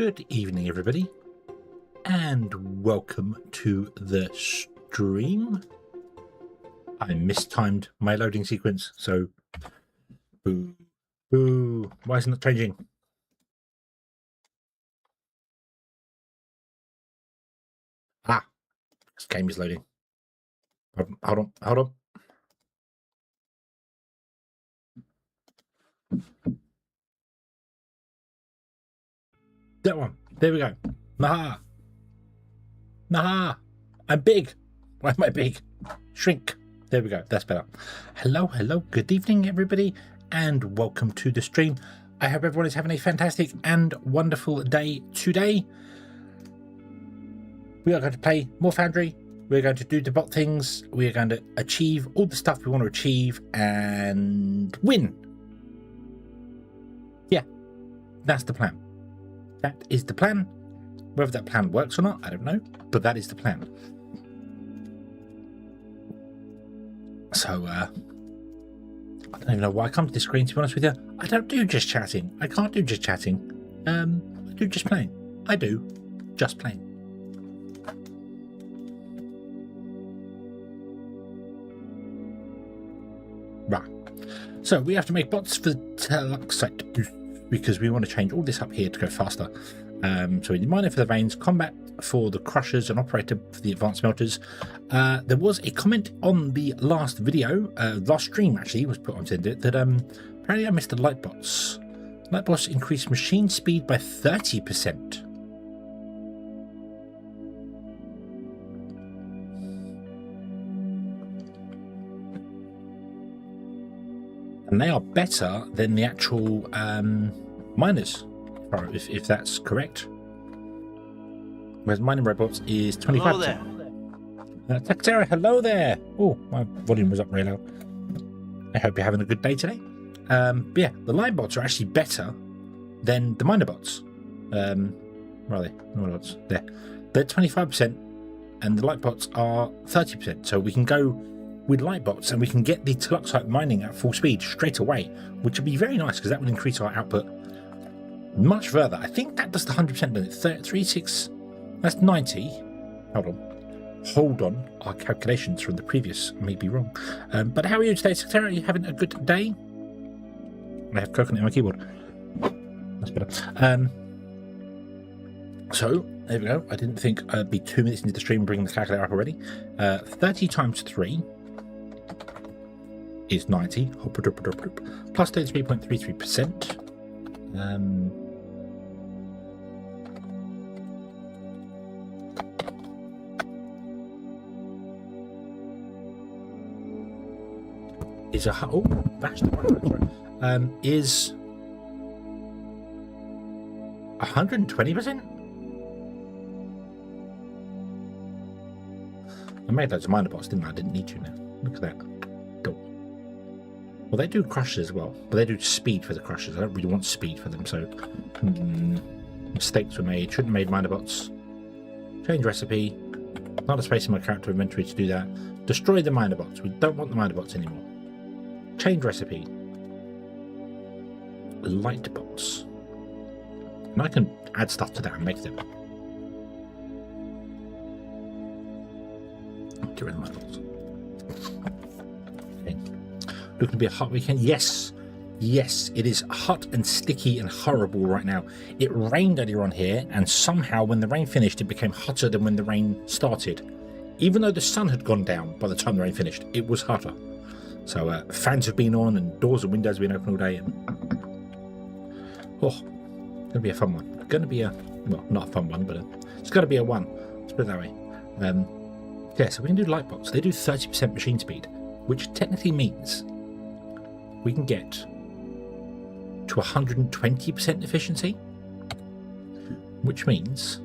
Good evening, everybody, and welcome to the stream. I mistimed my loading sequence, so boo, boo. Why isn't it changing? Ah, this game is loading. Hold on. That one. There we go. Naha. I'm big. Why am I big? Shrink. There we go. That's better. Hello. Good evening, everybody, and welcome to the stream. I hope everyone is having a fantastic and wonderful day today. We are going to play more Foundry. We're going to do the bot things. We are going to achieve all the stuff we want to achieve and win. Yeah, that's the plan. That is the plan. Whether that plan works or not, I don't know, but that is the plan. So, I don't even know why I come to this screen, to be honest with you. I don't do just chatting. I can't do just chatting. I do just playing. I do just playing. Right. So, we have to make bots for Galactic because we want to change all this up here to go faster. So we need miner for the veins, combat for the crushers, and operator for the advanced melters. There was a comment on the last video, last stream actually was put onto it, that apparently I missed the light bots. Light bots increase machine speed by 30%. And they are better than the actual miners, if that's correct. Whereas mining robots is 25%. Hello there. Takatera, hello there. Oh, my volume was up really loud. I hope you're having a good day today. But yeah, the line bots are actually better than the miner bots. Where are they? Miner bots. There. They're 25%, and the light bots are 30%. So we can go with light bots and we can get the Tluxite mining at full speed straight away, which would be very nice because that would increase our output much further. I think that does the 100%, doesn't it? 36, that's 90. Hold on. Our calculations from the previous may be wrong. But how are you today, Secretary? Are you having a good day? I have coconut in my keyboard. That's better. So, there we go. I didn't think I'd be 2 minutes into the stream and bring the calculator up already. 30 times 3 is 90. Plus 33.33%. Is a that's the one. Is 120%? I made loads of miner bots, didn't I? I didn't need to now. Look at that. Cool. Well, they do crushers as well, but they do speed for the crushers. I don't really want speed for them, so mistakes were made. Shouldn't have made miner bots. Change recipe. Not a space in my character inventory to do that. Destroy the miner bots. We don't want the miner bots anymore. Change recipe. Light bots. And I can add stuff to that and make them. Get rid of my bots. Okay. Looking to be a hot weekend. Yes, it is hot and sticky and horrible right now. It rained earlier on here, and somehow when the rain finished, it became hotter than when the rain started. Even though the sun had gone down by the time the rain finished, it was hotter. So fans have been on and doors and windows have been open all day. And going to be a fun one. Going to be a, well, not a fun one, but it's going to be a one. Let's put it that way. Yeah, so we can do light bots. They do 30% machine speed, which technically means we can get to 120% efficiency, which means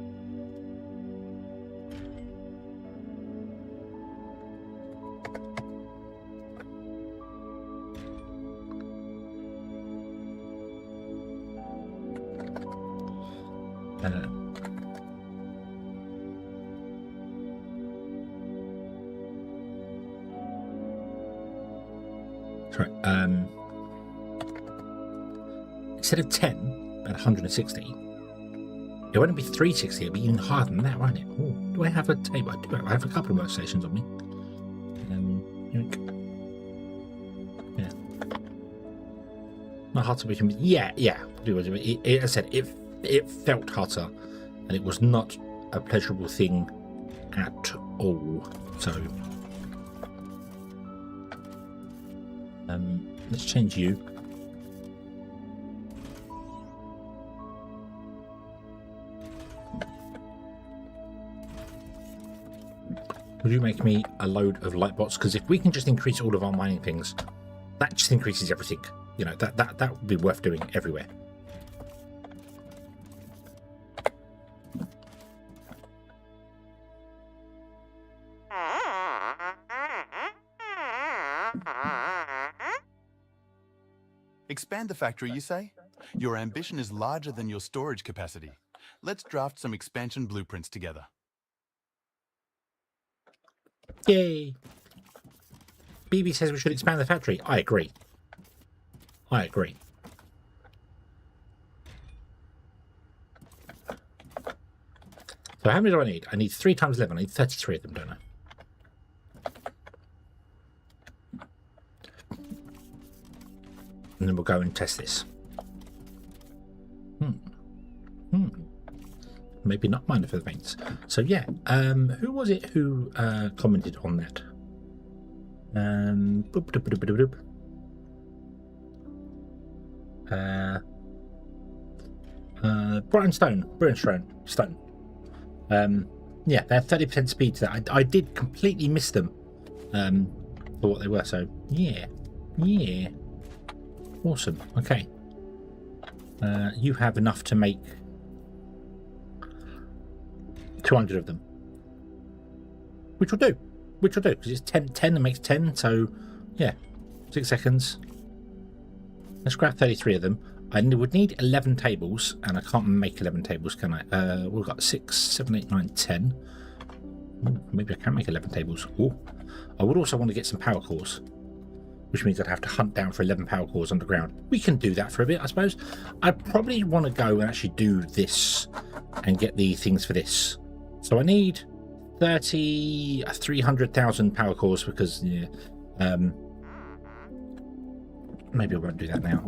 sorry, instead of 10 at 160, It won't be 360, it'll be even harder than that, won't it? Ooh, do I have a table? I do. I have a couple of workstations on me. Yeah. Not hard to be. Yeah. As I said, it felt hotter, and it was not a pleasurable thing at all. So, let's change you. Would you make me a load of light bots? Because if we can just increase all of our mining things, that just increases everything. You know, that would be worth doing everywhere. Expand the factory, you say? Your ambition is larger than your storage capacity. Let's draft some expansion blueprints together. Yay! BB says we should expand the factory. I agree. I agree. So how many do I need? I need 3 times 11. I need 33 of them, don't I? And then we'll go and test this. Maybe not miner for the veins. So yeah, who was it who commented on that? Brian Stone. Yeah, they had 30% speed to that. I did completely miss them for what they were. So yeah, awesome. Okay, you have enough to make 200 of them, which will do because it's 10 that makes 10. So yeah, 6 seconds. Let's grab 33 of them. I would need 11 tables, and I can't make 11 tables, can I? We've got 6, 7, 8, 9, 10. Ooh, maybe I can make 11 tables. Ooh. I would also want to get some power cores, which means I'd have to hunt down for 11 power cores underground. We can do that for a bit, I suppose. I'd probably want to go and actually do this and get the things for this. So I need 300,000 power cores because, yeah, maybe I won't do that now.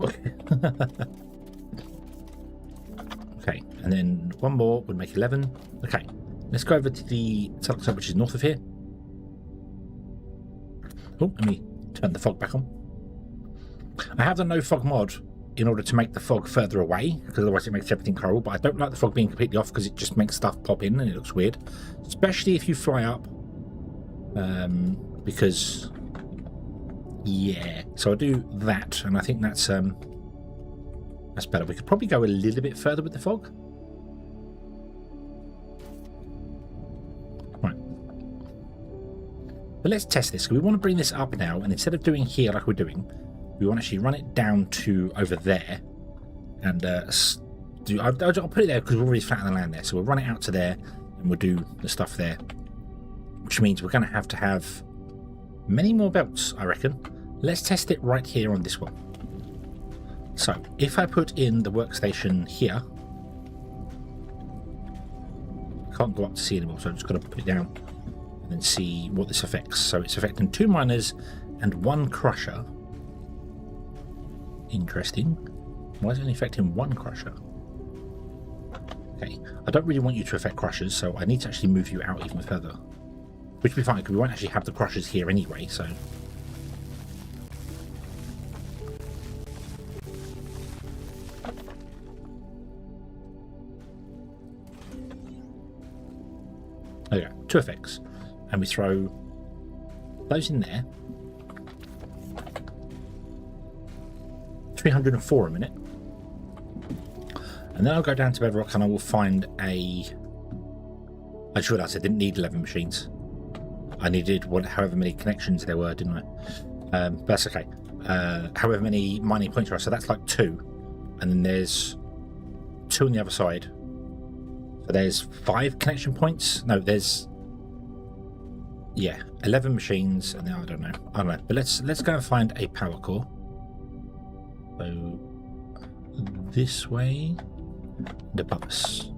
Okay, and then one more would make 11. Okay, let's go over to the Telexite, which is north of here. Oh, let me turn the fog back on. I have the no fog mod in order to make the fog further away, because otherwise it makes everything horrible, but I don't like the fog being completely off because it just makes stuff pop in and it looks weird, especially if you fly up, because yeah, so I'll do that, and I think that's better. We could probably go a little bit further with the fog. Right, but let's test this. We want to bring this up now, and instead of doing here like we're doing, we want to actually run it down to over there, and I'll put it there because we're already flat on the land there. So we'll run it out to there, and we'll do the stuff there, which means we're going to have many more belts, I reckon. Let's test it right here on this one. So if I put in the workstation here, I can't go up to see anymore, so I'm just going to put it down and then see what this affects. So it's affecting 2 miners and 1 crusher. Interesting. Why is it only affecting 1 crusher? Okay, I don't really want you to affect crushers, so I need to actually move you out even further. Which will be fine, because we won't actually have the crushers here anyway, so... There we go, 2 effects. And we throw those in there. 304 a minute. And then I'll go down to Bedrock and I will find a... I just realised I didn't need 11 machines. I needed however many connections there were, didn't I? But that's okay. However many mining points there are, so that's like 2. And then there's 2 on the other side. So there's 5 connection points. No, there's... yeah, 11 machines, and then I don't know. But let's go and find a power core. So this way and above us.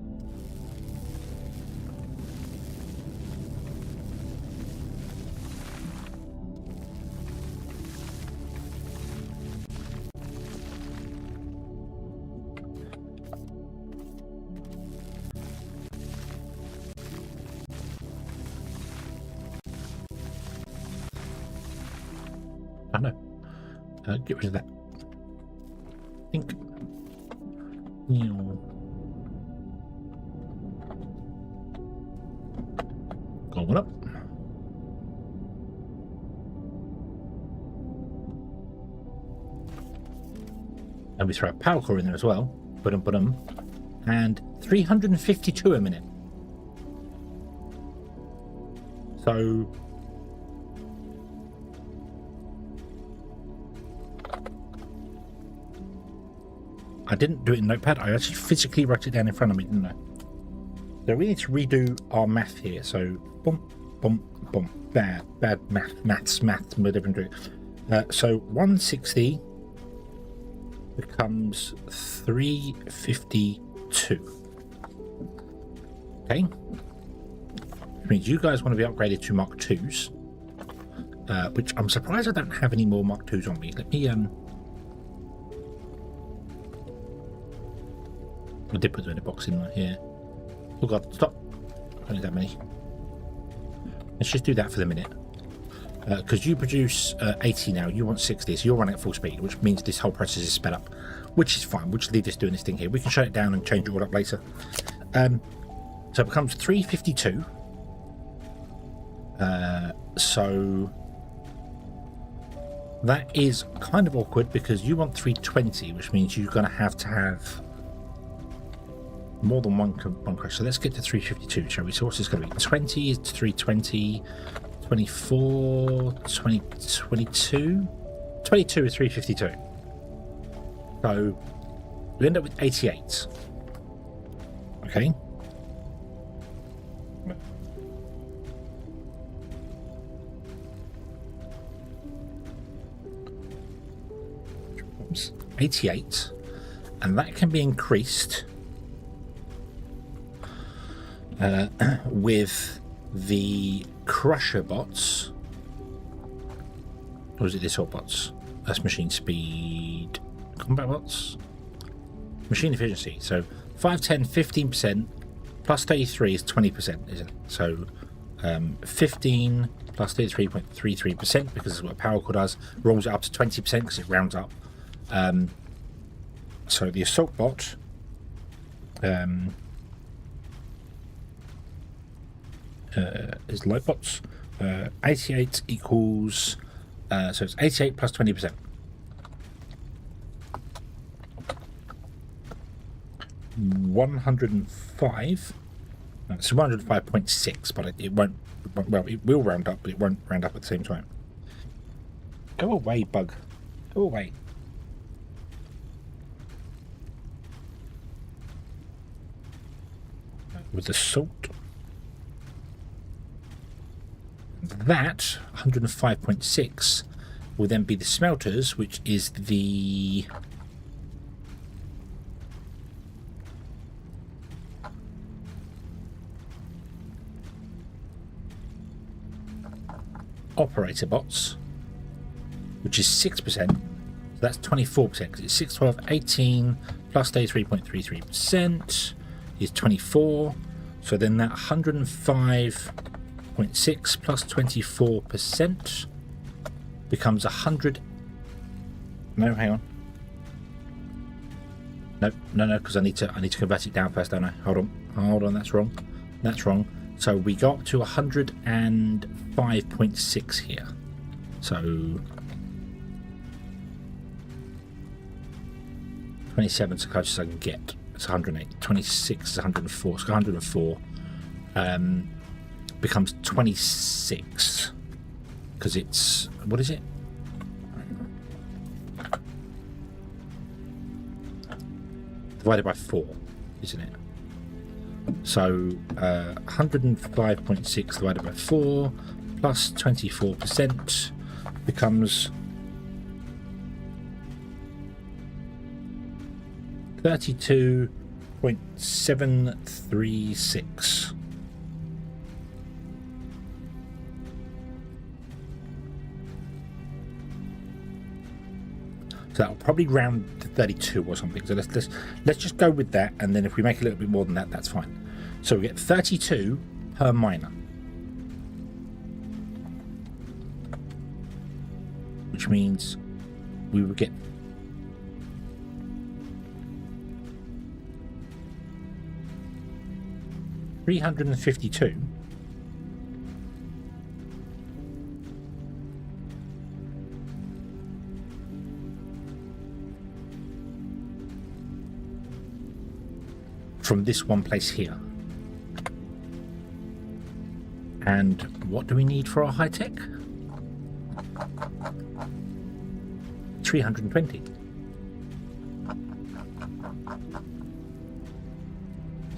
no. Get rid of that. Think. Going up. And we throw a power core in there as well. Ba-dum. And 352 a minute. So I didn't do it in Notepad. I actually physically wrote it down in front of me, didn't I? So we need to redo our math here. So boom. Bad maths, whatever. So 160 becomes 352. Okay. Which means you guys want to be upgraded to Mark IIs. Which I'm surprised I don't have any more Mark IIs on me. Let me I did put them in a box in here. Oh god, stop. I don't need that many. Let's just do that for the minute. Because you produce 80 now, you want 60, so you're running at full speed, which means this whole process is sped up, which is fine. We'll just leave this doing this thing here. We can shut it down and change it all up later. So it becomes 352. So that is kind of awkward because you want 320, which means you're going to have more than one crash. So let's get to 352, shall we? So what's this going to be? 20 is 320, 24, 20, 22? 22 is 352. So we'll end up with 88. Okay. Oops. 88. And that can be increased with the crusher bots. Or is it the assault bots? That's machine speed. Combat bots? Machine efficiency. So 5, 10, 15% plus 33 is 20%, isn't it? So 15 plus 33.33% because that's what power core does. Rolls it up to 20% because it rounds up. So the assault bot is light bots. 88 equals so it's 88 plus 20%. $105. It's 105.6, but it won't. Well, it will round up, but it won't round up at the same time. Go away, bug. Go away. With the salt. That 105.6 will then be the smelters, which is the operator bots, which is 6%. So that's 24% because it's 6, 12, 18 plus 33.33% is 24. So then that 105.6 plus 24% becomes 100. No, hang on. No, because I need to convert it down first, don't I? Hold on, that's wrong. So we got to 105.6 here. So 27 is the closest I can get. It's 108. 26 is 104. So 104 becomes 26 because it's, what is it? Divided by 4, isn't it? So 105.6 divided by 4 plus 24% becomes 32.736. So that'll probably round to 32 or something. So let's just go with that, and then if we make a little bit more than that, that's fine. So we get 32 per miner, which means we will get 352 from this one place here. And what do we need for our high tech? 320.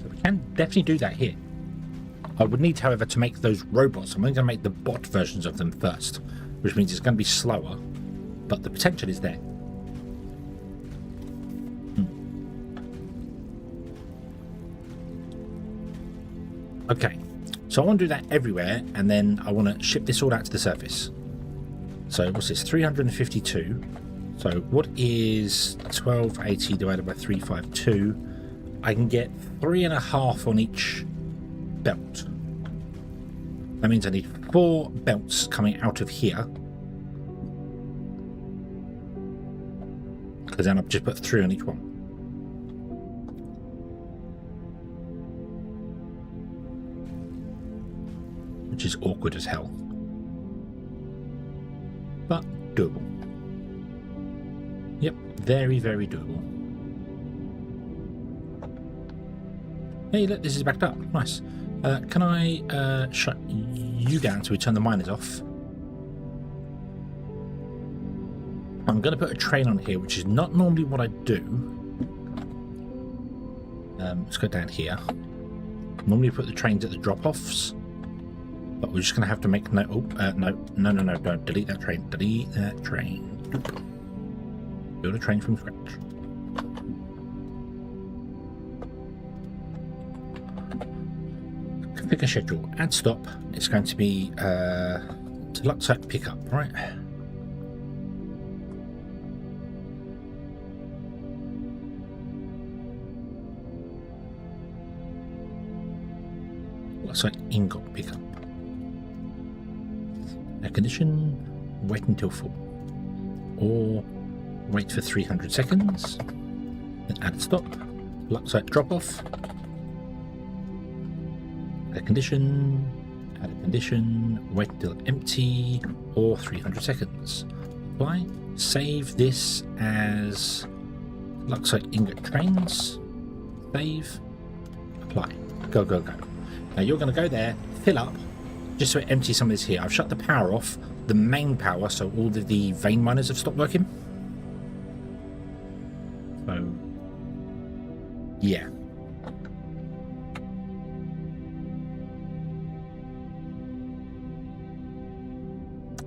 So we can definitely do that here. I would need, however, to make those robots. I'm only going to make the bot versions of them first, which means it's going to be slower, but the potential is there. Okay, so I want to do that everywhere, and then I want to ship this all out to the surface. So what's this? 352. So what is 1280 divided by 352? I can get 3.5 on each belt. That means I need 4 belts coming out of here. Because then I've just put 3 on each one. Which is awkward as hell. But doable. Yep, very, very doable. Hey, look, this is backed up. Nice. Can I shut you down so we turn the miners off? I'm going to put a train on here, which is not normally what I do. Let's go down here. Normally put the trains at the drop-offs, but we're just going to have to make no. No, don't delete that train. Delete that train. Build a train from scratch. Configure schedule. Add stop. It's going to be deluxe site pickup, right? Deluxe site ingot pickup. Air condition. Wait until full. Or wait for 300 seconds, then add stop, deluxe site drop off, add a condition, wait until empty, or 300 seconds. Apply, save this as deluxe site ingot trains, save, apply, go, go, go. Now you're going to go there, fill up, just so it empties some of this here. I've shut the power off, the main power, so all of the vein miners have stopped working. So, yeah.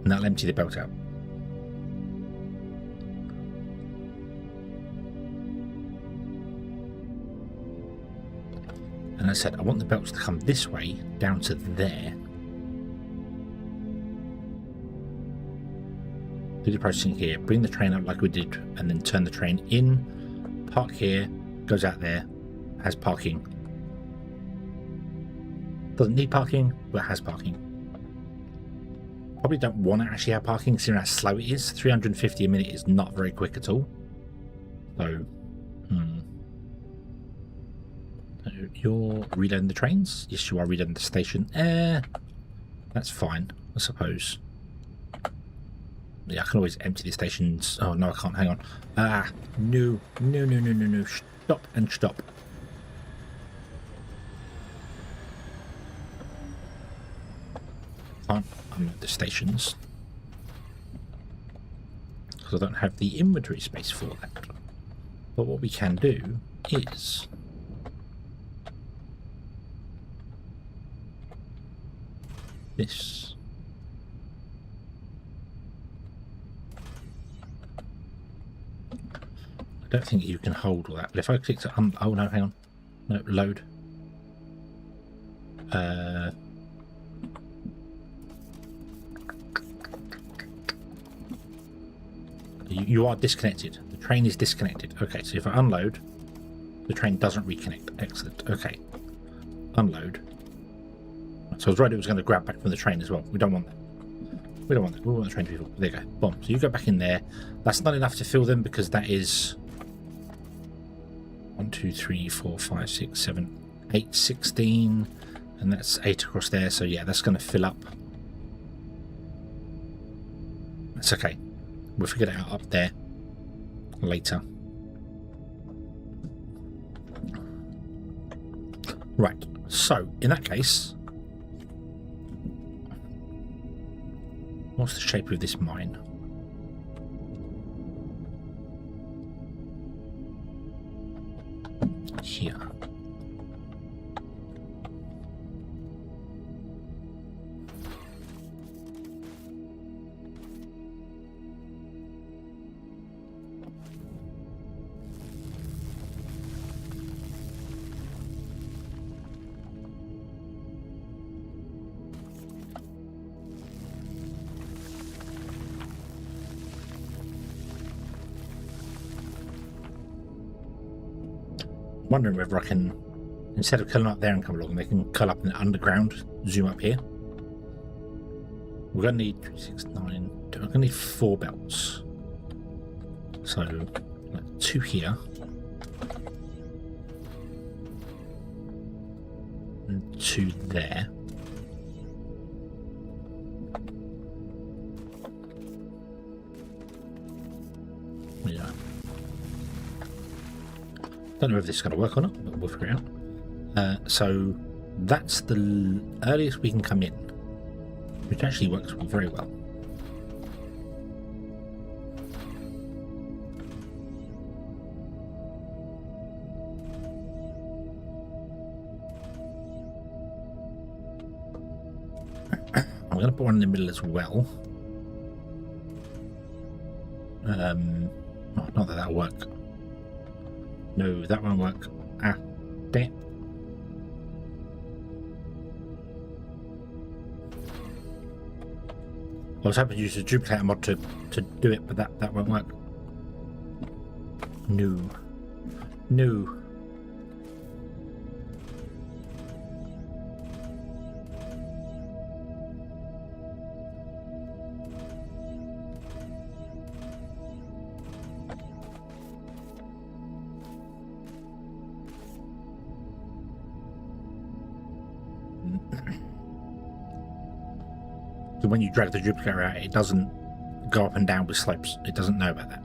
And that'll empty the belt out. And as I said, I want the belts to come this way, down to there. Do the processing here, bring the train up like we did, and then turn the train in. Park here, goes out there, has parking. Doesn't need parking, but has parking. Probably don't want to actually have parking, considering how slow it is. 350 a minute is not very quick at all. So, So you're reloading the trains? Yes, you are reloading the station. That's fine, I suppose. Yeah, I can always empty the stations. Oh, no, I can't. Hang on. Ah, no. Stop and stop. Can't unload the stations. Because I don't have the inventory space for that. But what we can do is... this. I don't think you can hold all that, but if I click to oh no, hang on, no, load. You are disconnected. The train is disconnected. Okay, so if I unload, the train doesn't reconnect. Excellent. Okay, unload. So I was right, it was going to grab back from the train as well. We don't want that. We don't want that. We want the trained people. There you go. Boom. So you go back in there. That's not enough to fill them because that is 1, 2, 3, 4, 5, 6, 7, 8, 16. And that's 8 across there. So yeah, that's going to fill up. That's okay. We'll figure it out up there later. Right. So in that case, what's the shape of this mine? Here. Wondering whether I can, instead of curling up there and come along, they can curl up in the underground, zoom up here. We're going to need 3, 6, 9. We're going to need 4 belts. So 2 here and 2 there. Yeah. Don't know if this is going to work or not, but we'll figure it out. So that's the earliest we can come in, which actually works very well. I'm going to put one in the middle as well. Oh, not that that'll work. No, that won't work. Ah, dang it. I was hoping to use a duplicator mod to do it, but that won't work. No. No. So when you drag the duplicator out, it doesn't go up and down with slopes. It doesn't know about that.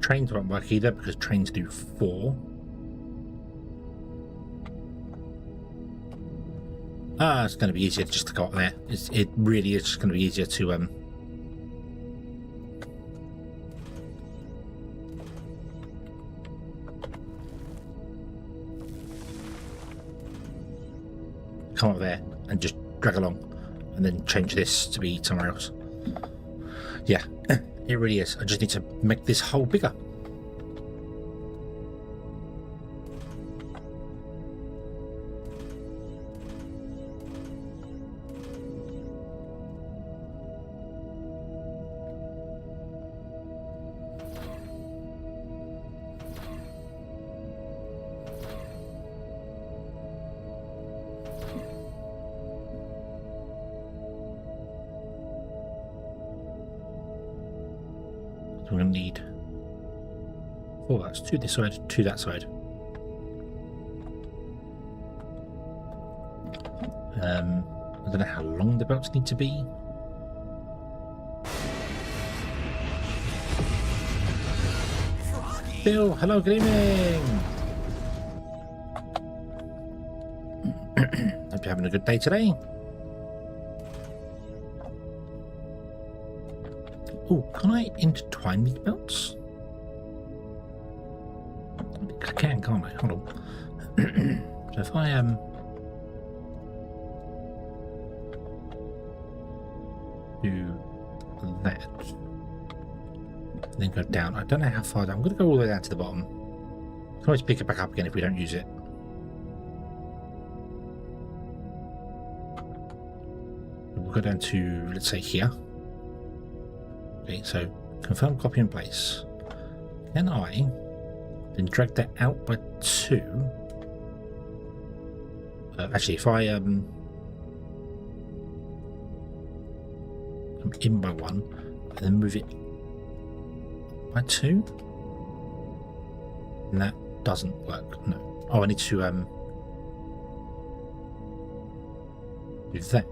Trains won't work either because trains do 4. It's going to be easier just to go up there. It really is just going to be easier to come up there and just drag along and then change this to be somewhere else. Yeah, it really is. I just need to make this hole bigger. We're going to need 4 belts, 2 this side, 2 that side. I don't know how long the belts need to be. Bill, hello, good evening. Hope you're having a good day today. Oh, can I intertwine these belts? I can, can't I? Hold on. So if I do that, then go down. I don't know how far down. I'm going to go all the way down to the bottom. I can always pick it back up again if we don't use it. We'll go down to, let's say, here. Okay, so confirm copy in place. Can I then drag that out by 2 Actually, if I come in by 1 and then move it by 2, and that doesn't work. No. Oh, I need to do that.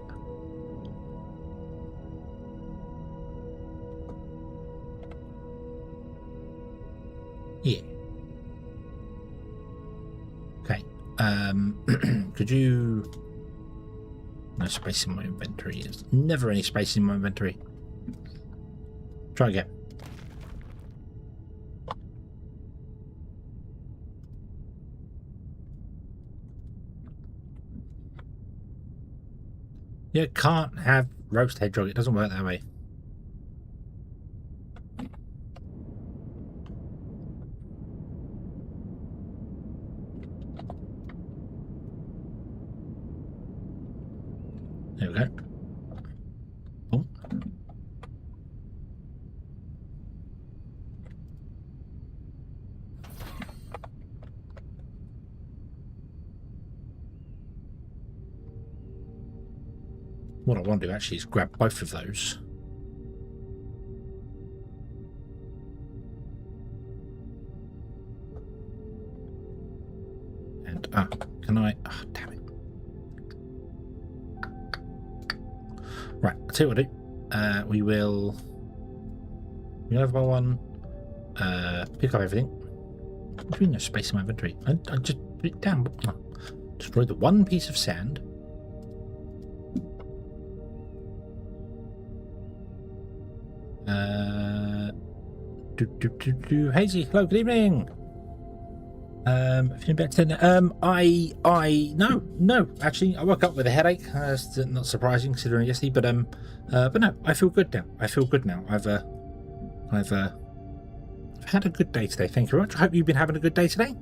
Yeah. Okay. Could you... No space in my inventory. There's never any space in my inventory. Try again. You can't have roast hedgehog. It doesn't work that way. There we go. Oh. What I want to do actually is grab both of those. And, can I... Oh, damn it. Right, I'll tell you what I'll do. We will... Over by 1. Pick up everything. What do you mean no space in my inventory? I just put it down. Destroy the 1 piece of sand. Hazy, hello, good evening. Feeling better now? No, actually, I woke up with a headache. That's not surprising considering yesterday, but no, I feel good now. I've had a good day today. Thank you very much. I hope you've been having a good day today.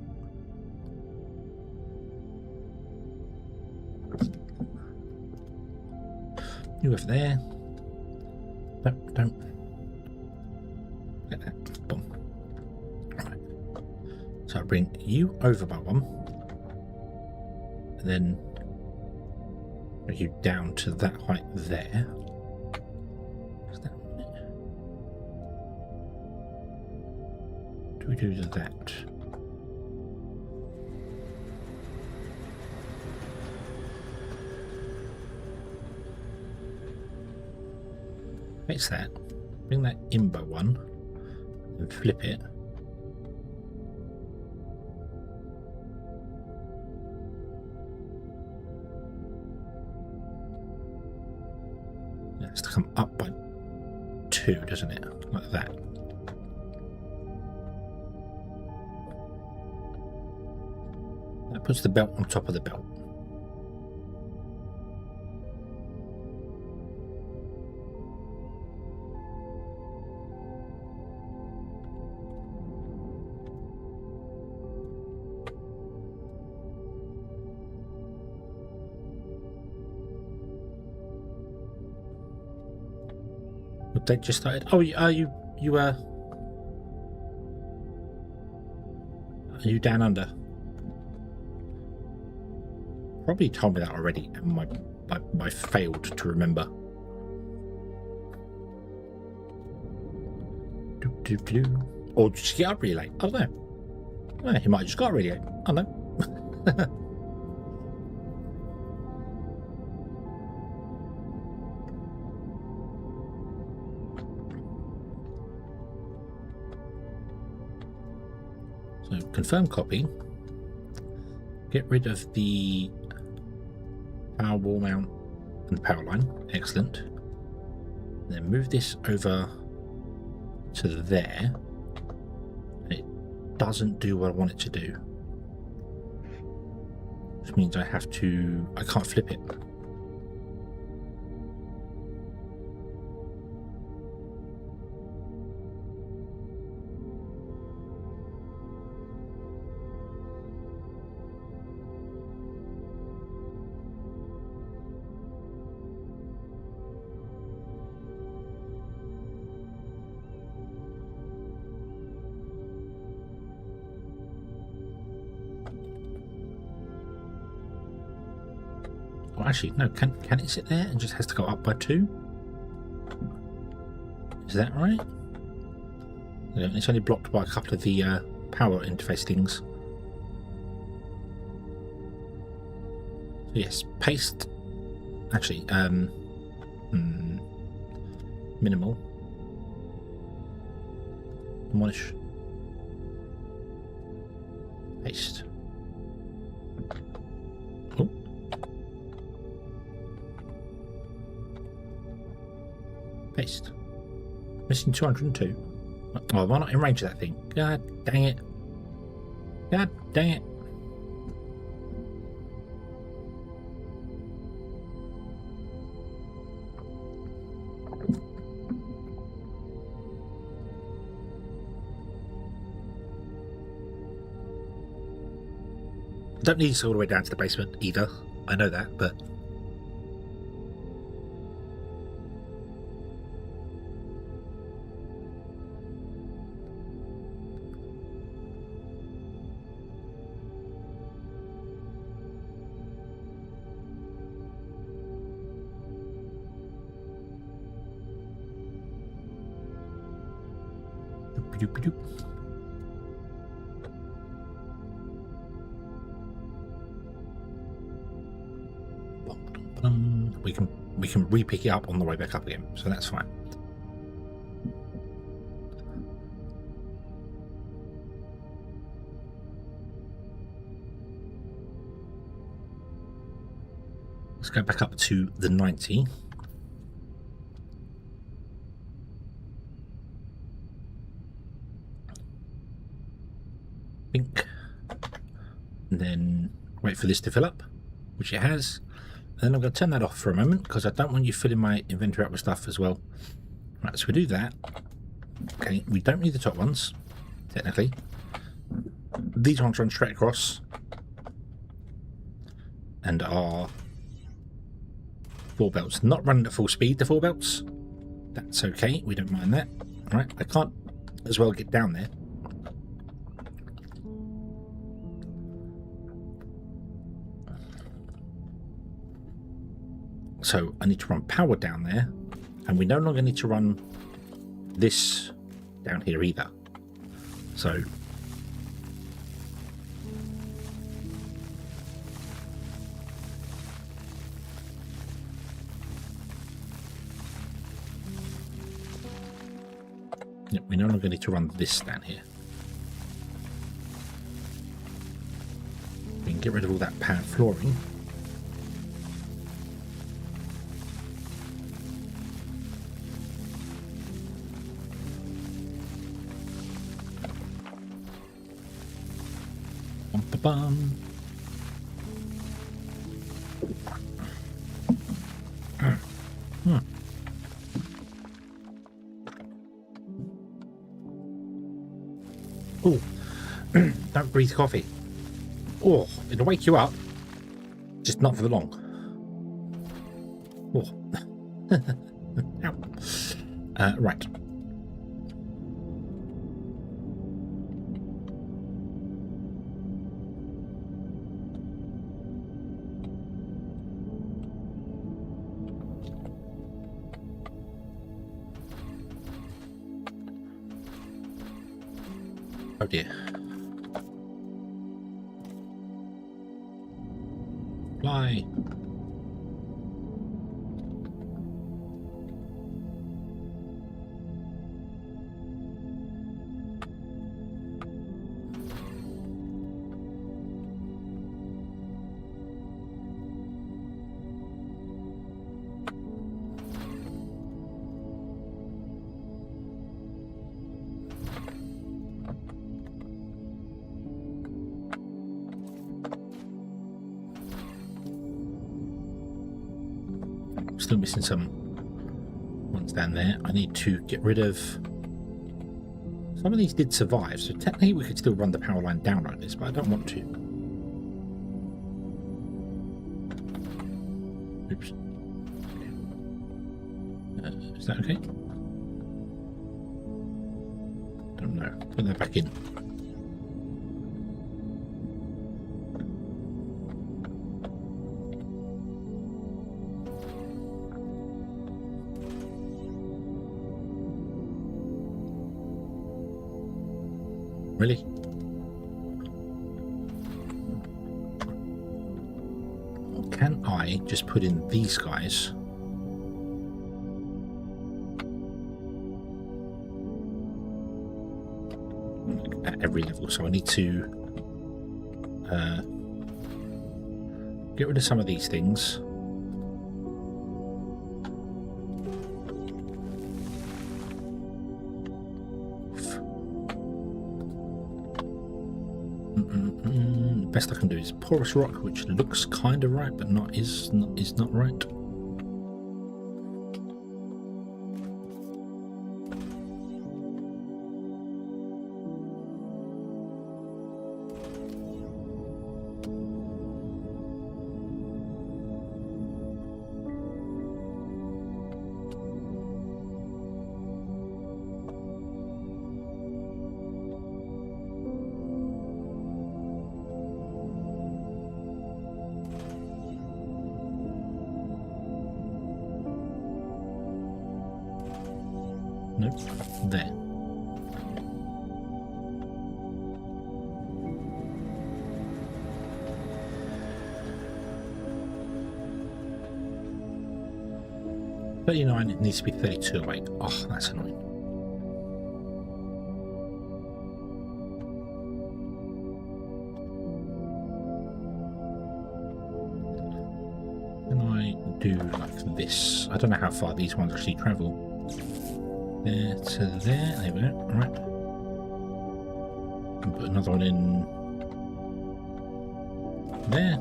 You over there. No, don't. Get that. Boom. Right. So I bring you over by 1. And then bring you down to that height there. Is that it? Do we do that? Fix that. Bring that in by 1 and flip it. It has to come up by 2, doesn't it? Like that. That puts the belt on top of the belt. They just started. Oh, are you down under? Probably told me that already, and I failed to remember. Or just get up really late. I don't know. Well, he might have just got really late. I don't know. So confirm copy. Get rid of the power wall mount and the power line. Excellent. Then move this over to there. It doesn't do what I want it to do, which means I can't flip it. actually, no. Can it sit there and just has to go up by 2? Is that right? No, it's only blocked by a couple of the power interface things. So yes, paste. Actually, minimal. Demolish. Paste. Oh. Paste. Missing 202. Oh, why not in range of that thing? God dang it. God dang it. Don't need this all the way down to the basement either. I know that, but doop-a-doop-a-doop. We can re-pick it up on the way back up again, so that's fine. Let's go back up to the 90. Pink. And then wait for this to fill up, which it has. And then I'm going to turn that off for a moment because I don't want you filling my inventory up with stuff as well. Right, so we do that. Okay, we don't need the top ones, technically. These ones run straight across. And are 4 belts. Not running at full speed, the 4 belts. That's okay, we don't mind that. Alright, I can't as well get down there. So I need to run power down there, and we no longer need to run this down here either. So yep, we no longer need to run this down here. We can get rid of all that pad flooring. Bum. Oh, don't breathe coffee. Oh, it'll wake you up. Just not for the long. Oh. Ow. Right. Oh dear. Fly. Still missing some ones down there. I need to get rid of some of these. Did survive, so technically we could still run the power line down like this, but I don't want to. Oops. Is that okay? Don't know. Put that back in. Really? Can I just put in these guys? At every level, so I need to get rid of some of these things. Best I can do is porous rock, which looks kind of right, but is not right. Nope, there. It needs to be 32 away. Oh, that's annoying. Can I do like this? I don't know how far these ones actually travel. There to there. There we go. All right. And put another one in there.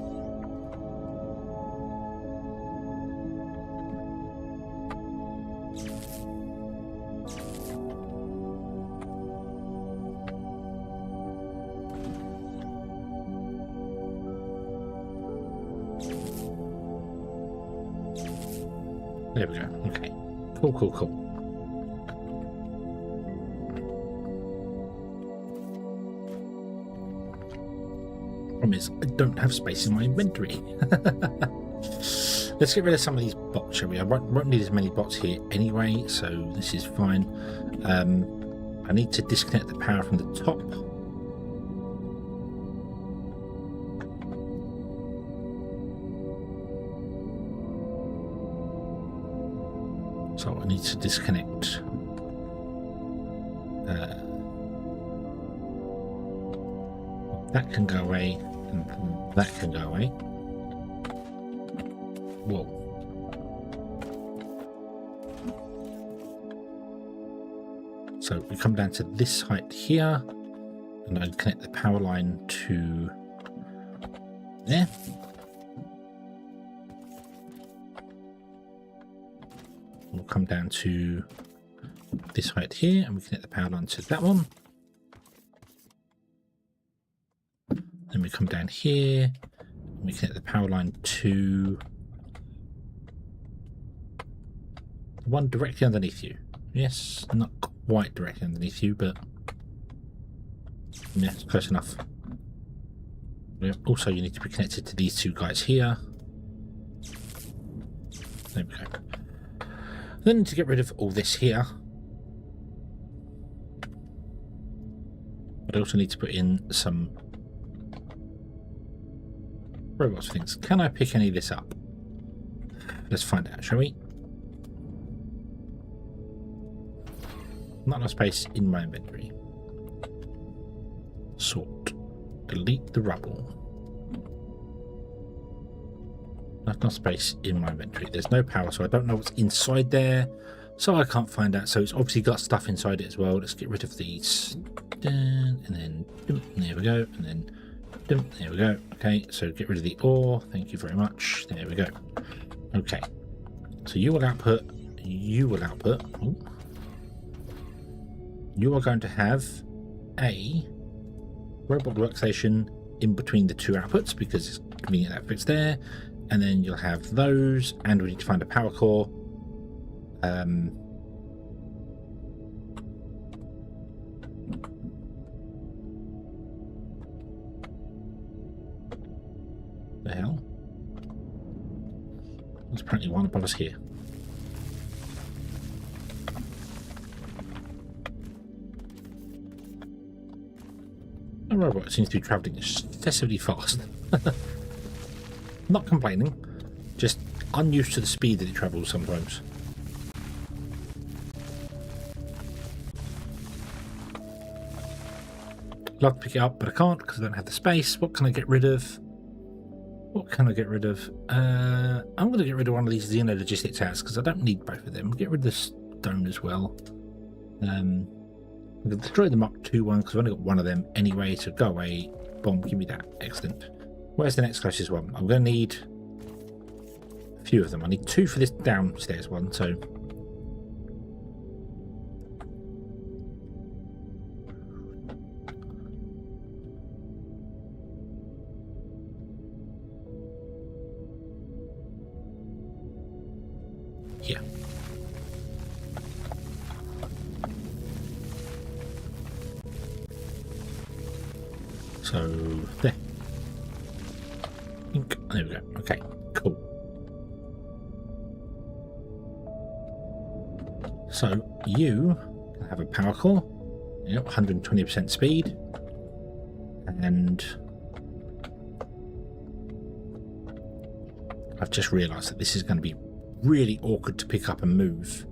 There we go. Okay. Cool. Problem is, I don't have space in my inventory. Let's get rid of some of these bots, shall we? I won't need as many bots here anyway, so this is fine. I need to disconnect the power from the top. So I need to disconnect that can go away and that can go away. Whoa. So we come down to this height here and I connect the power line to there. We'll come down to this height here and we connect the power line to that one. Then we come down here and we connect the power line to the one directly underneath you. Yes, not quite directly underneath you, but yeah, it's close enough. Also, you need to be connected to these two guys here. There we go. Then to get rid of all this here, I also need to put in some robots things. Can I pick any of this up? Let's find out, shall we? Not enough space in my inventory. Sort. Delete the rubble. Not enough space in my inventory. There's no power, so I don't know what's inside there. So I can't find out. So it's obviously got stuff inside it as well. Let's get rid of these. And then there we go. And then there we go. Okay, so get rid of the ore. Thank you very much. There we go. Okay. So you will output. You are going to have a robot workstation in between the two outputs because it's convenient that fits there. And then you'll have those, and we need to find a power core. The hell? There's apparently one above us here. robot seems to be travelling excessively fast. Not complaining, just unused to the speed that it travels sometimes. Love to pick it up, but I can't because I don't have the space. What can I get rid of? What can I get rid of? I'm going to get rid of one of these Xeno logistics hats because I don't need both of them. Get rid of the stone as well. I'm going to destroy the Mark II one because I've only got one of them anyway, so go away. Boom, give me that. Excellent. Where's the next closest one? I'm going to need a few of them. I need 2 for this downstairs one, so... yeah. So, there. There we go. Okay, cool. So, you can have a power core. Yep, 120% speed. And I've just realised that this is going to be really awkward to pick up and move.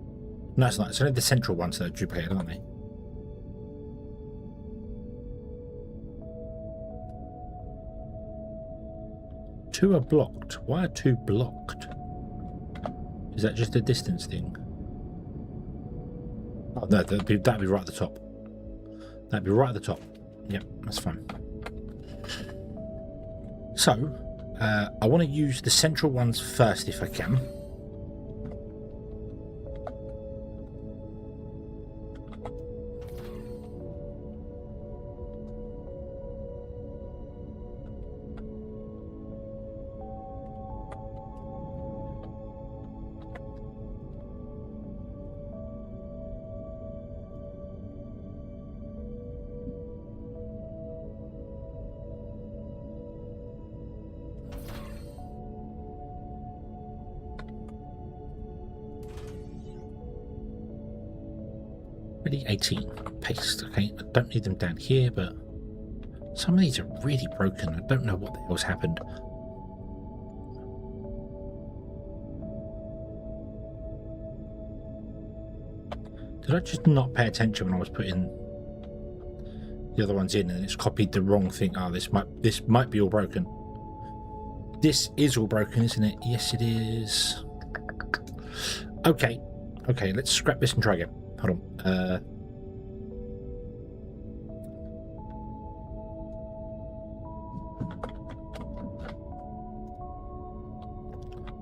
No, it's not. It's only the central ones that are duplicated, aren't they? Two are blocked. Why are 2 blocked? Is that just a distance thing? Oh no, that'd be right at the top. That'd be right at the top. Yep, that's fine. So, I want to use the central ones first if I can. Ready, 18. Paste. Okay, I don't need them down here, but some of these are really broken. I don't know what the hell's happened. Did I just not pay attention when I was putting the other ones in and it's copied the wrong thing? Oh, this might be all broken. This is all broken, isn't it? Yes, it is. Okay. Okay, let's scrap this and try again. Hold on.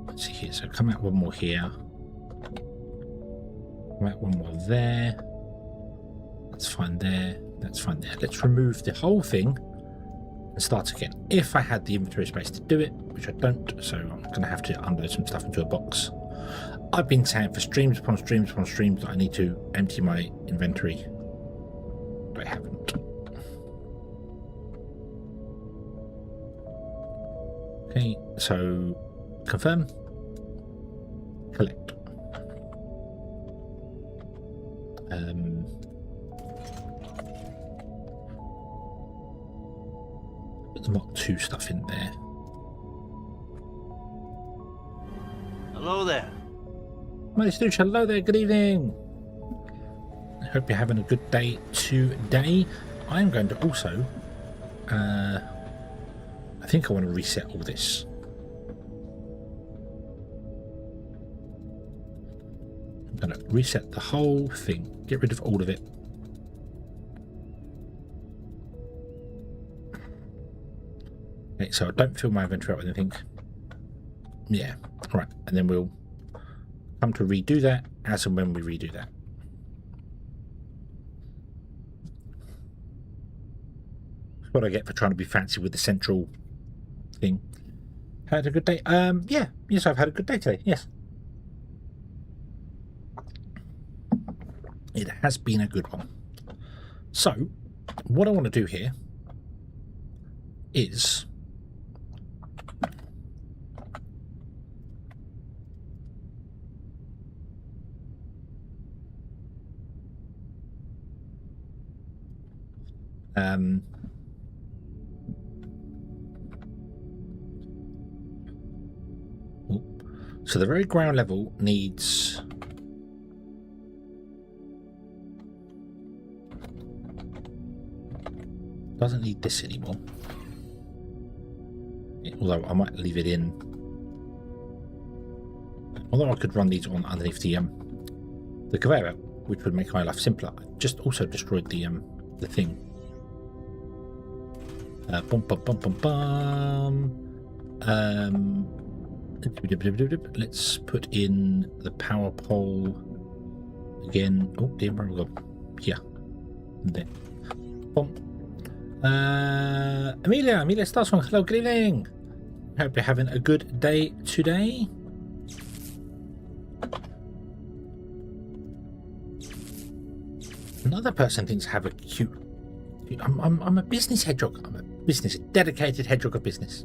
Let's see here. So come out one more here. Come out one more there. That's fine there. That's fine there. Let's remove the whole thing and start again. If I had the inventory space to do it, which I don't, so I'm going to have to unload some stuff into a box. I've been saying for streams upon streams upon streams that I need to empty my inventory, but I haven't. Okay, so confirm, collect. Put the Mark II stuff in there. Hello there. Stooge, hello there, good evening. I hope you're having a good day today. I'm going to also, I think I want to reset all this. I'm going to reset the whole thing, get rid of all of it. Okay, so I don't fill my inventory up with anything. Yeah, all right, and then we'll come to redo that as and when we redo that. That's what I get for trying to be fancy with the central thing. Had a good day? Yeah, yes, I've had a good day today, yes. It has been a good one. So, what I want to do here is So the very ground level needs... doesn't need this anymore. Although I might leave it in. Although I could run these on underneath the conveyor belt, which would make my life simpler. I just also destroyed the thing. Bum, bum, bum, bum, bum. Let's put in the power pole again. Oh dear, where have we gone? Here. There. Bum. Amelia Starsong, hello, good evening. Hope you're having a good day today. Another person thinks I have a cute... I'm a business hedgehog. I'm a dedicated hedgehog of business.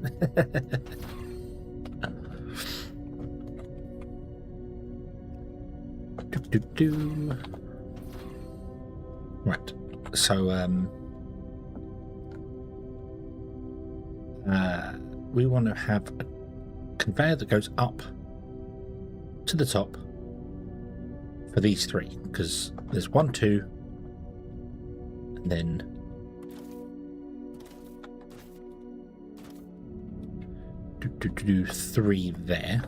Right, so we want to have a conveyor that goes up to the top for these three, because there's 1, 2, and then do 3 there.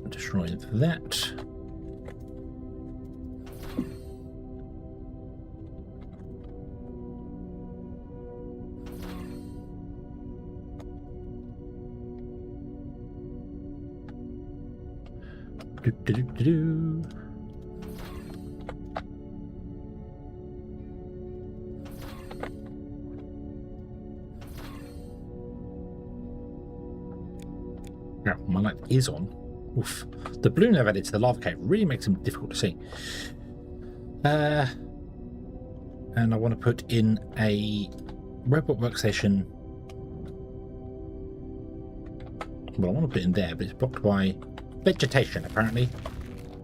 Destroy that. Now, my light is on. Oof. The balloon I've added to the lava cave really makes them difficult to see. And I want to put in a robot workstation. Well, I want to put it in there, but it's blocked by vegetation, apparently.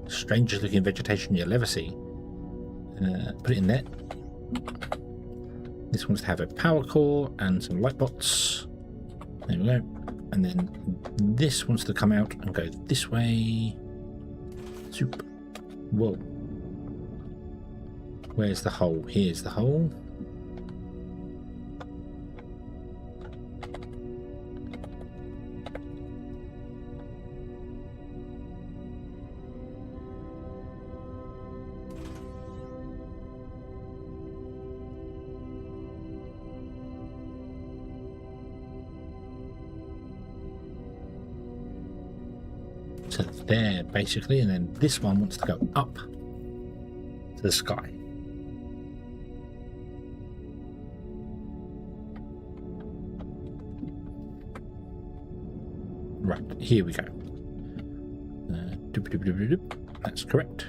Strangest looking vegetation you'll ever see. Put it in there. This wants to have a power core and some light bots. There we go. And then this wants to come out and go this way. Zoop. Whoa. Where's the hole? Here's the hole. So there, basically, and then this one wants to go up to the sky. Right, here we go. That's correct.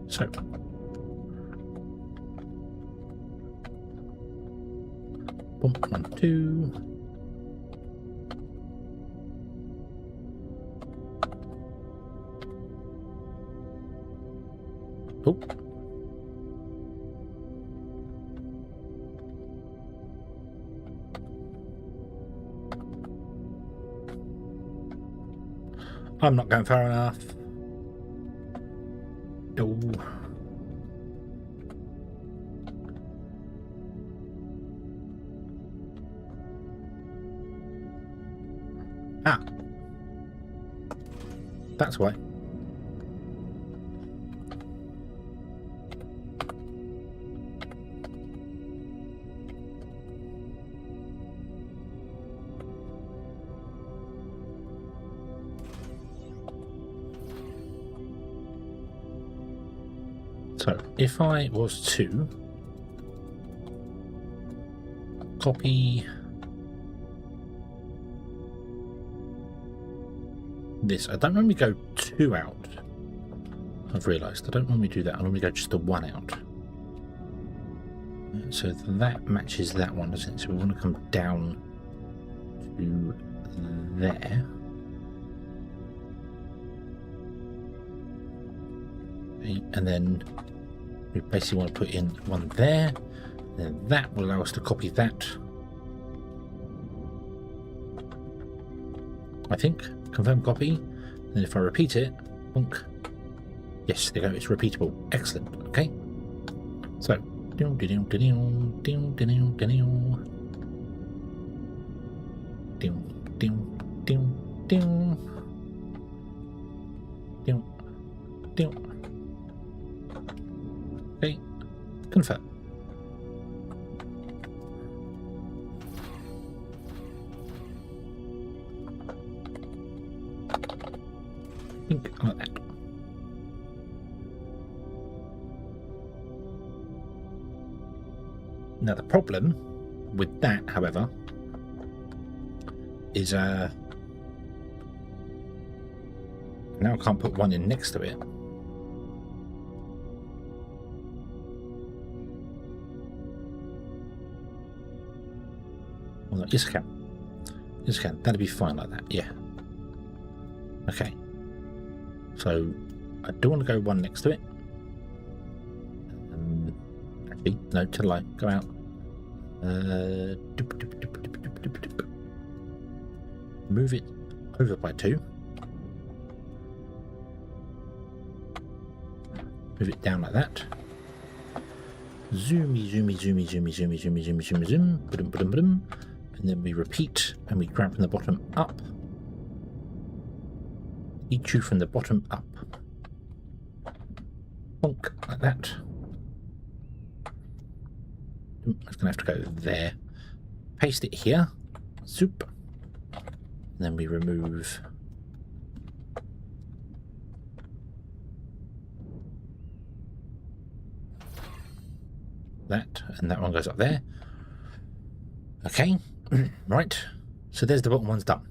So, 1, 2. Oh. I'm not going far enough. Oh. Ah. That's why. So if I was to copy this, I don't normally go 2 out. I've realised I don't normally do that. I normally go just the 1 out. So that matches that one, doesn't it? So we want to come down to there. Okay, and then we basically want to put in one there. Then that will allow us to copy that. I think. Confirm copy. And if I repeat it, bonk. Yes, there you go. It's repeatable. Excellent. Okay. So. Okay. Confirm. Think like that. Now the problem with that, however, is now I can't put one in next to it. Well, no, yes I can. Yes I can. That'd be fine like that. Yeah. Okay. So I do want to go one next to it. Actually, no, tell a lie. Go out. Move it over by 2. Move it down like that. Zoomy, zoomy, zoomy, zoomy, zoomy, zoomy, zoomy, zoomy, zoom. Ba-dum, ba-dum, ba-dum. And then we repeat and we grab from the bottom up. Eat you from the bottom up. Bonk, like that. It's going to have to go there. Paste it here. Zoop. And then we remove that, and that one goes up there. Okay, right. So there's the bottom one's done.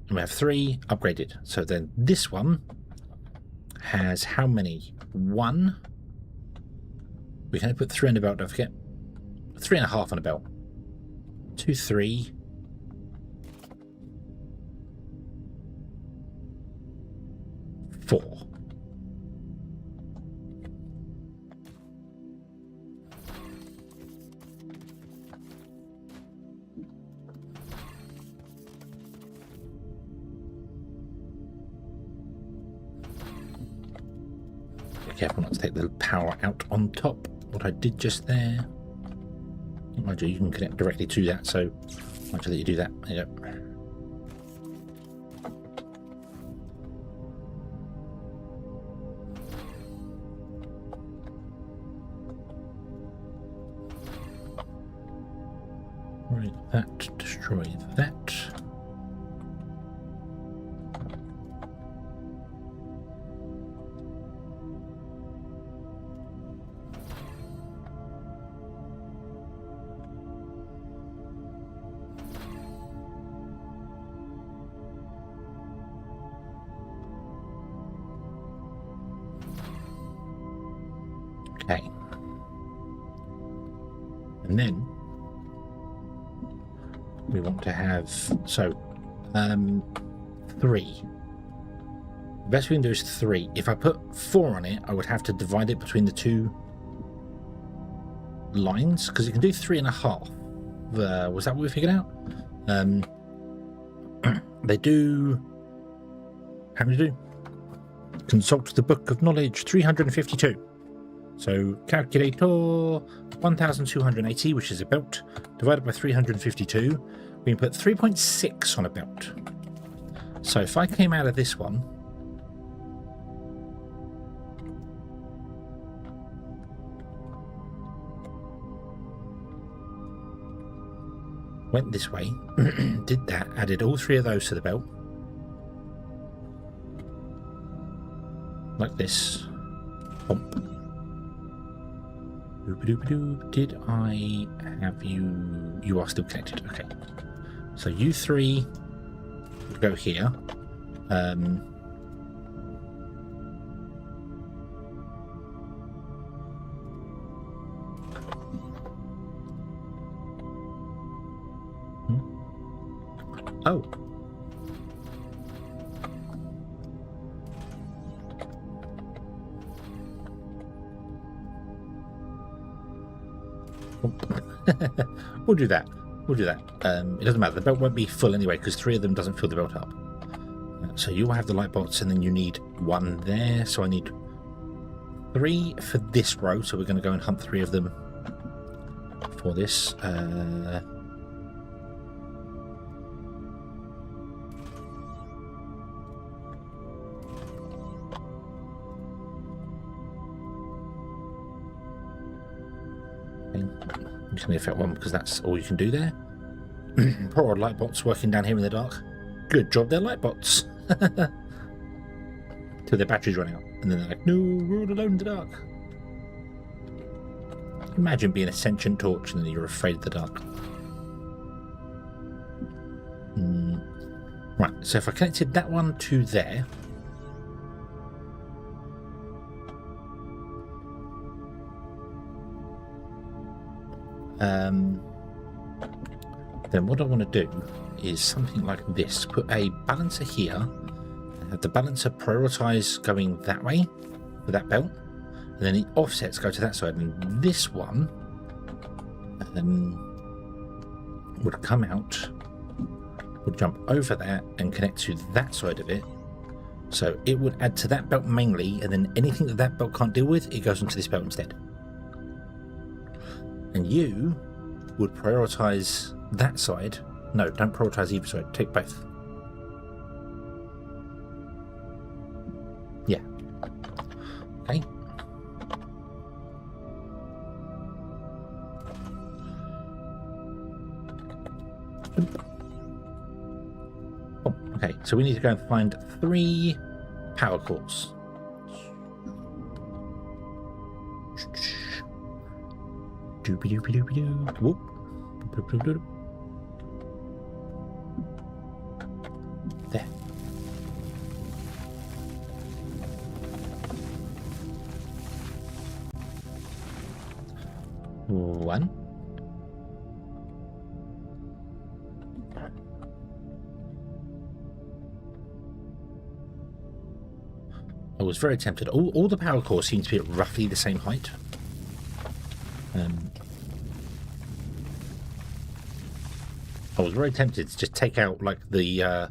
And we have 3 upgraded. So then this one has how many? 1. We can only put 3 on the belt, don't forget. 3.5 on the belt. 2, 3. 4. Be careful not to take the power out on top. What I did just there. Mind you, you can connect directly to that, so I'll let you do that. There you go. Right, that, destroy that. Okay. And then we want to have, so 3. The best we can do is 3. If I put 4 on it, I would have to divide it between the 2 lines, because it can do 3.5. Was that what we figured out? They do, how many do? Consult the book of knowledge, 352. So calculator 1280, which is a belt, divided by 352. We can put 3.6 on a belt. So if I came out of this one, went this way, did that, added all 3 of those to the belt, like this, bump. Did I have you? You are still connected. Okay. So you 3 would go here. Oh. We'll do that. We'll do that. It doesn't matter. The belt won't be full anyway because 3 of them doesn't fill the belt up. So you will have the light bots, and then you need 1 there. So I need 3 for this row. So we're going to go and hunt 3 of them for this. I'm just going to affect 1 because that's all you can do there. Poor old light bots working down here in the dark. Good job, they're light bots. Till their batteries run out, and then they're like, "No, we're all alone in the dark." Imagine being a sentient torch and then you're afraid of the dark. Right, so if I connected that one to there. Then what I want to do is something like this. Put a balancer here, and have the balancer prioritize going that way for that belt, and then the offsets go to that side, and this one would come out, would jump over that and connect to that side of it. So it would add to that belt mainly, and then anything that that belt can't deal with, it goes into this belt instead. And you would prioritize that side. No, don't prioritize either side. Take both. Yeah. Okay. Oh, okay, so we need to go and find 3 power cores. Doopy doopy doopy doo. Whoop. Boop, boop, boop. There. One. I was very tempted. All the power cores seem to be at roughly the same height. I was very tempted to just take out like the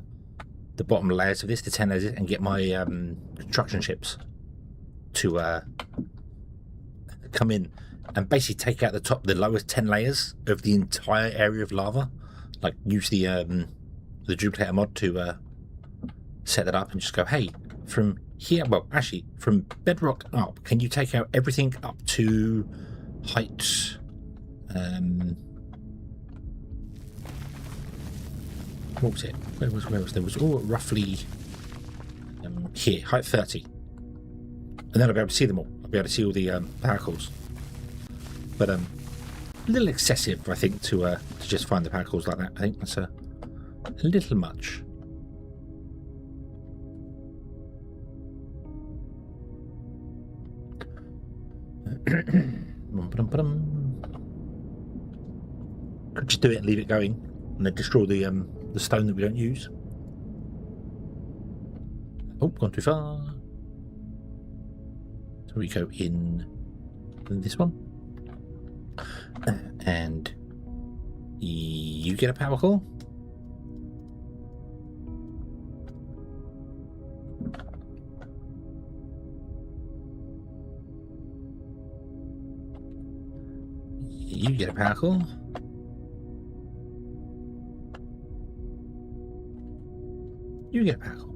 bottom layers of this, the 10 layers, and get my construction ships to come in and basically take out the lowest 10 layers of the entire area of lava. Like use the duplicator mod to set that up and just go, hey, from here, well, actually, from bedrock up, can you take out everything up to height? What was it? Where was there was all roughly here, height 30, and then I'll be able to see them all. I'll be able to see all the power cores. But a little excessive, I think, to just find the power cores like that. I think that's a little much. Could just do it and leave it going, and then destroy the stone that we don't use. Oh, gone too far. So we go in this one, and you get a power core. You get a power core. You get a power core.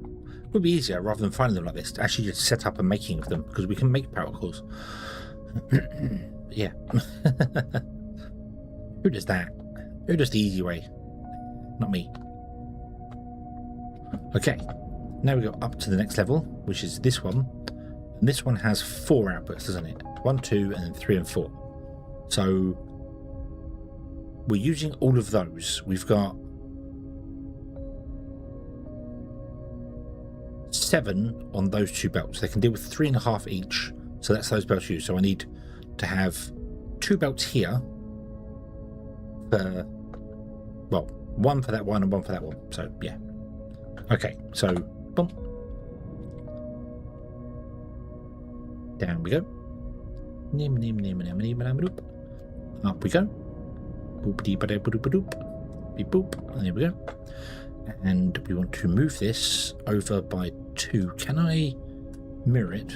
It would be easier rather than finding them like this to actually just set up a making of them, because we can make power cores. Yeah. Who does that? Who does the easy way? Not me. Okay. Now we go up to the next level, which is this one. And this one has 4 outputs, doesn't it? 1, 2, and then 3 and 4. So we're using all of those. We've got 7 on those 2 belts. They can deal with 3.5 each. So that's those belts used. So I need to have 2 belts here for, well, one for that one and one for that one. So yeah. Okay, so boom. Down we go. Up we go. Beep boop. And there we go. And we want to move this over by 2. Can I mirror it?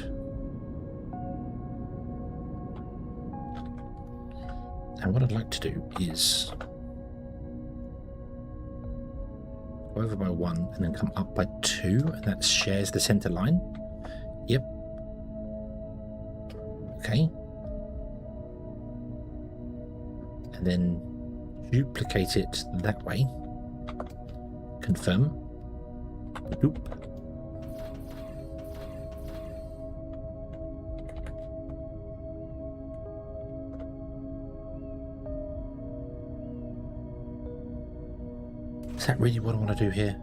And what I'd like to do is go over by 1 and then come up by 2, and that shares the center line. Yep. Okay. And then duplicate it that way. Confirm. Boop. Is that really what I want to do here?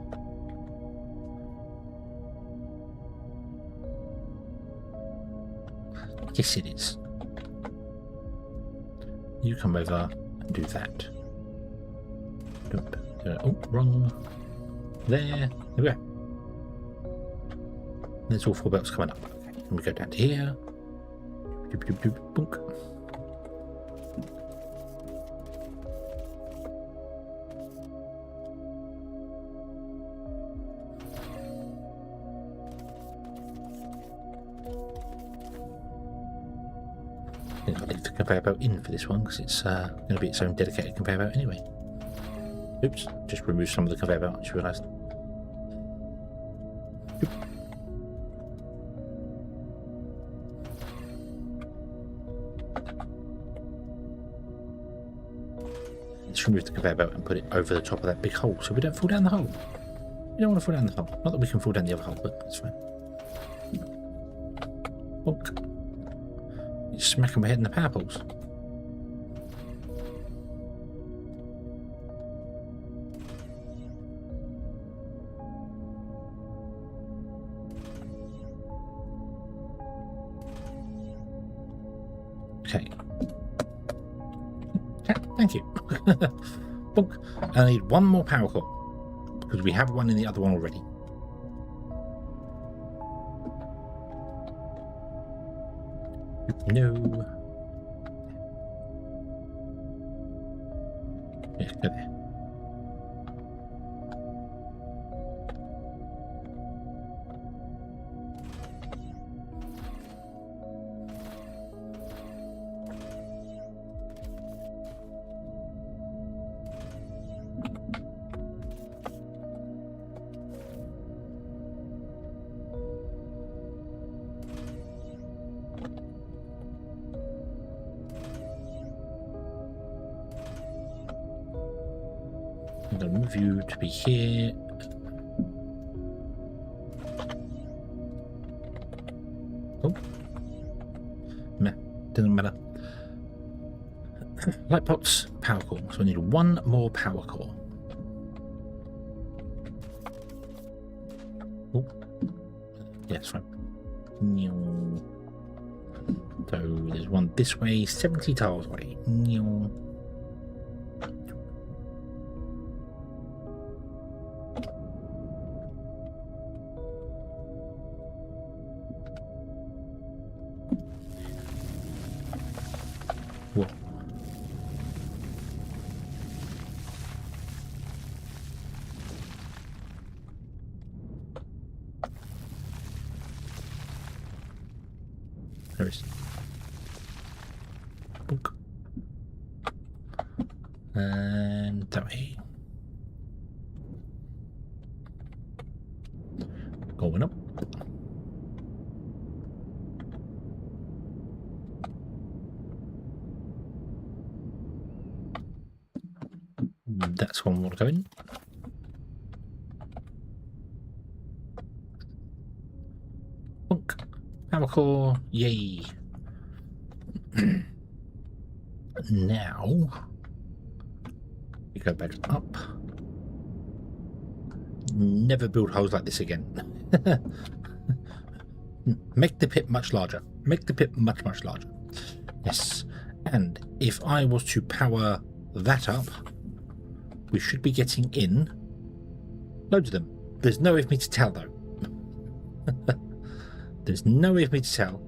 Yes, it is. You come over and do that. Oh, wrong. There we go. There's all 4 belts coming up. Okay. And we go down to here. Doop, doop, doop, boink. I'll leave the conveyor belt in for this one because it's going to be its own dedicated conveyor belt anyway. Oops, just removed some of the conveyor belt, I just realised. Let's remove the conveyor belt and put it over the top of that big hole so we don't fall down the hole. We don't want to fall down the hole. Not that we can fall down the other hole, but that's fine. Bonk. You smack my head in the power poles. Okay. Yeah, thank you. Bonk. I need one more power core because we have one in the other one already. No. Yeah, go there. I'm going to move you to be here. Oh. Meh, doesn't matter. Light pots, power core. So I need one more power core. Oh. Yeah, that's fine. So there's one this way, 70 tiles away. There is. Book. And that way. Going up. That's one more going. Book. Power core, yay. Now we go back up. Never build holes like this again. Make the pit much larger. Make the pit much, much larger. Yes. And if I was to power that up, we should be getting in loads of them. There's no way for me to tell, though. There's no way for me to tell.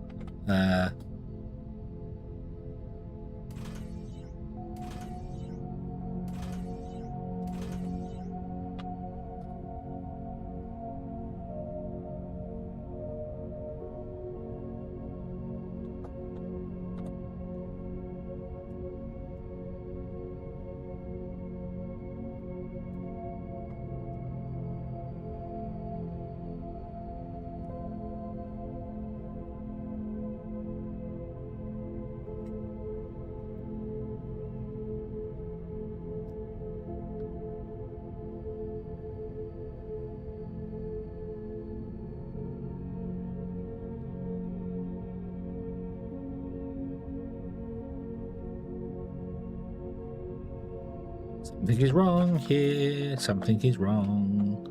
Something is wrong here. Something is wrong.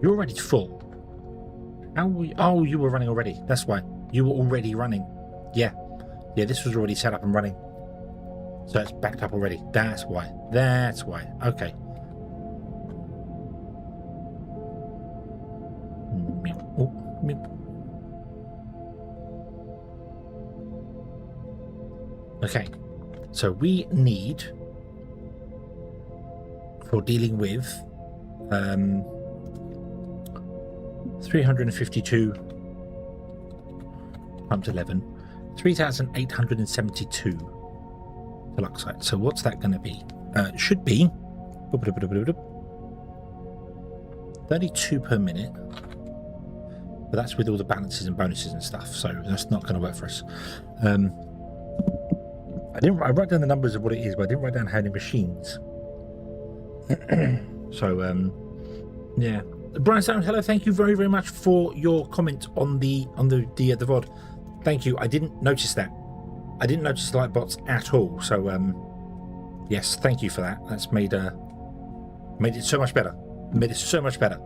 You're already full. How were you? Oh, you were running already. That's why. You were already running. Yeah. Yeah, this was already set up and running. So it's backed up already. That's why. That's why. Okay. Oh, okay. So we need, for dealing with 352 times 11, 3,872 deluxite. So what's that going to be? It should be 32 per minute, but that's with all the balances and bonuses and stuff, so that's not going to work for us. I wrote down the numbers of what it is, but I didn't write down how many machines. So yeah. Brian Sound, hello, thank you very, very much for your comment on the VOD. Thank you. I didn't notice that. I didn't notice the light bots at all. So yes, thank you for that. That's made it so much better. Made it so much better.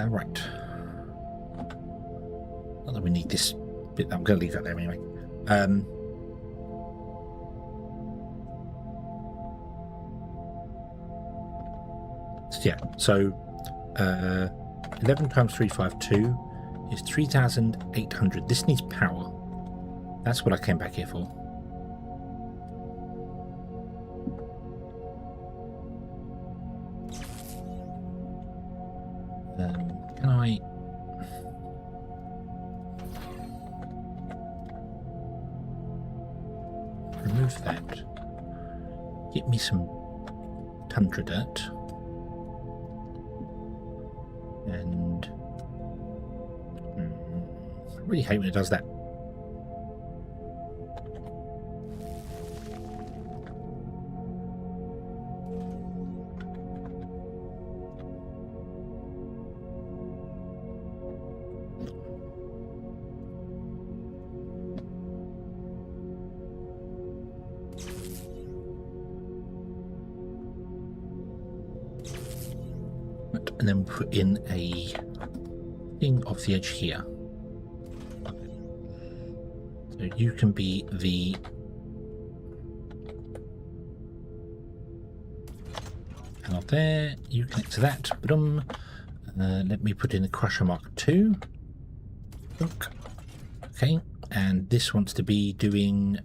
Right. Not that we need this bit. I'm going to leave that there anyway. Yeah, so 11 times 352 is 3,800. This needs power. That's what I came back here for. Can I... remove that? Get me some tundra dirt. And I really hate when it does that. And then put in a thing off the edge here. So you can be the panel there. You connect to that. Let me put in the Crusher Mark II. Okay, and this wants to be doing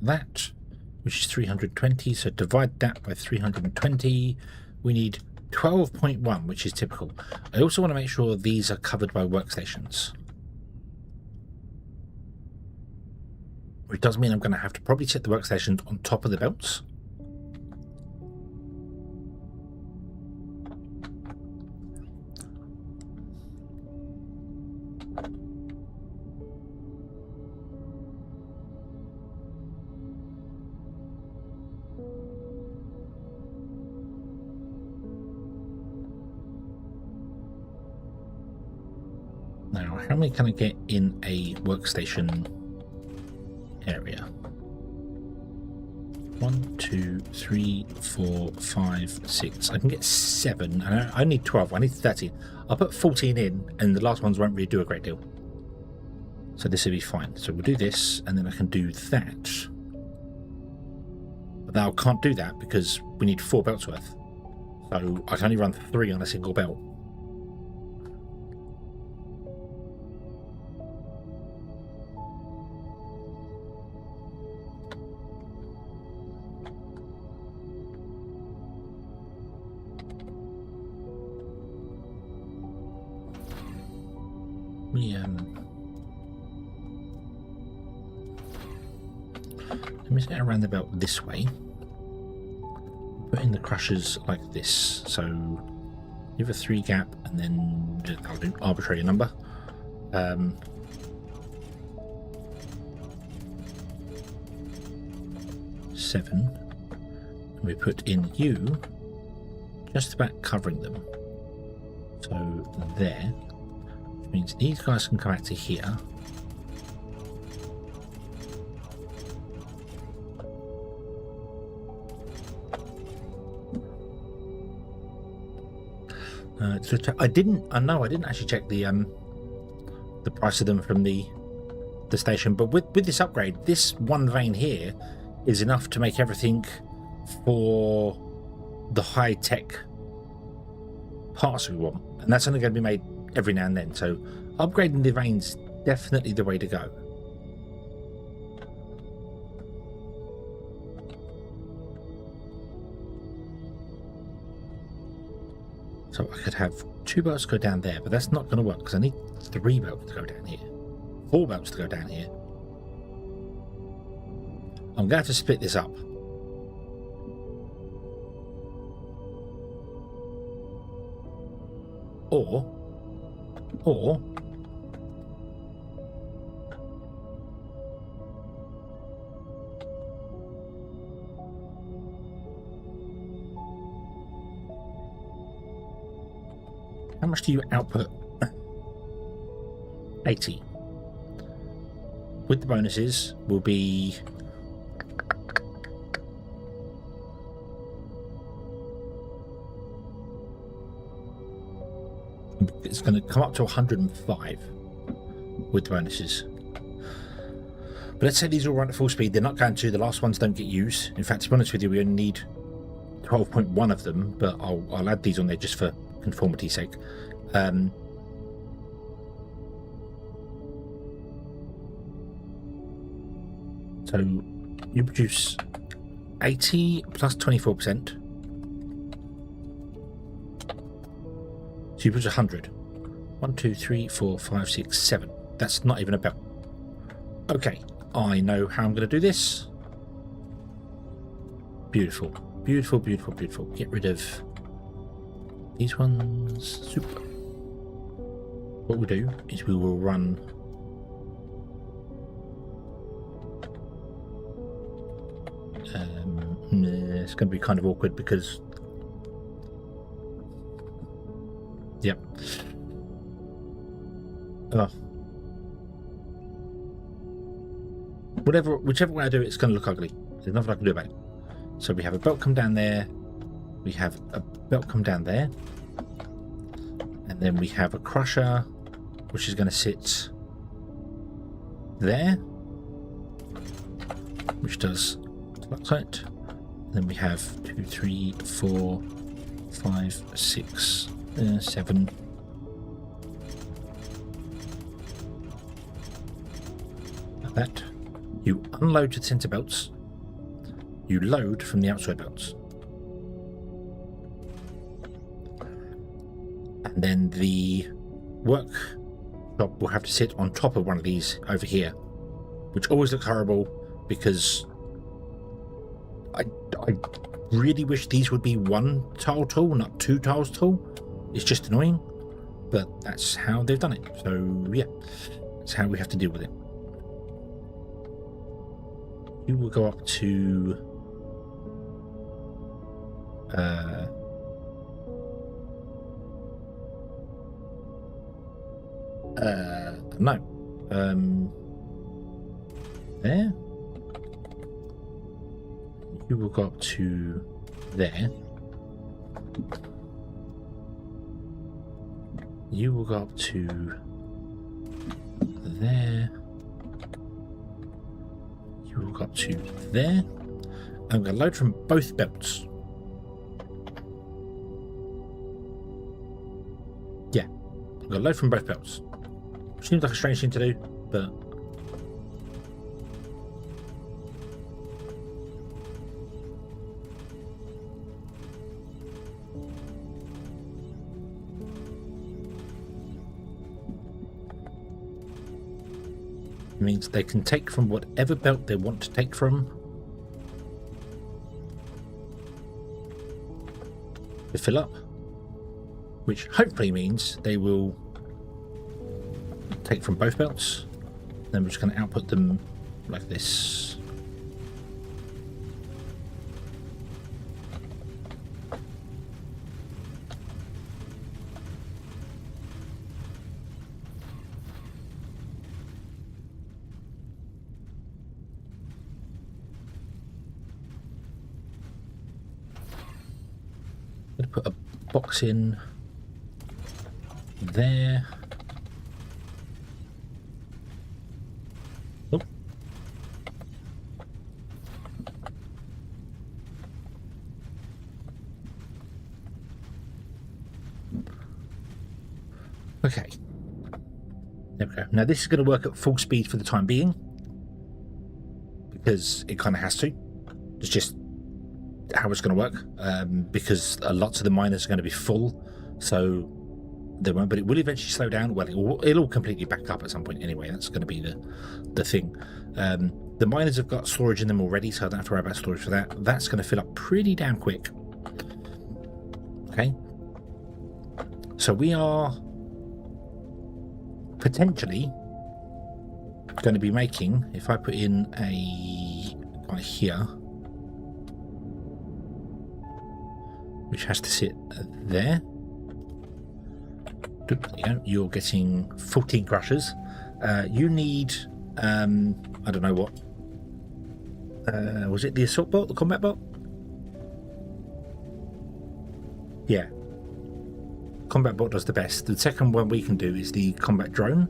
that, which is 320. So divide that by 320. We need 12.1, which is typical. I also want to make sure these are covered by workstations, which does mean I'm going to have to probably set the workstations on top of the belts. how many can I get in a workstation area? 1, 2, 3, 4, 5, 6. I can get 7. And I need 12. I need 13. I'll put 14 in, and the last ones won't really do a great deal. So this will be fine. So we'll do this, and then I can do that. But now I can't do that because we need 4 belts worth. So I can only run 3 on a single belt. Let me set around the belt this way. Put in the crushers like this. So you have a 3 gap, and then I'll do arbitrary number. 7. And we put in you, just about covering them. So there. Which means these guys can come out to here. So I didn't actually check the price of them from the station, but with this upgrade, this one vein here is enough to make everything for the high-tech parts we want, and that's only going to be made every now and then. So upgrading the veins definitely the way to go. So I could have 2 belts go down there, but that's not going to work because I need 3 belts to go down here. 4 belts to go down here. I'm going to have to split this up. Or how much do you output? 80. With the bonuses will be it's going to come up to 105 with the bonuses. But let's say these all run at full speed. They're not going to. The last ones don't get used. In fact, to be honest with you, we only need 12.1 of them, but I'll add these on there just for conformity's sake. So you produce 80 plus 24%. So you produce 100. 1, 2, 3, 4, 5, 6, 7. That's not even a belt. Okay, I know how I'm going to do this. Beautiful. Beautiful, beautiful, beautiful. Get rid of these ones. Super. What we'll do is we will run it's going to be kind of awkward because yep. Whichever way I do it, it's going to look ugly. There's nothing I can do about it. So we have a belt come down there, we have a belt come down there, and then we have a crusher which is going to sit there, which does flux. Then we have 2, 3, 4, 5, 6, 7. Like that. You unload to the center belts. You load from the outside belts. And then the workshop will have to sit on top of one of these over here, which always looks horrible because I really wish these would be 1 tile tall, not 2 tiles tall. It's just annoying, but that's how they've done it. So yeah, that's how we have to deal with it. You will go up to No. There. You will go up to there. You will go up to there. You will go up to there. I'm going to load from both belts. Yeah, I'm going to load from both belts. Seems like a strange thing to do, but it means they can take from whatever belt they want to take from to fill up, which hopefully means they will take from both belts. Then we're just going to output them like this. I'm going to put a box in there. Oh. Okay. There we go. Now this is going to work at full speed for the time being, because it kind of has to. It's just how it's going to work, because lots of the miners are going to be full, so they won't. But it will eventually slow down. Well, it'll completely back up at some point anyway. That's going to be the thing. The miners have got storage in them already, so I don't have to worry about storage for that. That's going to fill up pretty damn quick. Okay, so we are potentially going to be making, if I put in a guy here, which has to sit there. There you go. You're getting 14 crushers. You need, I don't know what, was it the assault bot, the combat bot? Yeah. Combat bot does the best. The second one we can do is the combat drone.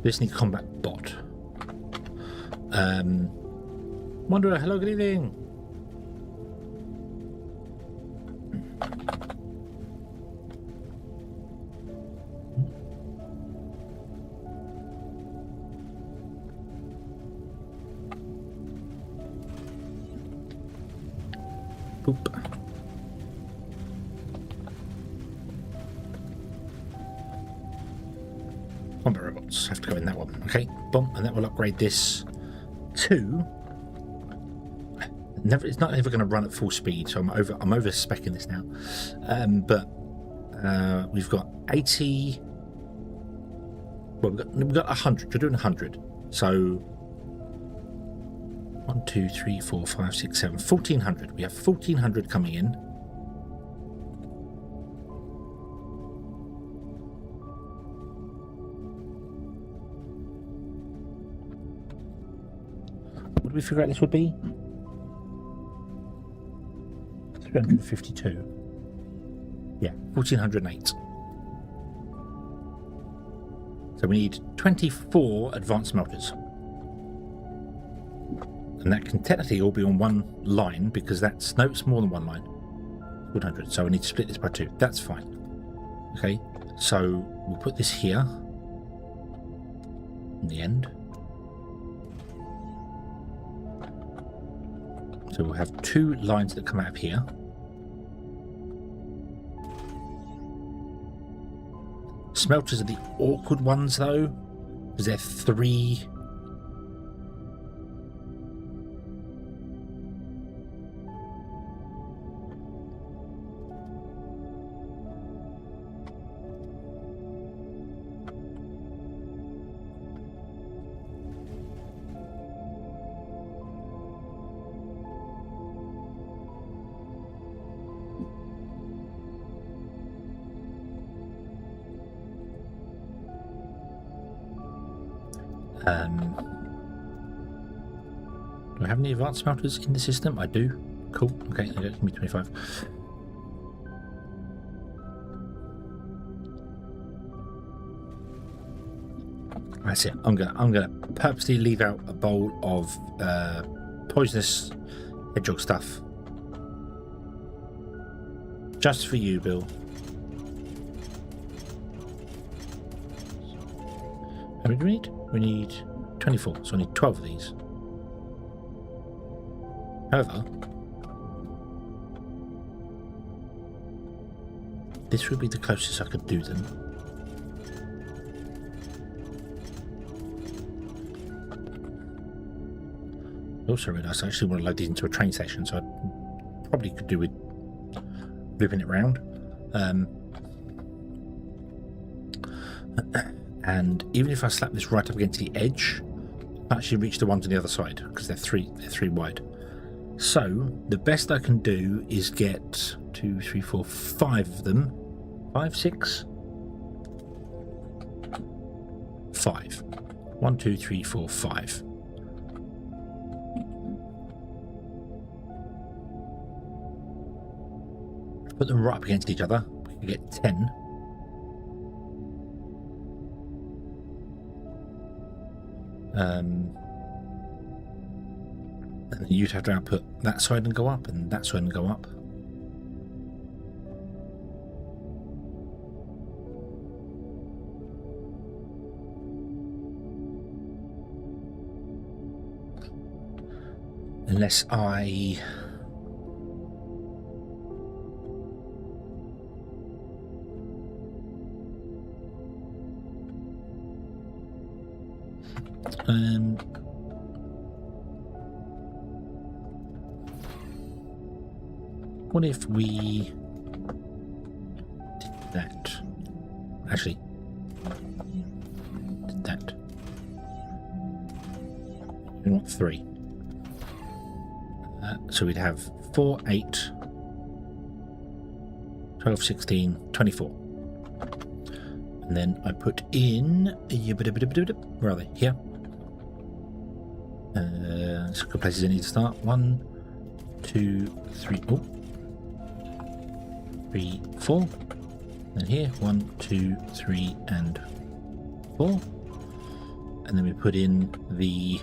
This needs combat bot. Wanderer, hello, good evening. Boop. Combat robots have to go in that one. Okay, boom, and that will upgrade this to. It's not ever going to run at full speed, so I'm over specking this now. But we've got 80. Well, we've got 100. We're doing 100. So 1, 2, 3, 4, 5, 6, 7, 1400. We have 1400 coming in. What did we figure out this would be? 352. Yeah, 1408. So we need 24 advanced melters. And that can technically all be on one line, because that's, no, it's more than one line. 100. So we need to split this by 2. That's fine. Okay, so we'll put this here in the end. So we'll have 2 lines that come out of here. Smelters are the awkward ones though, because they're 3. Do I have any advanced smelters in the system? I do. Cool. Okay, give me 25. That's it. I'm gonna purposely leave out a bowl of poisonous hedgehog stuff just for you, Bill. How many do we need? We need 24, so I need 12 of these. However, this would be the closest I could do them. I also realised I actually want to load these into a train station, so I probably could do with looping it round. And even if I slap this right up against the edge, I actually reach the ones on the other side because they're three wide. So the best I can do is get 2, 3, 4, 5 of them. 5, 6, 5. 1, 2, 3, 4, 5. Put them right up against each other. We can get 10. And then you'd have to output that side and go up, and that side and go up. Unless I... what if we did that? Actually, did that. We want 3. So we'd have 4, 8, 12, 16, 24. And then I put in... where are they? Here. It's a good places I need to start. 1, 2, 3. Oh. 3, 4. And here. 1, 2, 3, and 4. And then we put in the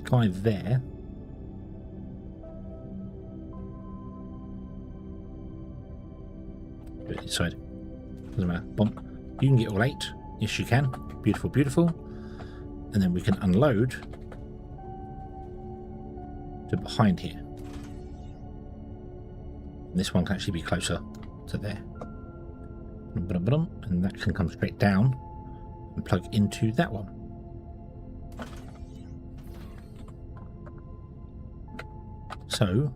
guy there. Do it this side. Doesn't matter. Bump. You can get all 8. Yes, you can. Beautiful, beautiful. And then we can unload to behind here. And this one can actually be closer to there. And that can come straight down and plug into that one. So,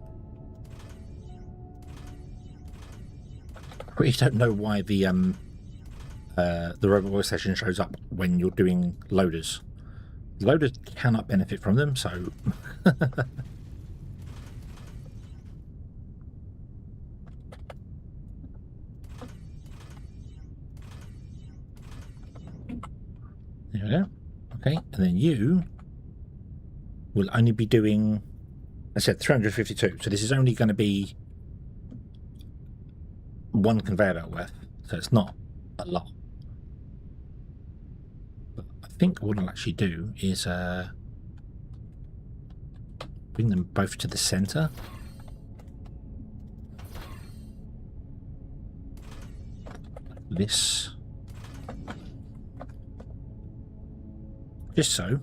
we don't know why the robot workstation shows up when you're doing loaders. Loaders cannot benefit from them, so there we go. Okay, and then you will only be doing, I said 352, so this is only going to be 1 conveyor belt worth, so it's not a lot. But I think what I'll actually do is bring them both to the center. Like this. Just so.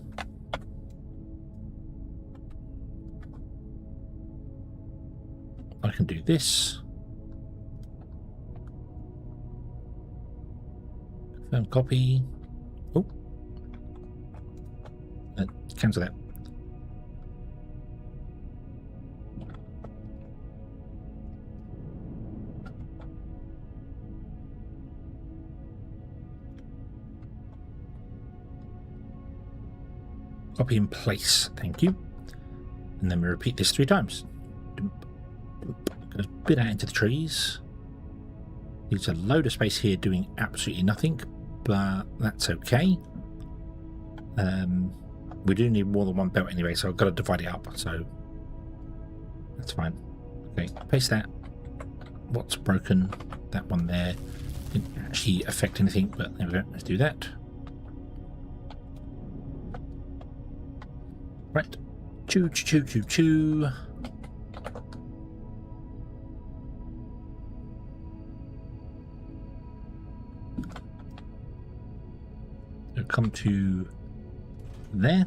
I can do this. Confirm copy. Oh. Cancel that. Copy in place. Thank you. And then we repeat this 3 times. Goes a bit out into the trees. Leaves a load of space here doing absolutely nothing. but that's okay. We do need more than one belt anyway, so I've got to divide it up, so that's fine. Okay, paste that. What's broken? That one there didn't actually affect anything, but there we go. Let's do that. Right. Choo, choo, choo, choo, choo. So come to there.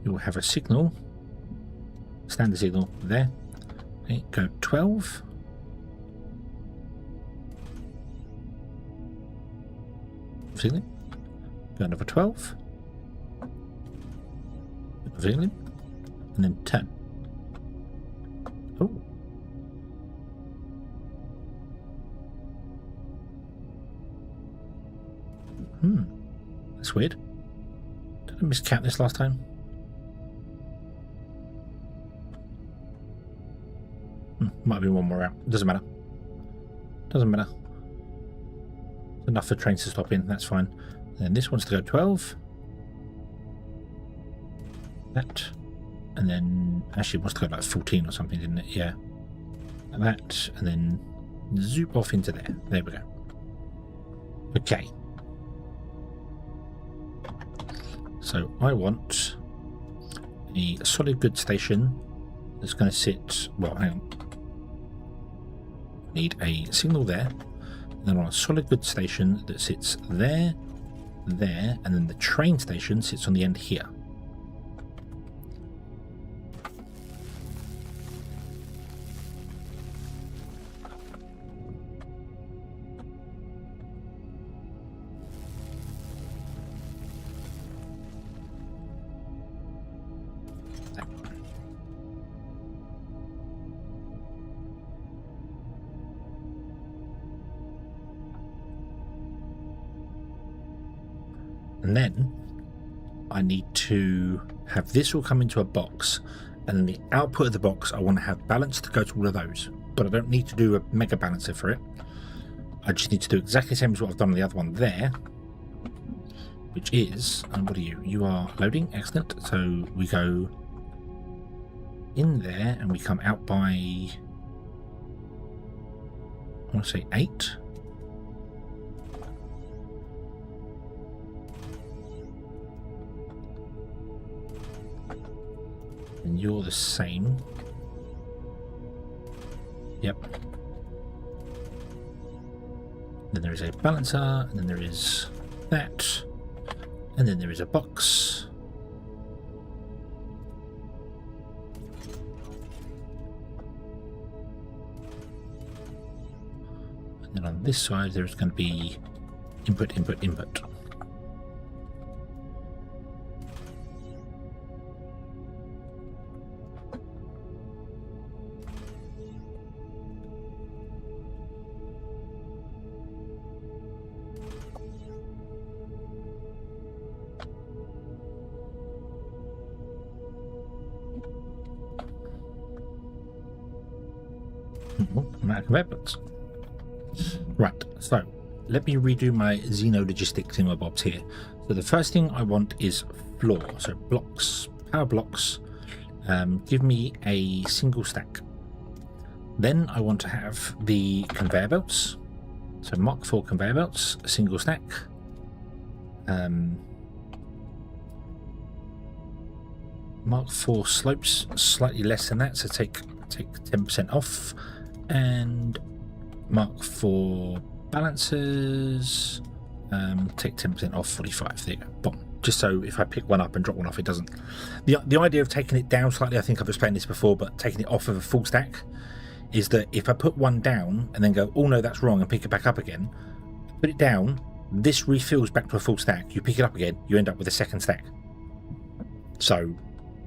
You'll have a signal. Standard signal there. Okay, go 12. Signal. Go another 12. Signal. And then 10. Oh. That's weird. Did I miscount this last time? Might be one more out. Doesn't matter. Doesn't matter. Enough for trains to stop in. That's fine. And this one's to go 12. That. And then actually it wants to go like 14 or something, didn't it? Yeah. That. And then zoop off into there. There we go. Okay. So I want a solid goods station that's going to sit. Well, hang on. Need a signal there. Then on a solid goods station that sits there, there, and then the train station sits on the end here. And then I need to have this all come into a box, and then the output of the box I want to have balance to go to all of those, but I don't need to do a mega balancer for it. I just need to do exactly the same as what I've done on the other one there, which is, and what are you? You are loading, excellent. So we go in there and we come out by, I want to say 8. And you're the same. Yep. Then there is a balancer, and then there is that, and then there is a box. And then on this side there's going to be input, input, input. Weapons. Right, so let me redo my Xeno logistics thingamabobs here. So the first thing I want is floor, so blocks, power blocks. Give me a single stack. Then I want to have the conveyor belts, so Mark 4 conveyor belts, a single stack. Mark 4 slopes, slightly less than that, so take 10% off. And Mark 4 balancers, take 10% off 45. There you go. Boom. Just so if I pick one up and drop one off, it doesn't. The idea of taking it down slightly, I think I've explained this before, but taking it off of a full stack is that if I put one down and then go, oh no, that's wrong, and pick it back up again, put it down, this refills back to a full stack. You pick it up again, you end up with a second stack. So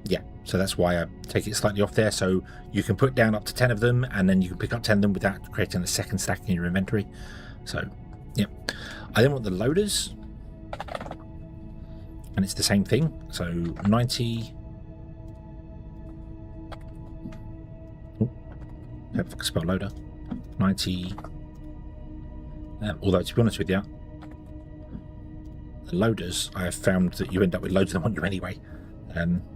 yeah, so that's why I take it slightly off there, so you can put down up to 10 of them, and then you can pick up 10 of them without creating a second stack in your inventory. So, yeah. I then want the loaders, and it's the same thing. So 90. Oh, if I can spell loader. 90 Although, to be honest with you, the loaders, I have found that you end up with loads of them on you anyway.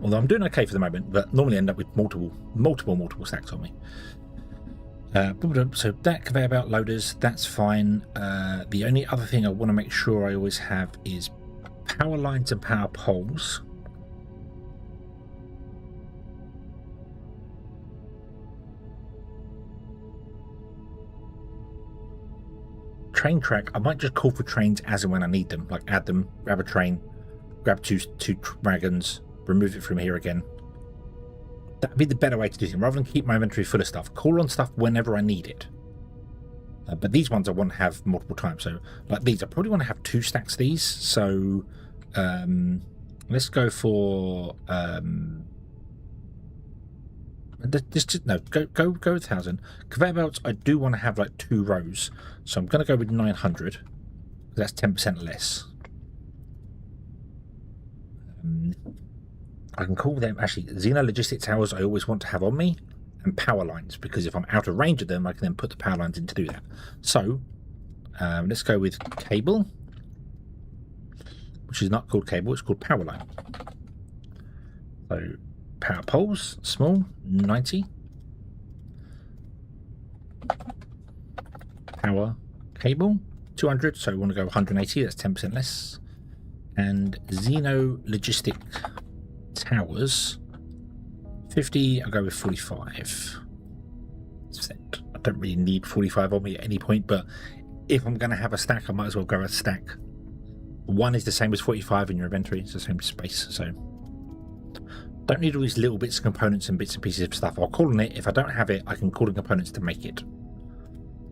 Although I'm doing okay for the moment, but normally end up with multiple stacks on me. So that conveyor belt loaders, that's fine. The only other thing I want to make sure I always have is power lines and power poles. Train track, I might just call for trains as and when I need them, like add them, grab a train, grab two wagons, remove it from here again. That'd be the better way to do it, rather than keep my inventory full of stuff. Call on stuff whenever I need it. But these ones I want to have multiple times. So like these, I probably want to have 2 stacks of these. So let's go for go with 1,000. Conveyor belts, I do want to have like 2 rows. So I'm going to go with 900. That's 10% less. I can call them, actually, Xeno logistic towers I always want to have on me, and power lines, because if I'm out of range of them, I can then put the power lines in to do that. So let's go with cable, which is not called cable, it's called power line. So power poles, small, 90. Power cable, 200, so we want to go 180, that's 10% less. And Xeno logistic towers, 50, I'll go with 45. I don't really need 45 on me at any point, but if I'm going to have a stack, I might as well go a stack. 1 is the same as 45 in your inventory, it's the same space, so don't need all these little bits of components and bits and pieces of stuff. I'll call on it. If I don't have it, I can call in components to make it.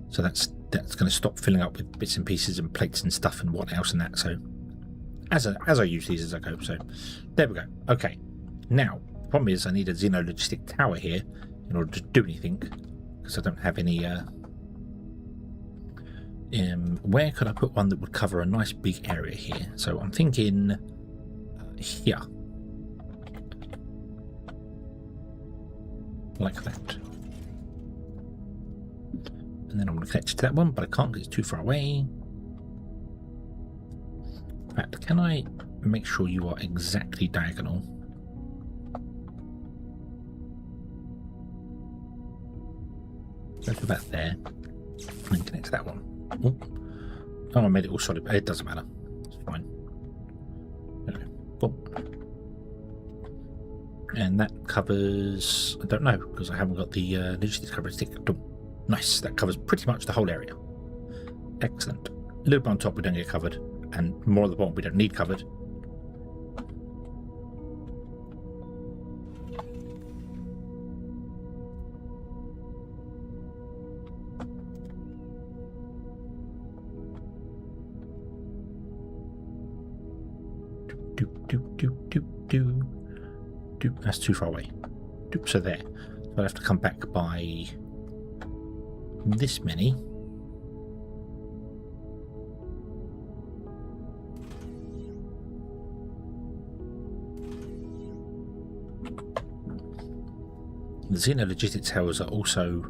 So that's going to stop filling up with bits and pieces and plates and stuff and what else and that. So as I use these as I go. So there we go. Okay. Now, the problem is I need a Xeno logistic tower here in order to do anything, because I don't have any. Where could I put one that would cover a nice big area here? So I'm thinking here, like that. And then I'm going to connect to that one, but I can't because it's too far away. In fact, can I make sure you are exactly diagonal? Go to about there and connect to that one. Oh, I made it all solid, but it doesn't matter. It's fine. Okay. Boom. And that covers, I don't know, because I haven't got the logistics coverage stick. Nice, that covers pretty much the whole area. Excellent. A little bit on top we don't get covered, and more at the bottom we don't need covered. That's too far away. So there. So I'll have to come back by this many. The Xeno logistic towers are also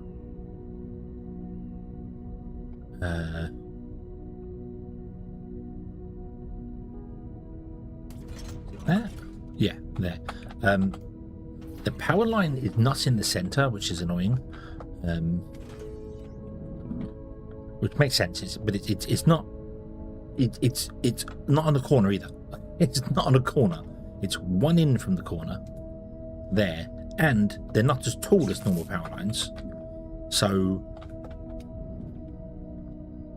there? Yeah, there. The power line is not in the center, which is annoying. Which makes sense, but it's not. It's not on the corner either. It's not on a corner. It's one in from the corner there, and they're not as tall as normal power lines, so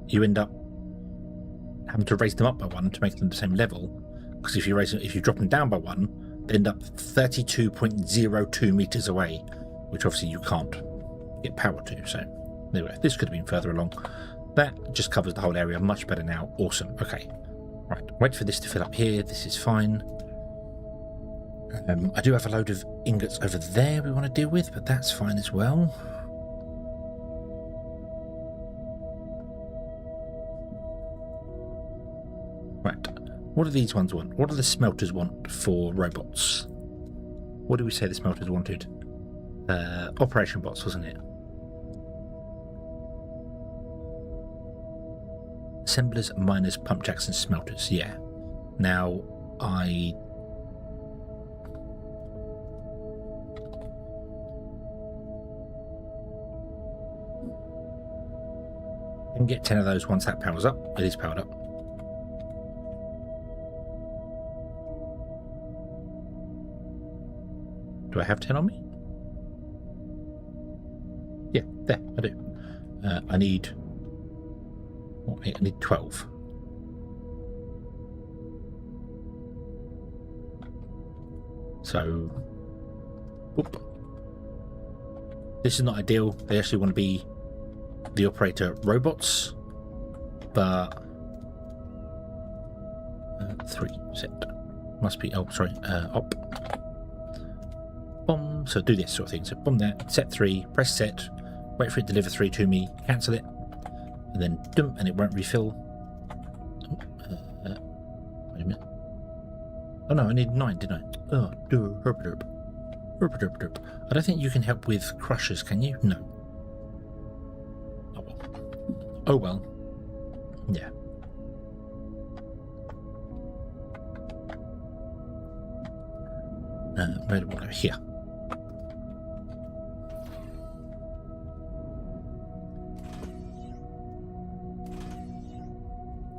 you end up having to raise them up by 1 to make them the same level. Because if you drop them down by 1, they end up 32.02 meters away, which obviously you can't get power to. So anyway, this could have been further along. That just covers the whole area much better now. Awesome. Okay. Right. Wait for this to fill up here. This is fine. I do have a load of ingots over there we want to deal with, but that's fine as well. Right. What do these ones want? What do the smelters want for robots? What do we say the smelters wanted? Operation bots, wasn't it? Assemblers, miners, pump jacks, and smelters. Yeah. Now, I can get 10 of those once that powers up. It is powered up. Do I have 10 on me? Yeah, there, I do. I need 12. So, whoop. This is not ideal. They actually want to be the operator robots, but 3 set must be. Oh, sorry, op. Boom. So do this sort of thing. So boom there. Set 3. Press set. Wait for it to deliver 3 to me. Cancel it, and then dump, and it won't refill. Wait a minute. Oh no, I need 9, didn't I? Oh, herp derp. Herp derp derp. I don't think you can help with crushers, can you? No. Oh well. Oh well. Yeah. Where do we go? Here.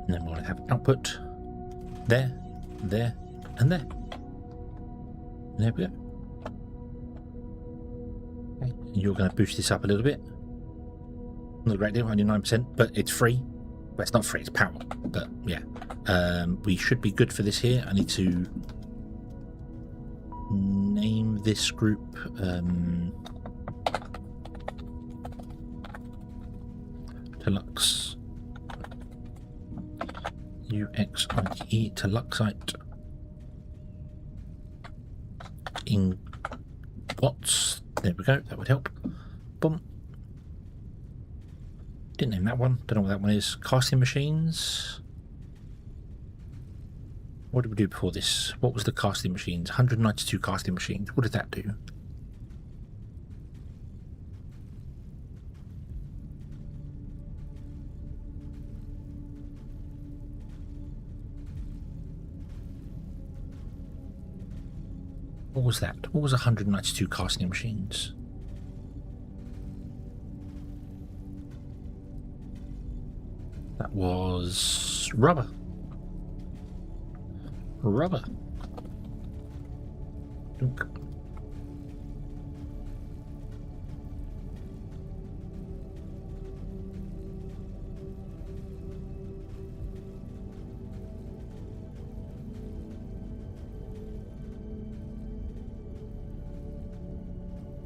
And then we'll have output there, there, and there. There we go. Okay. You're going to boost this up a little bit. Not a great deal, only 9%, but it's free. Well, it's not free, it's power. But yeah, we should be good for this here. I need to name this group. Deluxe. UXIE Deluxite. In bots. There we go, that would help. Boom. Didn't name that one. Don't know what that one is. Casting machines. What did we do before this? What was the casting machines? 192 casting machines. What did that do? What was that? What was 192 casting machines? That was rubber. Rubber. Dunk.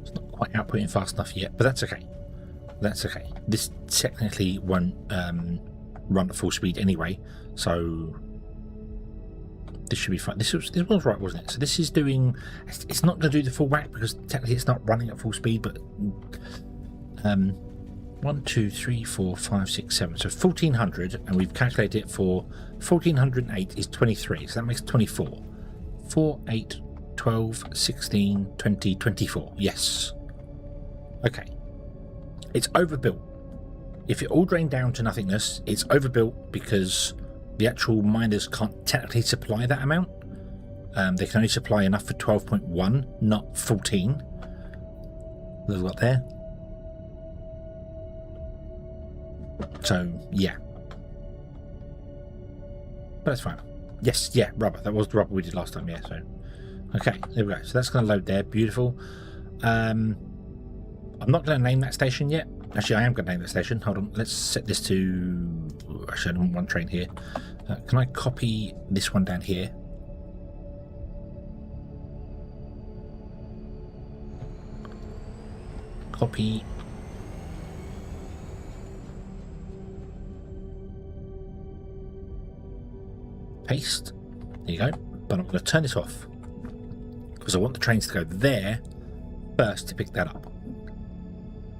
It's not quite outputting fast enough yet, but that's okay. That's okay. This technically won't run at full speed anyway, so this should be fine. This was right, wasn't it? So this is doing. It's not going to do the full whack because technically it's not running at full speed. But 1, 2, 3, 4, 5, 6, 7. So 1400, and we've calculated it for 1408 is 23. So that makes 24. 4, 8, 12, 16, 20, 24. Yes. Okay. It's overbuilt. If it all drained down to nothingness, it's overbuilt because the actual miners can't technically supply that amount. They can only supply enough for 12.1, not 14. They've got there. So, yeah. But that's fine. Yes, yeah, rubber. That was the rubber we did last time, yeah. So, okay, there we go. So that's going to load there. Beautiful. I'm not going to name that station yet. Actually, I am going to name that station. Hold on. Let's set this to... Actually, I don't want one train here. Can I copy this one down here? Copy. Paste. There you go. But I'm going to turn this off because I want the trains to go there first to pick that up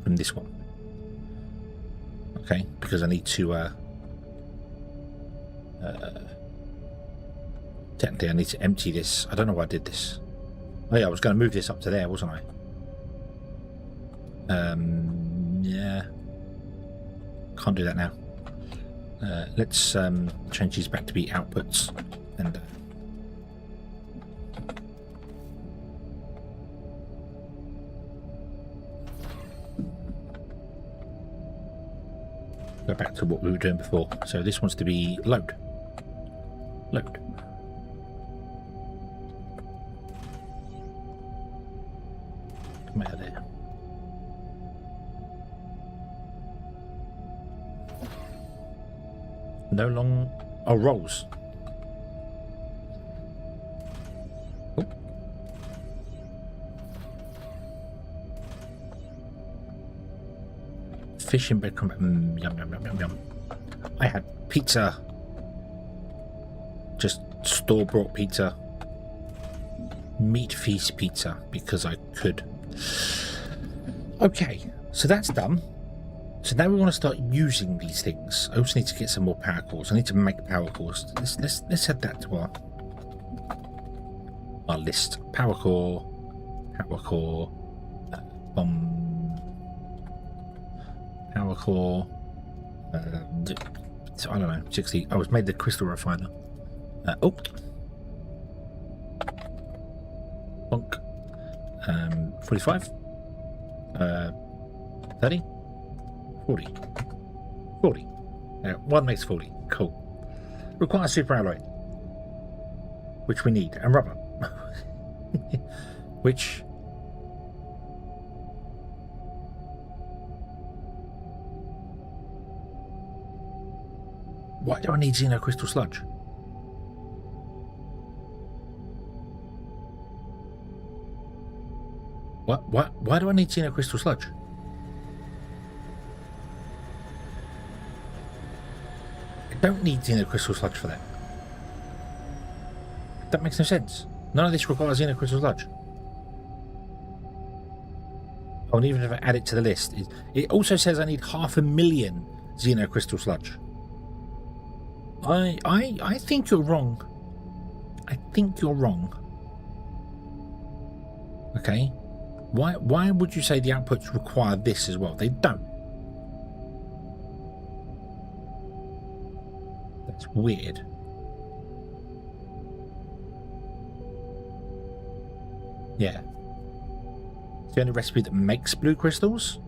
from this one. Okay, because I need to technically I need to empty this. I don't know why I did this. Oh yeah, I was going to move this up to there, wasn't I? Yeah, can't do that now. Let's change these back to be outputs and go back to what we were doing before. So this wants to be load. Load. Come out of there. No long... Oh, rolls. Oh. Fish in bed combat. Yum, yum, yum, yum, yum. I had pizza. Just store-bought pizza. Meat feast pizza, because I could. Okay, so that's done. So now we want to start using these things. I also need to get some more power cores. I need to make power cores. Let's add that to our list. Power core, power core, power core. I don't know, 60. I was made the crystal refiner. Oh, bonk. 45. 30. 40. 40. One makes 40. Cool. Requires super alloy, which we need, and rubber, which why do I need Xeno crystal sludge? Why do I need Xeno crystal sludge? Don't need Xeno crystal sludge for that. That makes no sense. None of this requires Xeno crystal sludge. Oh, and even if I add it to the list, it also says I need 500,000 Xeno crystal sludge. I think you're wrong. I think you're wrong. Okay. Why would you say the outputs require this as well? They don't. That's weird. Yeah. It's the only recipe that makes blue crystals?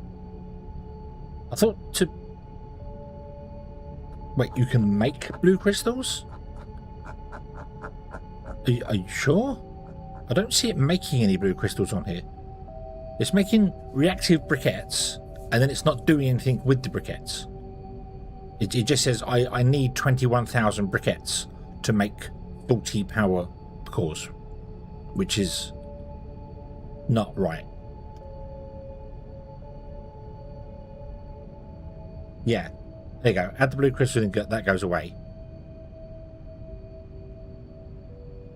I thought to... Wait, you can make blue crystals? Are you sure? I don't see it making any blue crystals on here. It's making reactive briquettes, and then it's not doing anything with the briquettes. It just says, I need 21,000 briquettes to make 40 power cores, which is not right. Yeah, there you go. Add the blue crystal and that goes away.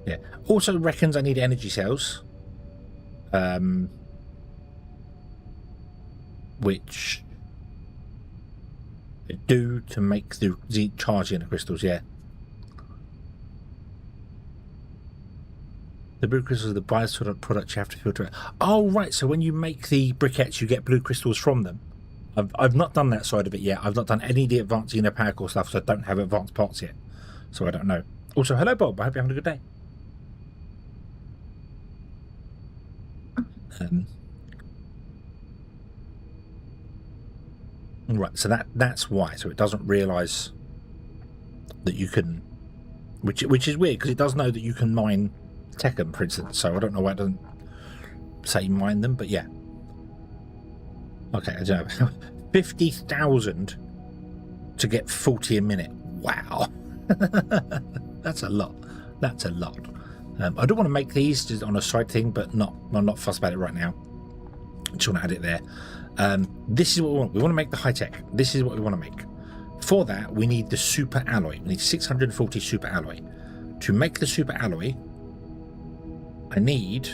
Yeah. Also reckons I need energy cells. Which do to make the charge in the crystals, yeah. The blue crystals are the byproduct product you have to filter it. Oh, right. So when you make the briquettes, you get blue crystals from them. I've not done that side of it yet. I've not done any of the advanced Xeno Power Core stuff, so I don't have advanced parts yet. So I don't know. Also, hello, Bob. I hope you're having a good day. Right, so that's why. So it doesn't realise that you can, which is weird because it does know that you can mine Tekken, for instance. So I don't know why it doesn't say mine them, but yeah. Okay, I don't know. 50,000 to get 40 a minute. Wow, that's a lot. That's a lot. I do want to make these just on a side thing, but I'm not fussed about it right now. Just want to add it there. This is what we want. We want to make the high tech. This is what we want to make. For that, we need the super alloy. We need 640 super alloy. To make the super alloy, I need.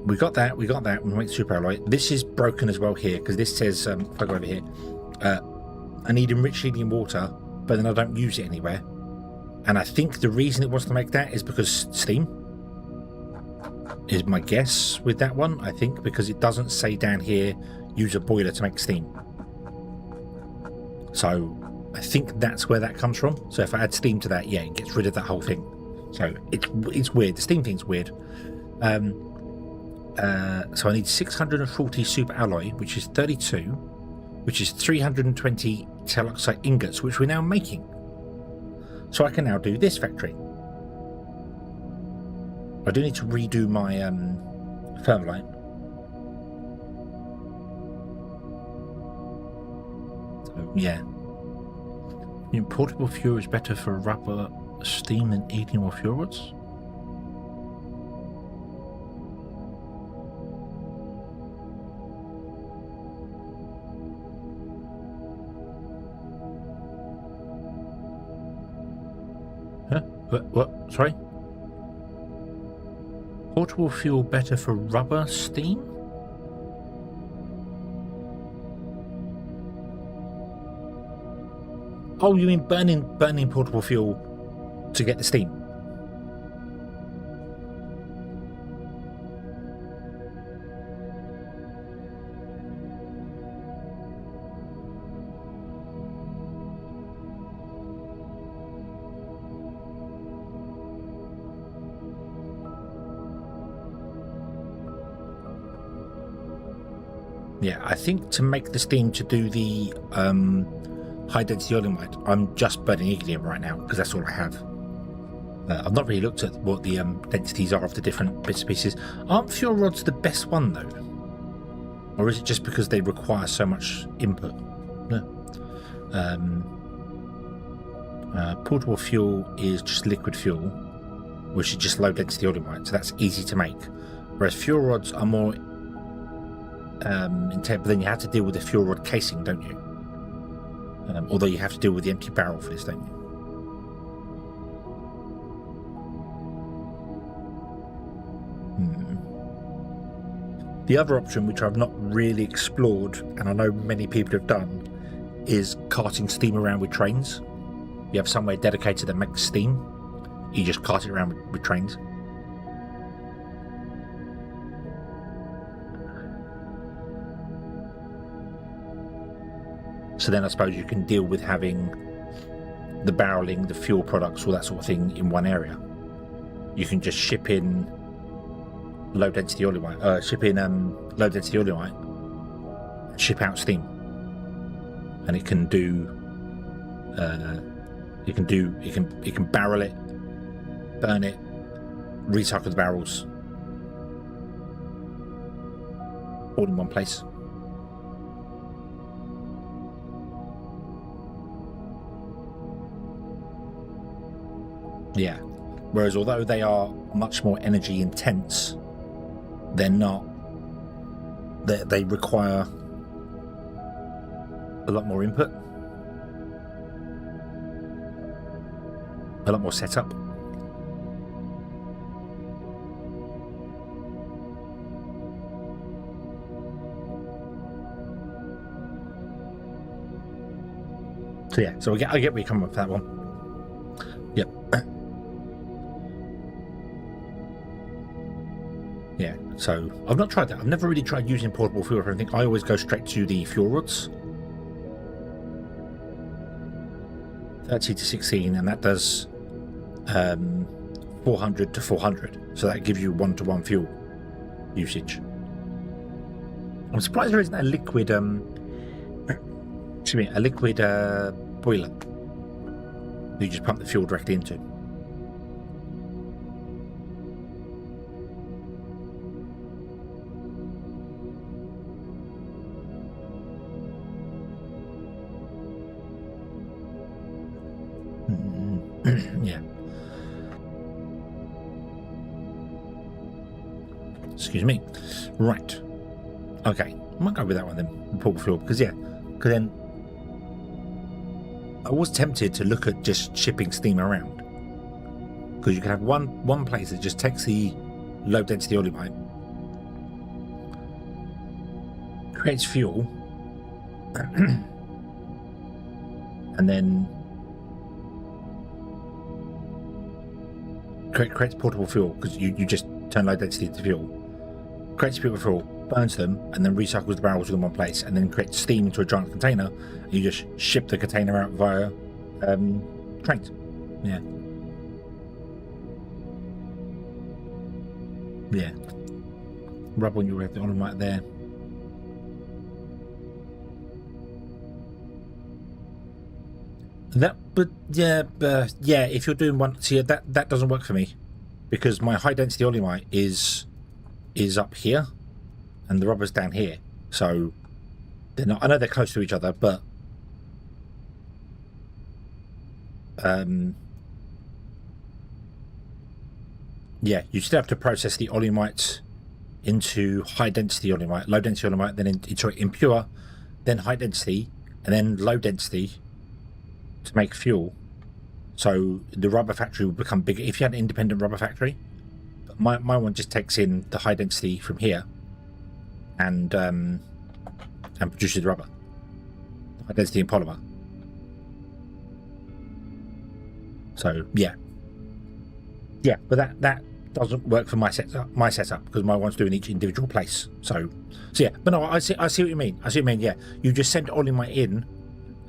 We got that. We make the super alloy. This is broken as well here because this says if I go over here, I need enriched helium water, but then I don't use it anywhere. And I think the reason it wants to make that is because steam. Is my guess with that one, I think, because it doesn't say down here use a boiler to make steam. So I think that's where that comes from. So if I add steam to that, yeah, it gets rid of that whole thing. So it's weird. The steam thing's weird. So I need 640 super alloy, which is 32, which is 320 telluride ingots, which we're now making. So I can now do this factory. I do need to redo my thermalite. So yeah. Portable fuel is better for rubber steam than eating more fuel rods. Huh? What? Sorry? Portable fuel better for rubber steam? Oh, you mean burning portable fuel to get the steam? Yeah, I think to make the steam to do the high density olimite, I'm just burning ignium right now because that's all I have. I've not really looked at what the densities are of the different bits and pieces. Aren't fuel rods the best one though? Or is it just because they require so much input? No. Portable fuel is just liquid fuel, which is just low density olimite, so that's easy to make. Whereas fuel rods are more intense, but then you have to deal with the fuel rod casing, don't you? Although you have to deal with the empty barrel for this, don't you? The other option, which I've not really explored, and I know many people have done, is carting steam around with trains. You have somewhere dedicated that makes steam. You just cart it around with trains. So then I suppose you can deal with having the barreling, the fuel products, all that sort of thing in one area. You can just ship in low density oilite, and ship out steam, and it can do. It can barrel it, burn it, recycle the barrels, all in one place. Yeah. Whereas although they are much more energy intense, they're not. They require a lot more input, a lot more setup. So yeah, so I get where you come up with that one. Yep. Yeah, so I've not tried that. I've never really tried using portable fuel or anything. I always go straight to the fuel rods. 30 to 16, and that does 400 to 400. So that gives you 1-to-1 fuel usage. I'm surprised there isn't a liquid boiler you just pump the fuel directly into. Yeah. Excuse me. Right. Okay. I might go with that one then. Portable fuel, because then I was tempted to look at just shipping steam around, because you can have one place that just takes the low density olimite, creates fuel, and then creates portable fuel, because you just turn low density into fuel, creates portable fuel, burns them, and then recycles the barrels in one place, and then creates steam into a giant container. And you just ship the container out via trains. Yeah. Yeah. Rub on your olimite there. But yeah, if you're doing one, see, that doesn't work for me, because my high density olimite is up here, and the rubber's down here. So they're not. I know they're close to each other, but yeah, you still have to process the olimite into high density olimite, low density olimite, then into impure, then high density, and then low density to make fuel. So the rubber factory would become bigger if you had an independent rubber factory. But my one just takes in the high density from here and produces the rubber, high density in polymer. So yeah, but that doesn't work for my setup because my one's doing each individual place. So yeah, but no, I see what you mean. Yeah, you just send olimite in,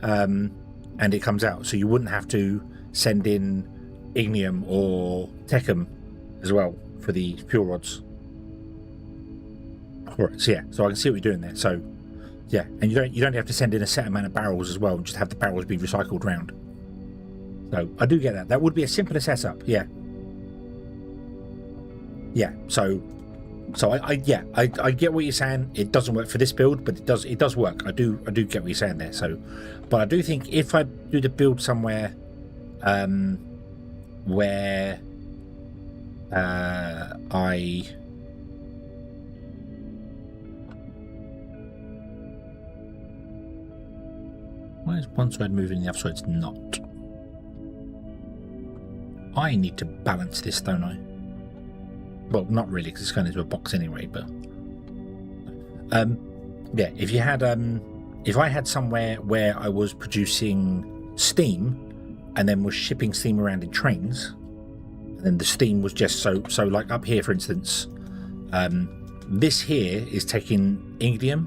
and it comes out. So you wouldn't have to send in ignium or techum as well for the fuel rods. Alright, so yeah, so I can see what you're doing there. So yeah, and you don't have to send in a set amount of barrels as well, and just have the barrels be recycled round. So I do get that. That would be a simpler setup. Yeah. So I get what you're saying. It doesn't work for this build, but it does work. I do get what you're saying there. So, but I do think if I do the build somewhere where why is one side moving and the other side's not? I need to balance this, don't I? Well, not really, because it's going into a box anyway, but yeah, if you had if I had somewhere where I was producing steam and then was shipping steam around in trains, and then the steam was just so like up here, for instance, this here is taking ignium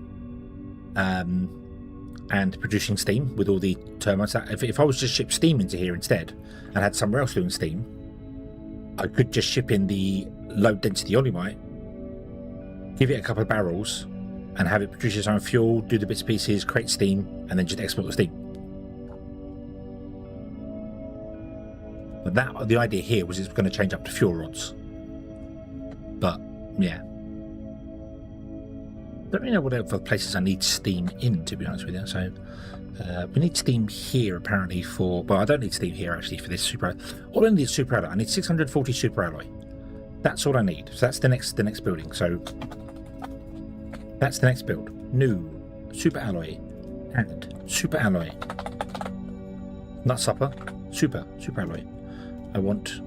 and producing steam with all the turbines. If I was just ship steam into here instead and had somewhere else doing steam, I could just ship in the low density olimite, give it a couple of barrels, and have it produce its own fuel, do the bits and pieces, create steam, and then just export the steam. But the idea here was it's going to change up to fuel rods. But yeah, don't really know what other places I need steam in, to be honest with you. So we need steam here apparently for. Well, I don't need steam here actually for this super. All I need is super alloy. I need 640 super alloy. That's all I need. So that's the next building. So that's the next build. New super alloy, add super alloy. Not supper. Super alloy. I want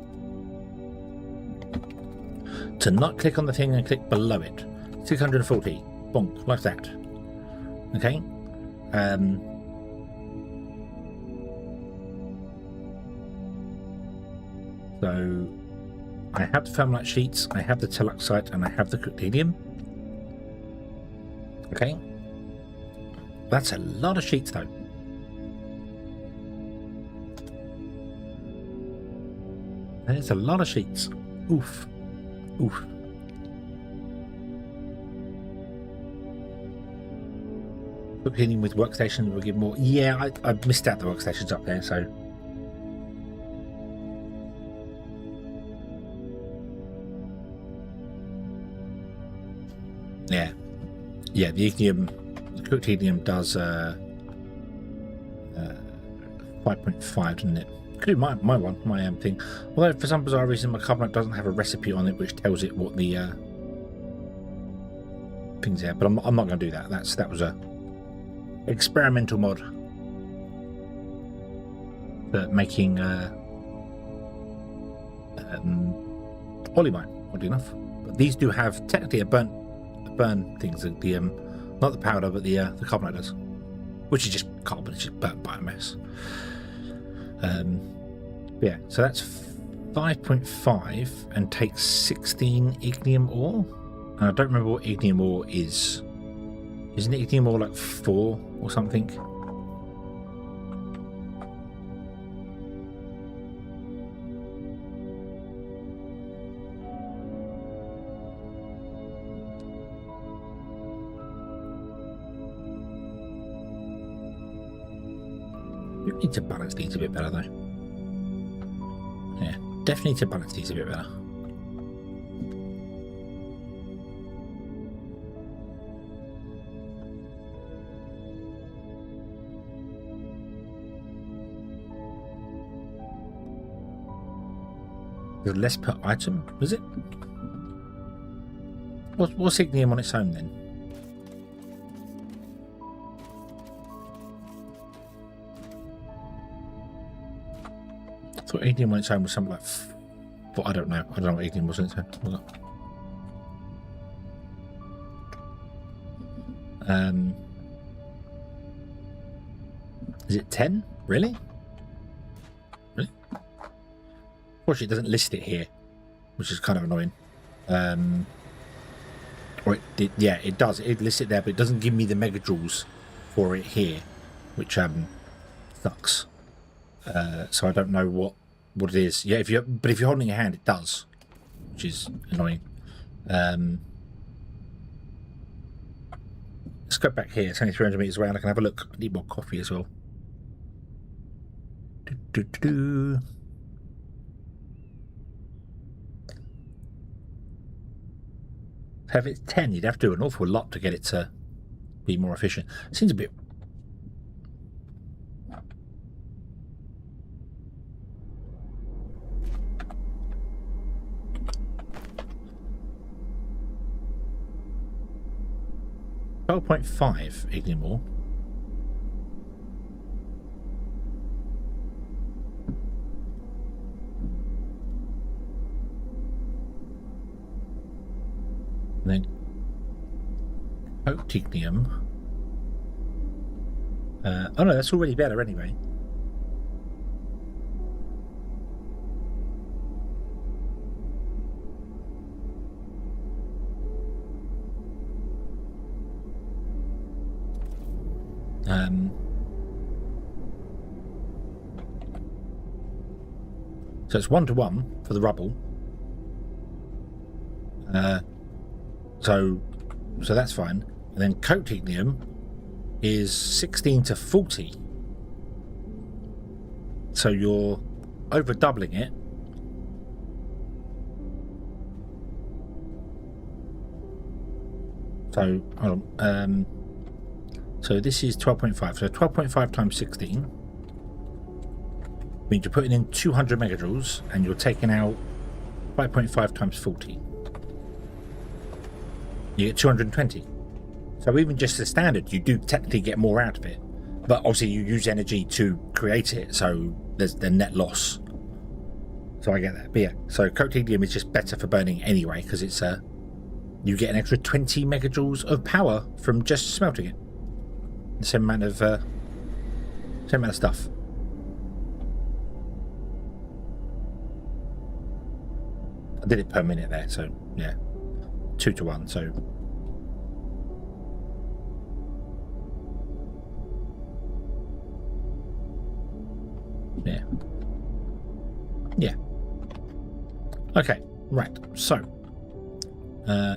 to not click on the thing and click below it. 640. Bonk, like that. Okay. So I have the thermalite sheets, I have the teluxite, and I have the cooked helium. Okay. That's a lot of sheets though. That is a lot of sheets. Oof. Cooked helium with workstations will give more. Yeah, I missed out the workstations up there, so. Yeah, the ignium, the cooked helium does 5.5, doesn't it? Could do my thing. Although for some bizarre reason my carbonite doesn't have a recipe on it which tells it what the things are. But I'm not going to do that. That was a experimental mod for making olimite, oddly enough. But these do have technically a burn things, the not the powder but the carbonite does, which is just carbon. It's just burnt biomass. Yeah, so that's 5.5 and takes 16 ignium ore. And I don't remember what ignium ore is. Isn't ignium ore like 4 or something? We need to balance these a bit better though. Yeah, definitely need to balance these a bit better. There's less per item, was it? What's ignium on its own then? I thought ignium on its own was something like... But I don't know. I don't know what ignium was on its own. Is it 10? Really? Really? Unfortunately, it doesn't list it here, which is kind of annoying. Or yeah, it does. It lists it there, but it doesn't give me the megajoules for it here, which sucks. So I don't know what it is. Yeah, if you're holding your hand, it does, which is annoying. Let's go back here. It's only 300 meters away, and I can have a look. I need more coffee as well. If it's 10, you'd have to do an awful lot to get it to be more efficient. Seems a bit... $12.5 ignium ore. And then Otignium. Oh no, that's already better anyway. So it's 1-to-1 for the rubble. So that's fine. And then Cotignium is 16-to-40. So you're over doubling it. So hold on. So this is 12.5. So 12.5 times 16 means you're putting in 200 megajoules, and you're taking out 5.5 times 40. You get 220. So even just the standard, you do technically get more out of it. But obviously you use energy to create it, so there's the net loss. So I get that. But yeah, so Cotignium is just better for burning anyway, because it's you get an extra 20 megajoules of power from just smelting it. The same amount of stuff. I did it per minute there, so yeah. 2-to-1, so yeah. Okay, right. So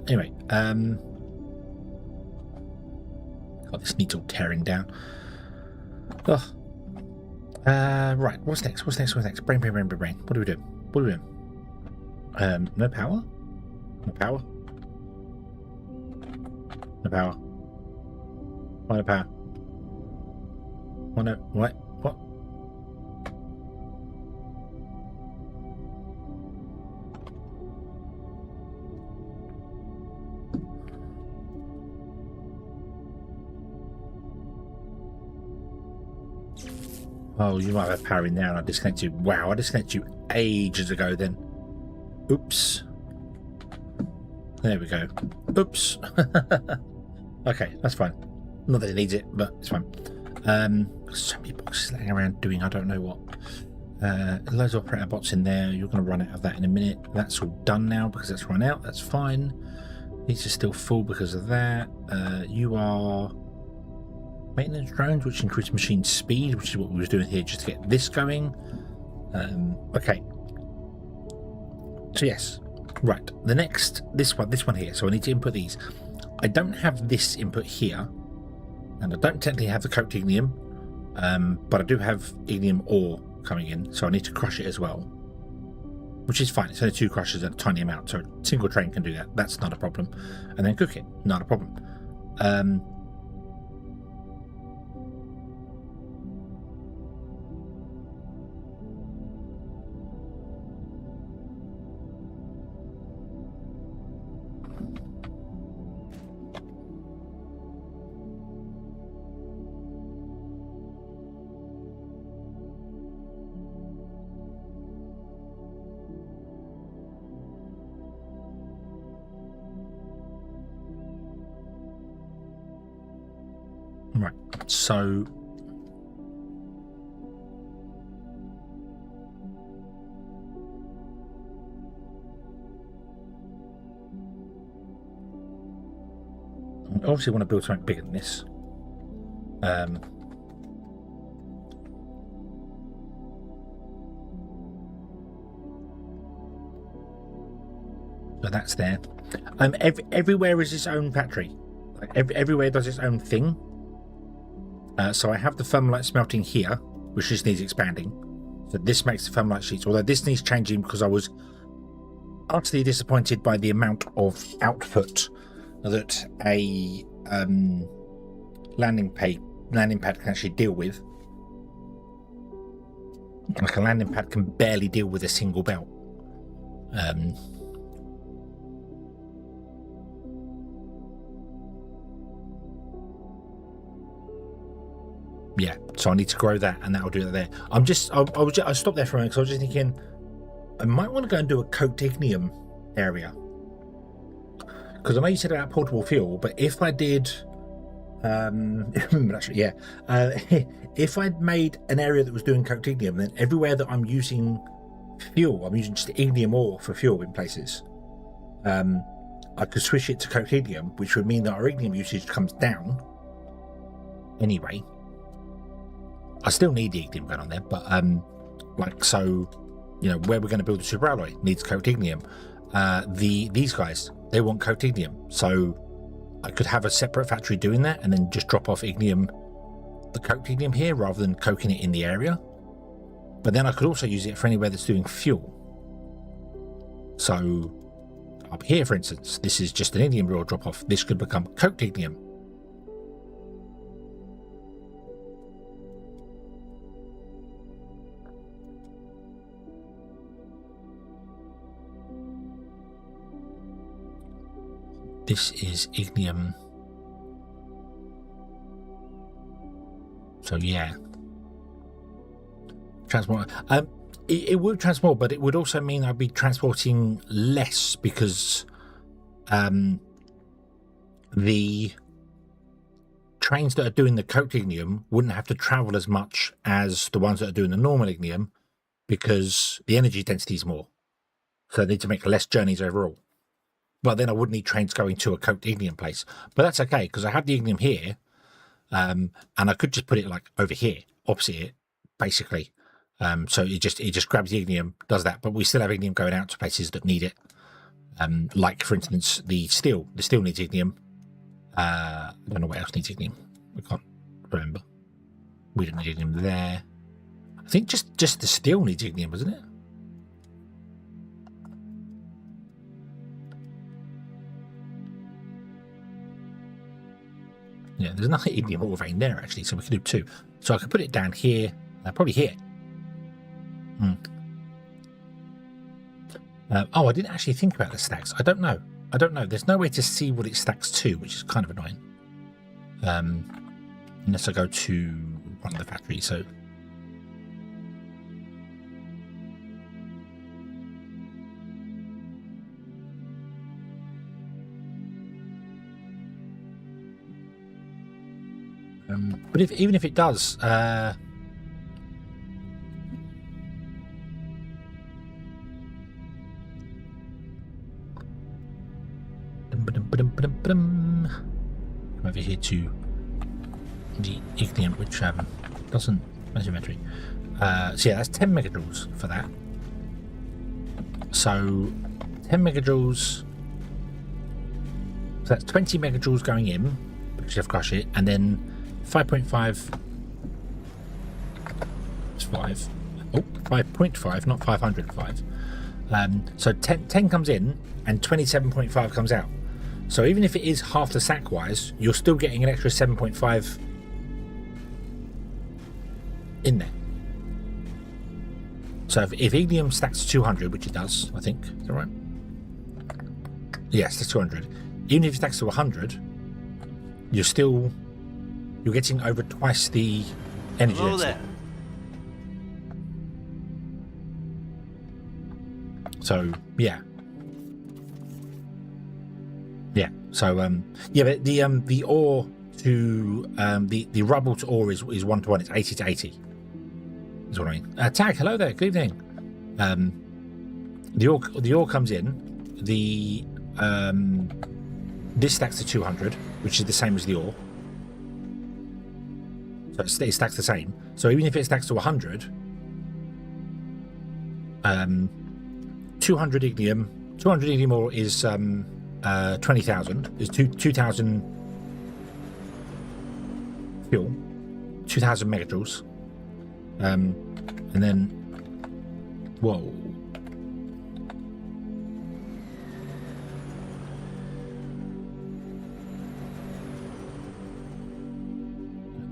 anyway, God, this needs all tearing down. Oh, right. What's next? Brain. What do we do? No power. No power. Why no power? Why no? What? Oh, you might have power in there, and I disconnected you. Wow, I disconnected you ages ago then. Oops. There we go. Oops. Okay, that's fine. Not that it needs it, but it's fine. So many boxes laying around doing I don't know what. Loads of operator bots in there. You're going to run out of that in a minute. That's all done now because that's run out. That's fine. These are still full because of that. You are maintenance drones, which increase machine speed, which is what we were doing here just to get this going. Okay. So yes, right. The next, this one here. So I need to input these. I don't have this input here, and I don't technically have the coat ignium, but I do have ignium ore coming in, so I need to crush it as well, which is fine. It's only 2 crushes and a tiny amount, so a single train can do that. That's not a problem. And then cook it, not a problem. Right, so I obviously want to build something bigger than this. So that's there. Everywhere is its own factory. Like everywhere does its own thing. So I have the thermalite smelting here, which just needs expanding. So this makes the thermalite sheets, although this needs changing because I was utterly disappointed by the amount of output that a landing pad can actually deal with. Like a landing pad can barely deal with a single belt. Yeah, so I need to grow that, and that'll do that there. I stopped there for a minute because I was just thinking I might want to go and do a coked ignium area, because I know you said about portable fuel, but if I did, actually, yeah, if I'd made an area that was doing coked ignium, then everywhere that I'm using fuel, I'm using just ignium ore for fuel in places. I could switch it to coked ignium, which would mean that our ignium usage comes down anyway. I still need the ignium going on there, but like, so, you know, where we're going to build the super alloy needs coked ignium. These guys, they want coked ignium, so I could have a separate factory doing that and then just drop off ignium, the coked ignium here, rather than coking it in the area. But then I could also use it for anywhere that's doing fuel. So up here, for instance, this is just an ignium raw drop off. This could become coked ignium. This is ignium. So yeah, transport. It would transport, but it would also mean I'd be transporting less because the trains that are doing the coked ignium wouldn't have to travel as much as the ones that are doing the normal ignium, because the energy density is more, so they need to make less journeys overall. But then I would need trains going to a coked ignium place. But that's okay, because I have the ignium here, and I could just put it like over here, opposite it, basically. So it just grabs the ignium, does that. But we still have ignium going out to places that need it. Like, for instance, the steel. The steel needs ignium. I don't know what else needs ignium. I can't remember. We didn't need ignium there. I think just the steel needs ignium, isn't it? Yeah, there's nothing ignium ore vein there actually, so we can do 2. So I can put it down here, probably here. Oh, I didn't actually think about the stacks. I don't know. There's no way to see what it stacks to, which is kind of annoying. Unless I go to one of the factories. So but even if it does, Come over here to the ignium, which doesn't measure inventory. So yeah, that's 10 megajoules for that. So 10 megajoules. So that's 20 megajoules going in, which I've crushed it, and then 5.5. It's 5. Oh, 5.5, not 505. So 10 comes in and 27.5 comes out. So even if it is half the sack wise, you're still getting an extra 7.5 in there. So if ignium stacks to 200, which it does, I think, is that right? Yes, that's 200. Even if it stacks to 100, you're getting over twice the energy Hello density. there. So yeah. Yeah. So yeah, but the ore to the rubble to ore is 1:1. It's 80 to 80. Is what I mean. Tag, hello there. Good evening. The ore comes in. This stacks to 200, which is the same as the ore. So it stacks the same. So even if it stacks to 100, 200 ignium ore is 20,000. Is 2,000 fuel, 2,000 megajoules, and then whoa.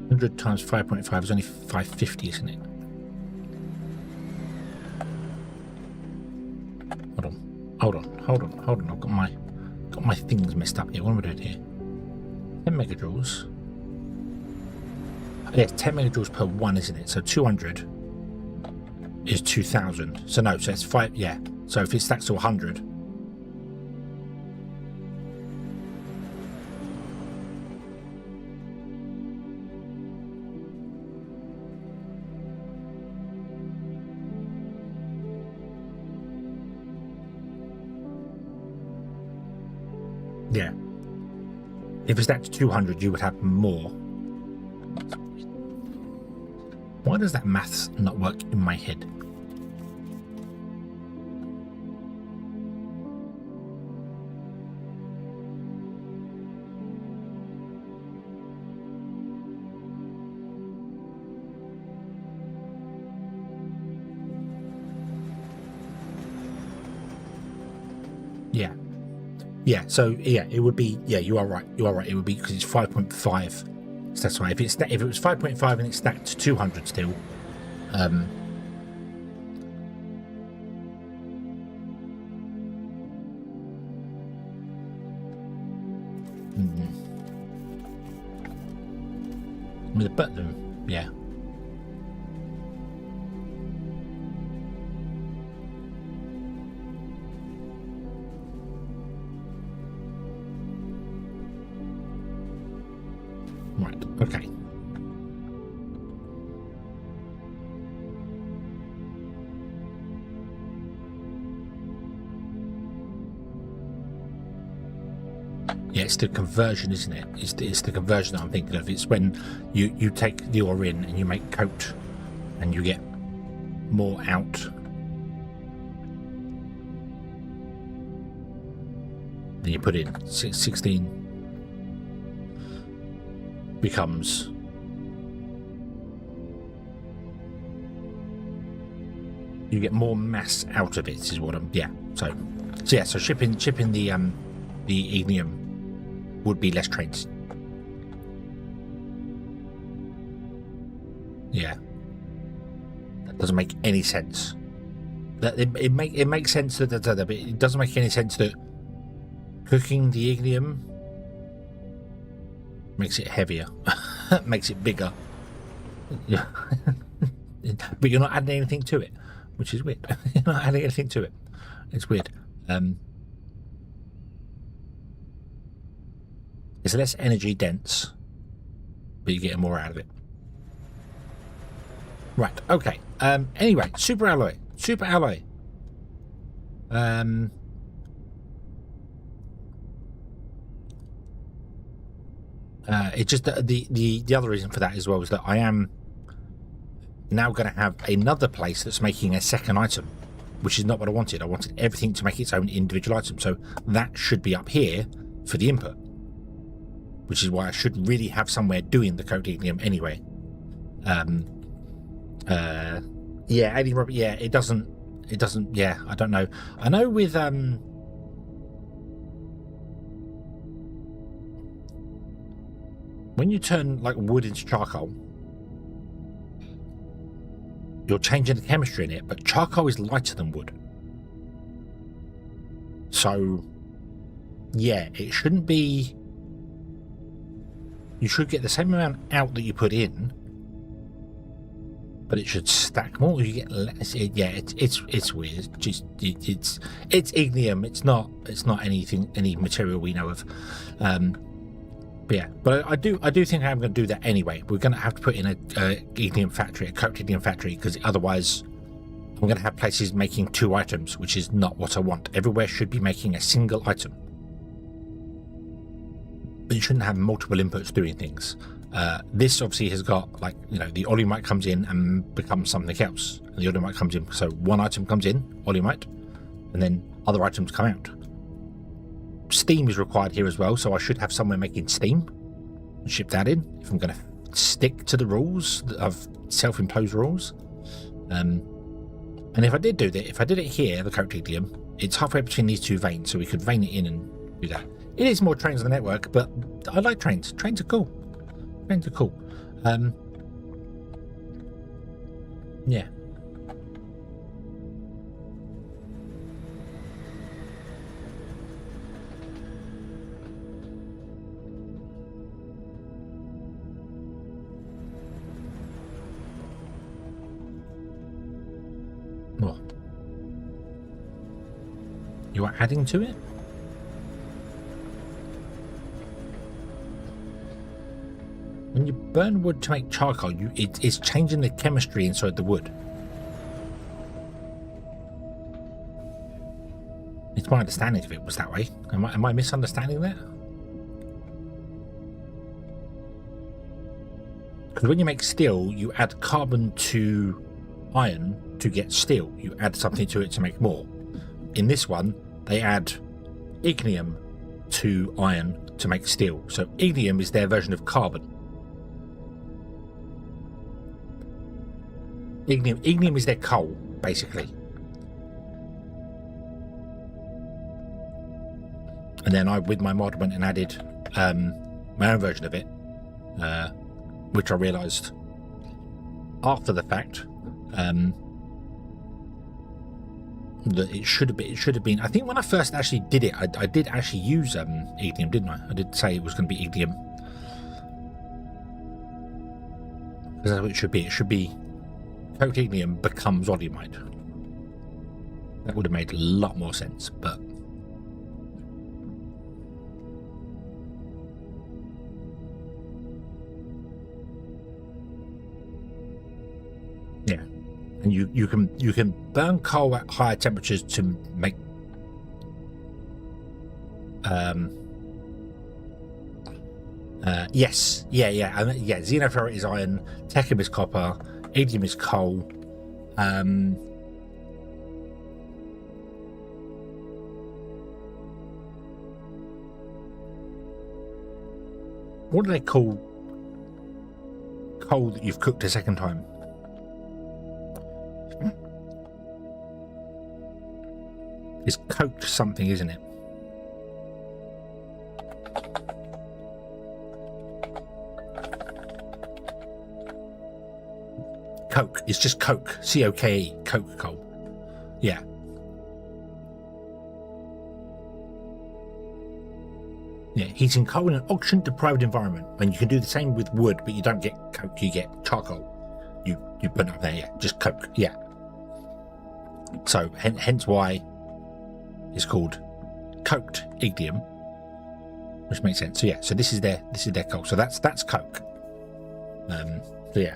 100 times 5.5 is only 550, isn't it? Hold on. I've got my things messed up here. What am I doing here? 10 megajoules. Yeah, 10 megajoules per one, isn't it? So 200 is 2,000. So no, so it's 5. Yeah. So if it stacks to 100. Yeah. If it's stacked to 200, you would have more. Why does that maths not work in my head? Yeah. Yeah, so yeah, it would be, yeah, you are right. It would be because it's 5.5. So that's right. If it was 5.5 and it's stacked to 200 still, with a button, yeah. Right, okay. Yeah, it's the conversion, isn't it? It's the conversion that I'm thinking of. It's when you take the ore in and you make coat and you get more out. Then you put in 16 becomes you get more mass out of it is what I'm so yeah, so shipping the ignium would be less trains. Yeah, that doesn't make any sense. That it makes sense that but it doesn't make any sense that cooking the ignium makes it heavier, makes it bigger. Yeah. But you're not adding anything to it, which is weird. You're not adding anything to it. It's weird. It's less energy dense, but you're getting more out of it. Right, okay. Anyway, super alloy. It's just that the other reason for that as well is that I am now going to have another place that's making a second item, which is not what I wanted. I wanted everything to make its own individual item, so that should be up here for the input, which is why I should really have somewhere doing the codinium anyway. Yeah, Alien Robot, yeah, it doesn't, yeah, I don't know. I know with, when you turn, like, wood into charcoal, you're changing the chemistry in it, but charcoal is lighter than wood. So, yeah, it shouldn't be... You should get the same amount out that you put in, but it should stack more. You get less. Yeah, it's weird. Just it's ignium. It's not anything, any material we know of. But yeah, but I do think I'm going to do that anyway. We're going to have to put in a ignium factory, a cooked ignium factory, because otherwise I'm going to have places making 2 items, which is not what I want. Everywhere should be making a single item. But you shouldn't have multiple inputs doing things. This obviously has got, like, you know, the olimite comes in and becomes something else, and the olimite comes in, so one item comes in, olimite, and then other items come out. Steam is required here as well, so I should have somewhere making steam and ship that in if I'm going to stick to the rules of self-imposed rules. And if I did do that, if I did it here, the coctidium, it's halfway between these 2 veins, so we could vein it in and do that. It is more trains on the network, but I like trains. Trains are cool. Trains are cool. Yeah. What? You are adding to it? When you burn wood to make charcoal, it's changing the chemistry inside the wood. It's my understanding of it was that way. Am I misunderstanding that? Because when you make steel, you add carbon to iron to get steel. You add something to it to make more. In this one, they add ignium to iron to make steel. So ignium is their version of carbon. Ignium is their coal, basically. And then I, with my mod, went and added my own version of it, which I realised after the fact that it should have been. I think when I first actually did it, I did actually use ignium, didn't I? I did say it was going to be ignium, because that's what it should be. It should be coat ignium becomes olimite. That would have made a lot more sense, but yeah. And you can burn coal at higher temperatures to make yes, yeah, Xenoferrite is iron, techum is copper, ignium is coal. What do they call coal that you've cooked a second time? It's coked something, isn't it? Coke. It's just coke. C-O-K-E. Coke coal. Yeah. Yeah, heating coal in an oxygen-deprived environment. And you can do the same with wood, but you don't get coke, you get charcoal. You put it up there, yeah. Just coke, yeah. So, hence why it's called coked ignium, which makes sense. So yeah, so this is their coal. So that's coke. So yeah.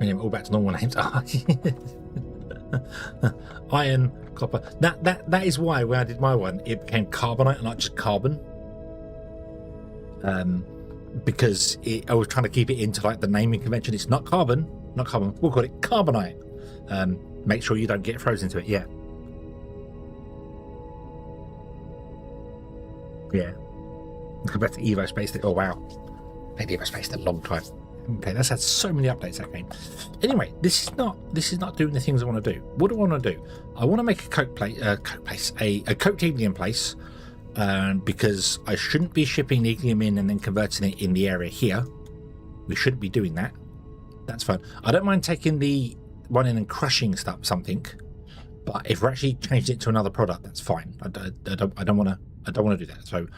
Anyway, all back to normal names. Iron, copper. That is why when I did my one, it became carbonite and not just carbon. Because I was trying to keep it into like the naming convention. It's not carbon, not carbon. We'll call it carbonite. Make sure you don't get frozen into it. Yeah. Yeah. Go back to Evo Space. Oh wow, played Evo Space a long time. Okay, that's had so many updates, that game. Anyway, this is not doing the things I want to do. What do I want to do? I want to make a coat ignium place, because I shouldn't be shipping the ignium in and then converting it in the area here. We shouldn't be doing that. That's fine. I don't mind taking the one in and crushing something, but if we're actually changing it to another product, that's fine. I don't want to do that. So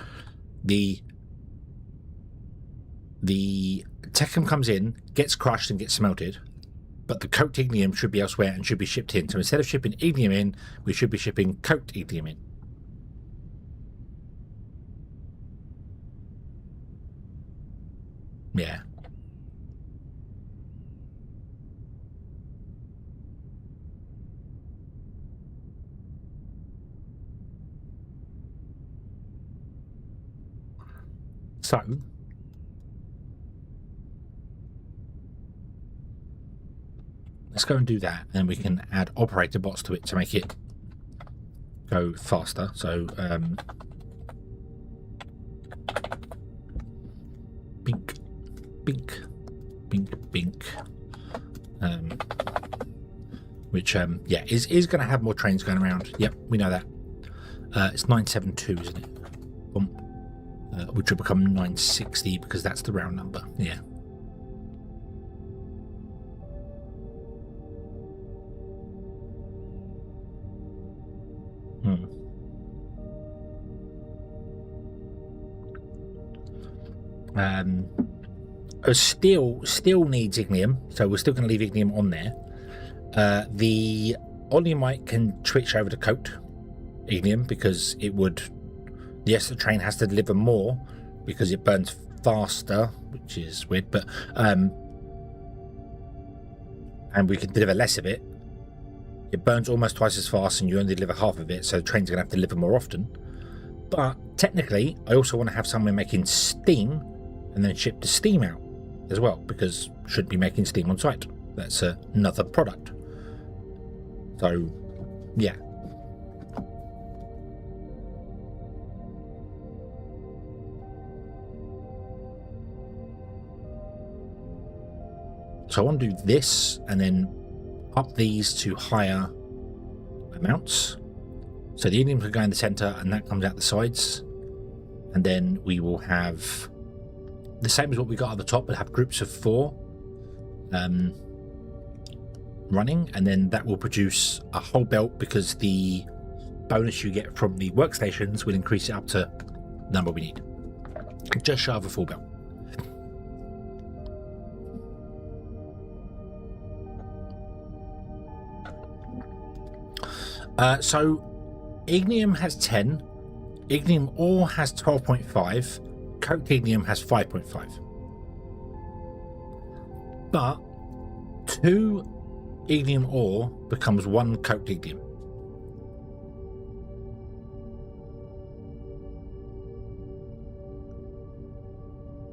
the techum comes in, gets crushed and gets smelted, but the coat ignium should be elsewhere and should be shipped in. So instead of shipping ignium in, we should be shipping coat ignium in. Yeah. So let's go and do that, and we can add operator bots to it to make it go faster. So bink, bink, bink, bink. Which yeah, is going to have more trains going around. Yep, we know that. It's 972, isn't it? Which will become 960 because that's the round number. Yeah. Steel needs ignium, so we're still going to leave ignium on there. The oleumite can switch over to coat ignium because it would. Yes, the train has to deliver more because it burns faster, which is weird, but and we can deliver less of it. It burns almost twice as fast and you only deliver half of it, so the train's going to have to deliver more often. But technically, I also want to have somewhere making steam and then ship the steam out as well, because should be making steam on site. That's another product. So, yeah. So I want to do this and then up these to higher amounts. So the ignium can go in the center and that comes out the sides. And then we will have the same as what we got at the top, but have groups of 4 running. And then that will produce a whole belt because the bonus you get from the workstations will increase it up to the number we need. Just shy of a full belt. So ignium has 10, ignium ore has 12.5, coke ignium has 5.5. But 2 ignium ore becomes 1 coke ignium.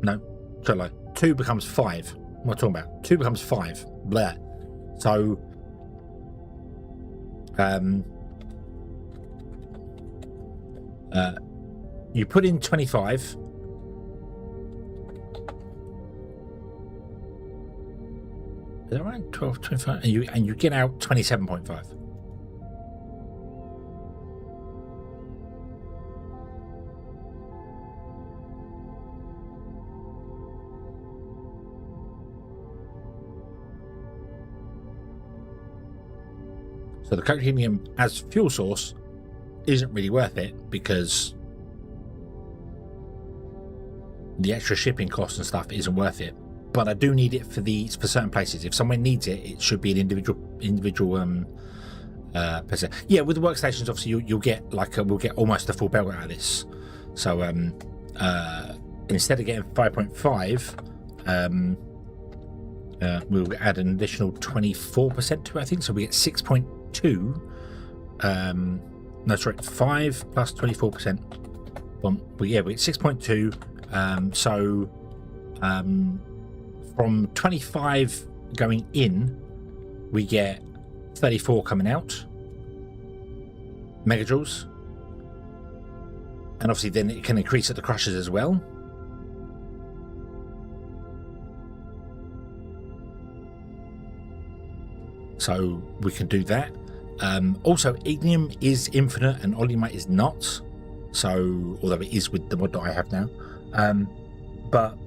No, so like 2 becomes 5. What am I talking about? 2 becomes 5. Blah. So you put in 25. Is that right? 12, 25, and you get out 27.5. So the coke ignium as fuel source isn't really worth it because the extra shipping costs and stuff isn't worth it. But I do need it for certain places. If someone needs it, it should be an individual person. Yeah, with the workstations, obviously you'll get like we'll get almost a full belt out of this. So instead of getting 5.5, we'll add an additional 24% to it, I think. So we get 6.2. No, sorry, 5 plus 24%. We get 6.2. From 25 going in, we get 34 coming out megajoules, and obviously then it can increase at the crushers as well. So we can do that. Also, ignium is infinite and oligomite is not. So, although it is with the mod that I have now, but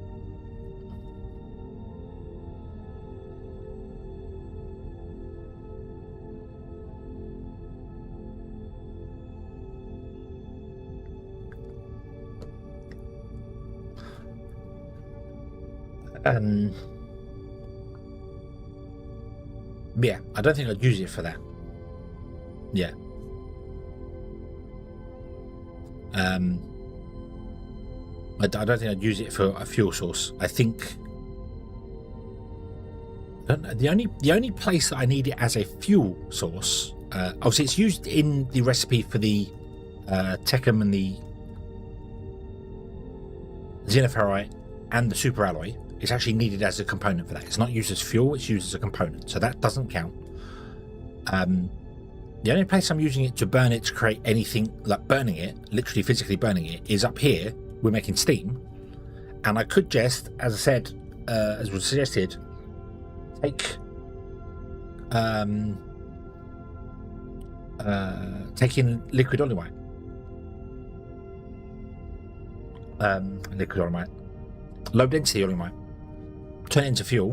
yeah, I don't think I'd use it for that. Yeah. I don't think I'd use it for a fuel source. I think the only place that I need it as a fuel source, obviously it's used in the recipe for the Techum and the Xenoferrite and the super alloy. It's actually needed as a component for that. It's not used as fuel, it's used as a component, so that doesn't count. The only place I'm using it to burn it to create anything, like burning it, literally physically burning it, is up here. We're making steam, and I could just, as I said, as was suggested, take in liquid oligomite, low density oligomite, turn it into fuel,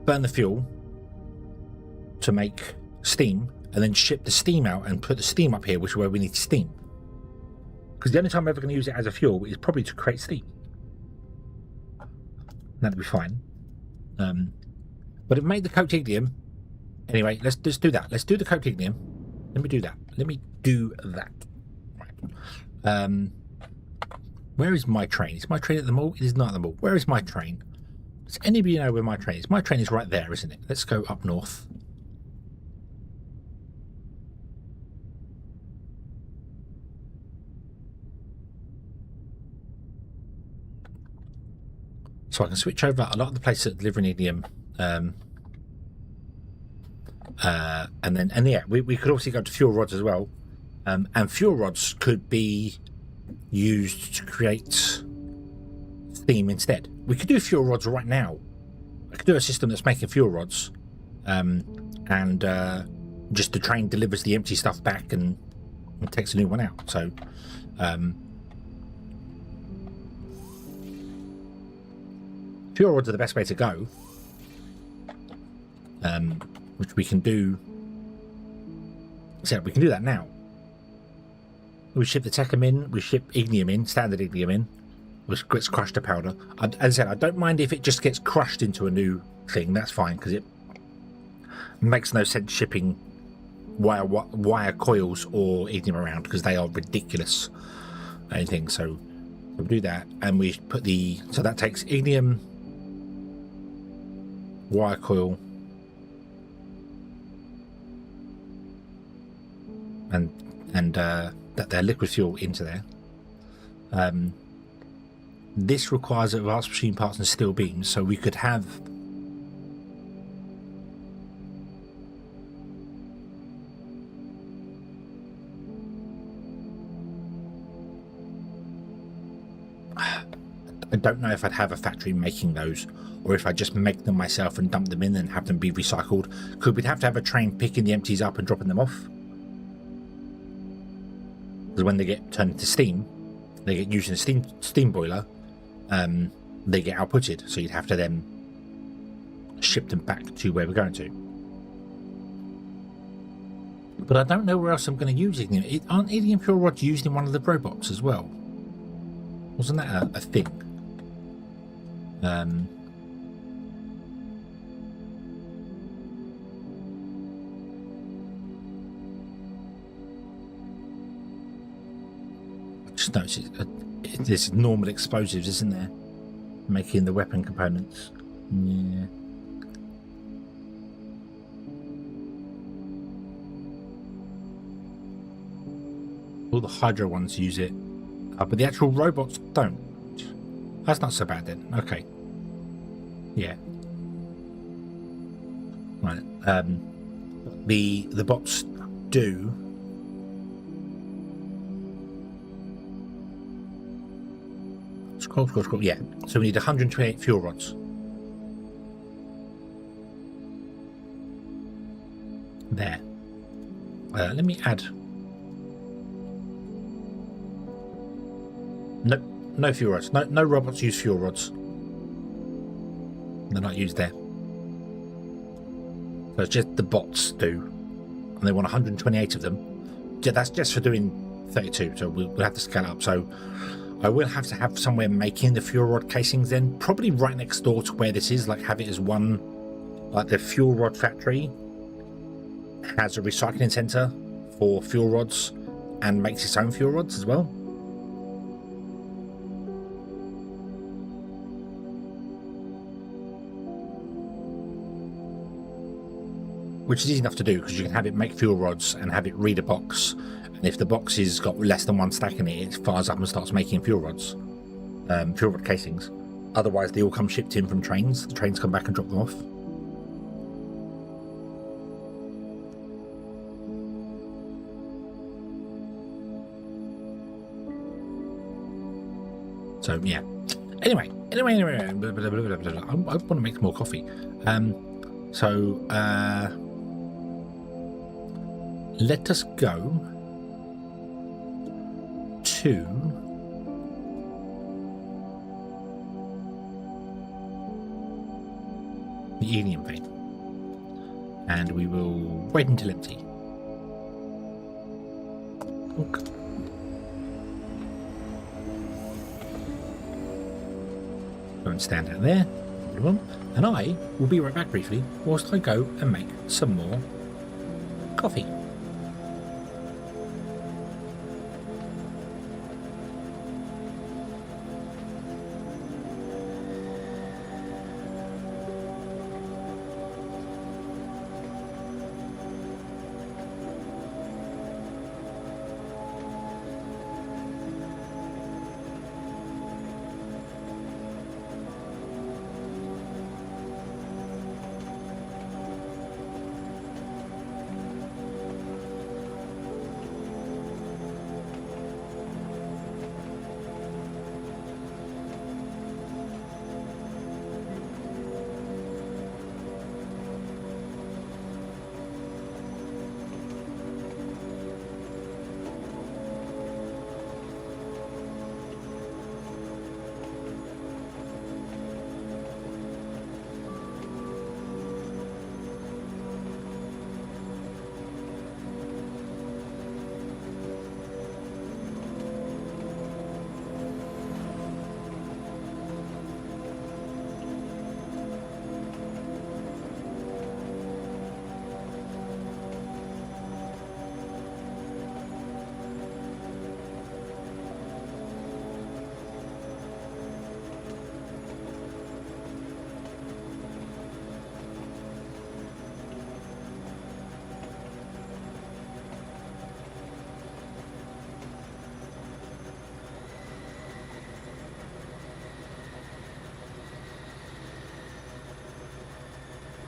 burn the fuel to make steam, and then ship the steam out and put the steam up here, which is where we need steam. Because the only time I'm ever going to use it as a fuel is probably to create steam. That'd be fine. But it made the coat ignium. Anyway, let's just do that. Let's do the coat ignium. Let me do that. Right. Where is my train? Is my train at the mall? It is not at the mall. Where is my train? Does anybody know where my train is? My train is right there, isn't it? Let's go up north. So I can switch over a lot of the places that deliver ignium, and yeah, we could also go to fuel rods as well, and fuel rods could be used to create steam instead. We could do fuel rods right now. I could do a system that's making fuel rods, and just the train delivers the empty stuff back and takes a new one out. So. Fuel rods are the best way to go, which we can do. So we can do that now. We ship the Techum in, we ship ignium in, standard ignium in, which gets crushed to powder. As I said, I don't mind if it just gets crushed into a new thing. That's fine, because it makes no sense shipping wire coils or ignium around, because they are ridiculous. Anything. So we'll do that, and we put so that takes ignium, wire coil, and their liquid fuel into there. This requires advanced machine parts and steel beams, so we could have I don't know if I'd have a factory making those, or if I just make them myself and dump them in and have them be recycled. Could we'd have to have a train picking the empties up and dropping them off? Because when they get turned into steam, they get used in a steam boiler, they get outputted. So you'd have to then ship them back to where we're going to. But I don't know where else I'm going to use ignium. Aren't ignium fuel rods used in one of the robots as well? Wasn't that a thing? Just notice there's normal explosives, isn't there? Making the weapon components. Yeah. the Hydro ones use it, but the actual robots don't. That's not so bad then. Okay. Yeah. Right. The bots do. Scroll. Yeah. So we need 128 fuel rods. There. Let me add. Nope. No fuel rods. No robots use fuel rods. They're not used there. So it's just the bots do. And they want 128 of them. Yeah, that's just for doing 32. So we'll have to scale up. So I will have to have somewhere making the fuel rod casings then. Probably right next door to where this is. Like have it as one. Like the fuel rod factory has a recycling center for fuel rods and makes its own fuel rods as well. Which is easy enough to do because you can have it make fuel rods and have it read a box, and if the box has got less than one stack in it, it fires up and starts making fuel rods, fuel rod casings. Otherwise they all come shipped in from trains. The trains come back and drop them off. So yeah. Anyway, I want to make more coffee. Let us go to the helium vein, and we will wait until empty. Okay. Go and stand out there, and I will be right back briefly whilst I go and make some more coffee.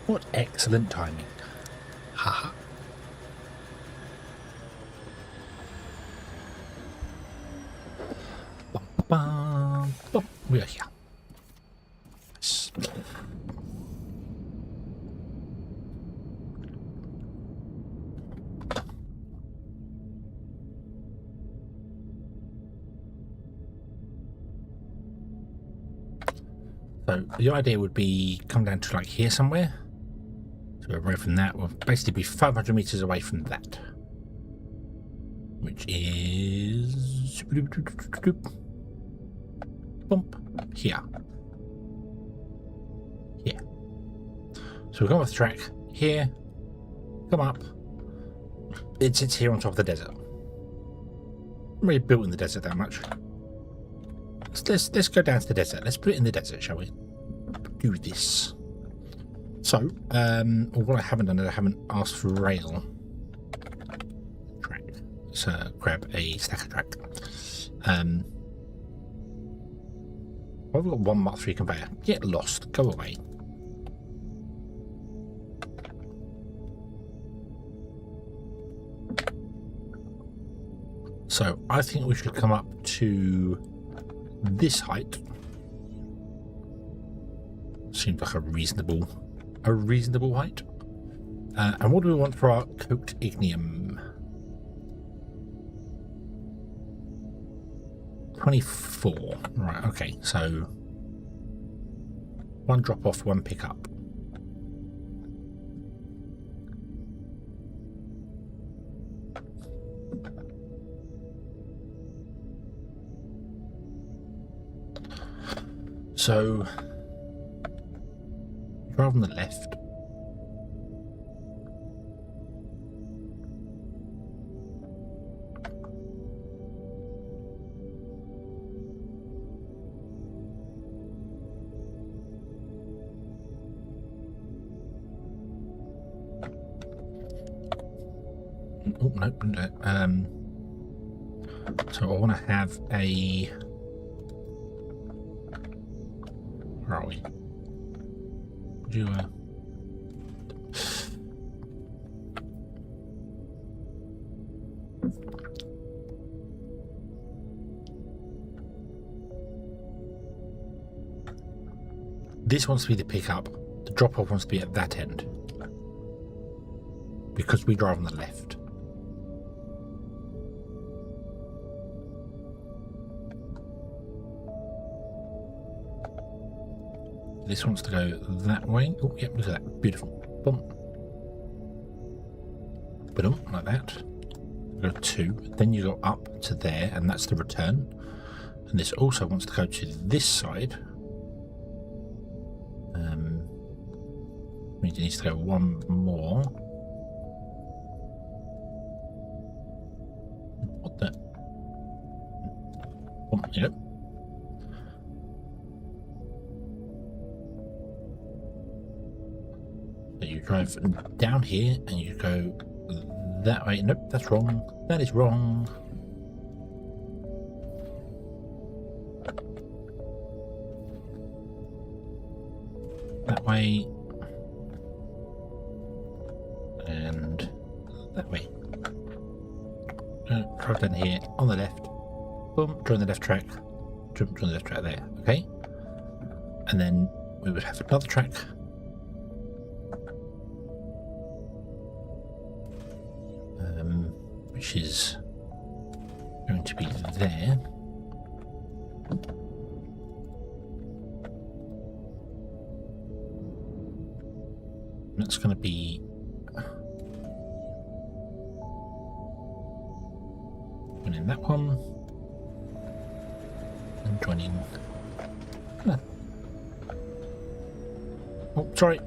What excellent timing. Haha. We are here. Yes. So the idea would be come down to like here somewhere. So away from that, we'll basically be 500 meters away from that, which is bump here. Yeah. So we'll go off the track here, come up. It sits here on top of the desert. Not really built in the desert that much. Let's go down to the desert. Let's put it in the desert, shall we? Do this. So, what I haven't done is I haven't asked for rail track. let's grab a stacker track. I've got one Mark 3 conveyor. Get lost. Go away. So I think we should come up to this height. Seems like a reasonable height. And what do we want for our coat ignium? 24. Right, okay, so one drop off, one pick up. So drive on the left. Oh, no. So I want to have a... Where are we? Would you, This wants to be the pickup. The drop-off wants to be at that end. Because we drive on the left. This wants to go that way. Oh, yep, look at that. Beautiful. Boom. Boom, like that. Go 2. Then you go up to there, and that's the return. And this also wants to go to this side. Means it needs to go one more. What the? Oh, yep. So you drive down here and you go that way. Nope, that's wrong. That is wrong. That way. And that way. Drive down here on the left. Boom, join the left track. Join the left track there. Okay. And then we would have another track. Which is going to be there. That's going to be joining that one and joining. Oh, sorry.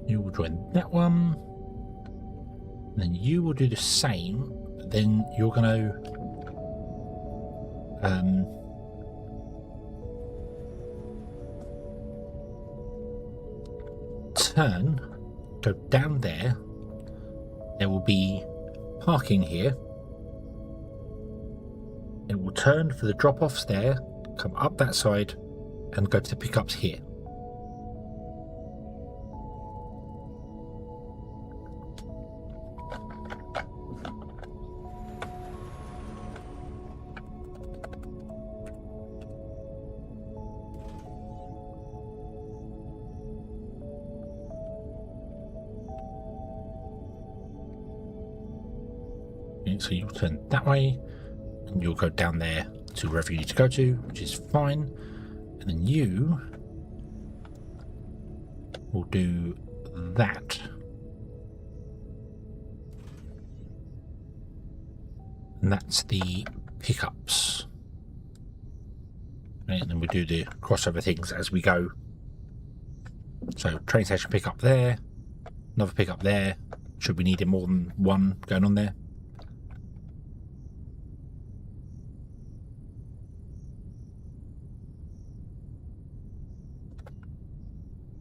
You will join that one. Then you will do the same. Then you're going to turn, go down there. There will be parking here. It will turn for the drop-offs there, come up that side, and go to the pickups here. So you'll turn that way and you'll go down there to wherever you need to go to, which is fine. And then you will do that. And that's the pickups. And then we do the crossover things as we go. So train station pickup there, another pickup there. Should we need more than one going on there?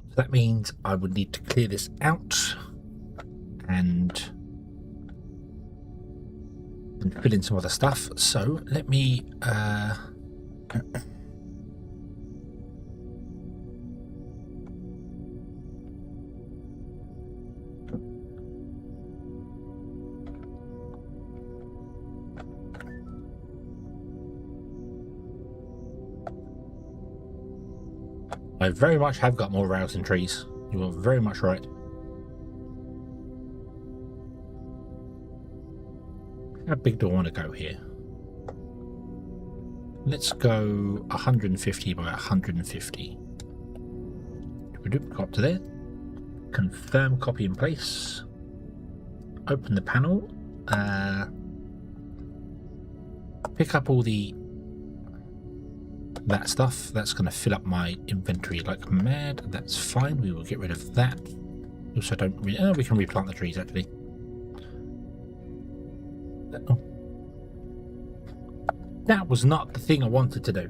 So that means I would need to clear this out and fill in some other stuff. So let me I very much have got more rails than trees. You are very much right. How big do I want to go here? Let's go 150 by 150. Go up to there. Confirm copy in place. Open the panel. Pick up all that stuff. That's going to fill up my inventory like mad. That's fine. We will get rid of that. Also, don't we can replant the trees actually. Oh. That was not the thing I wanted to do.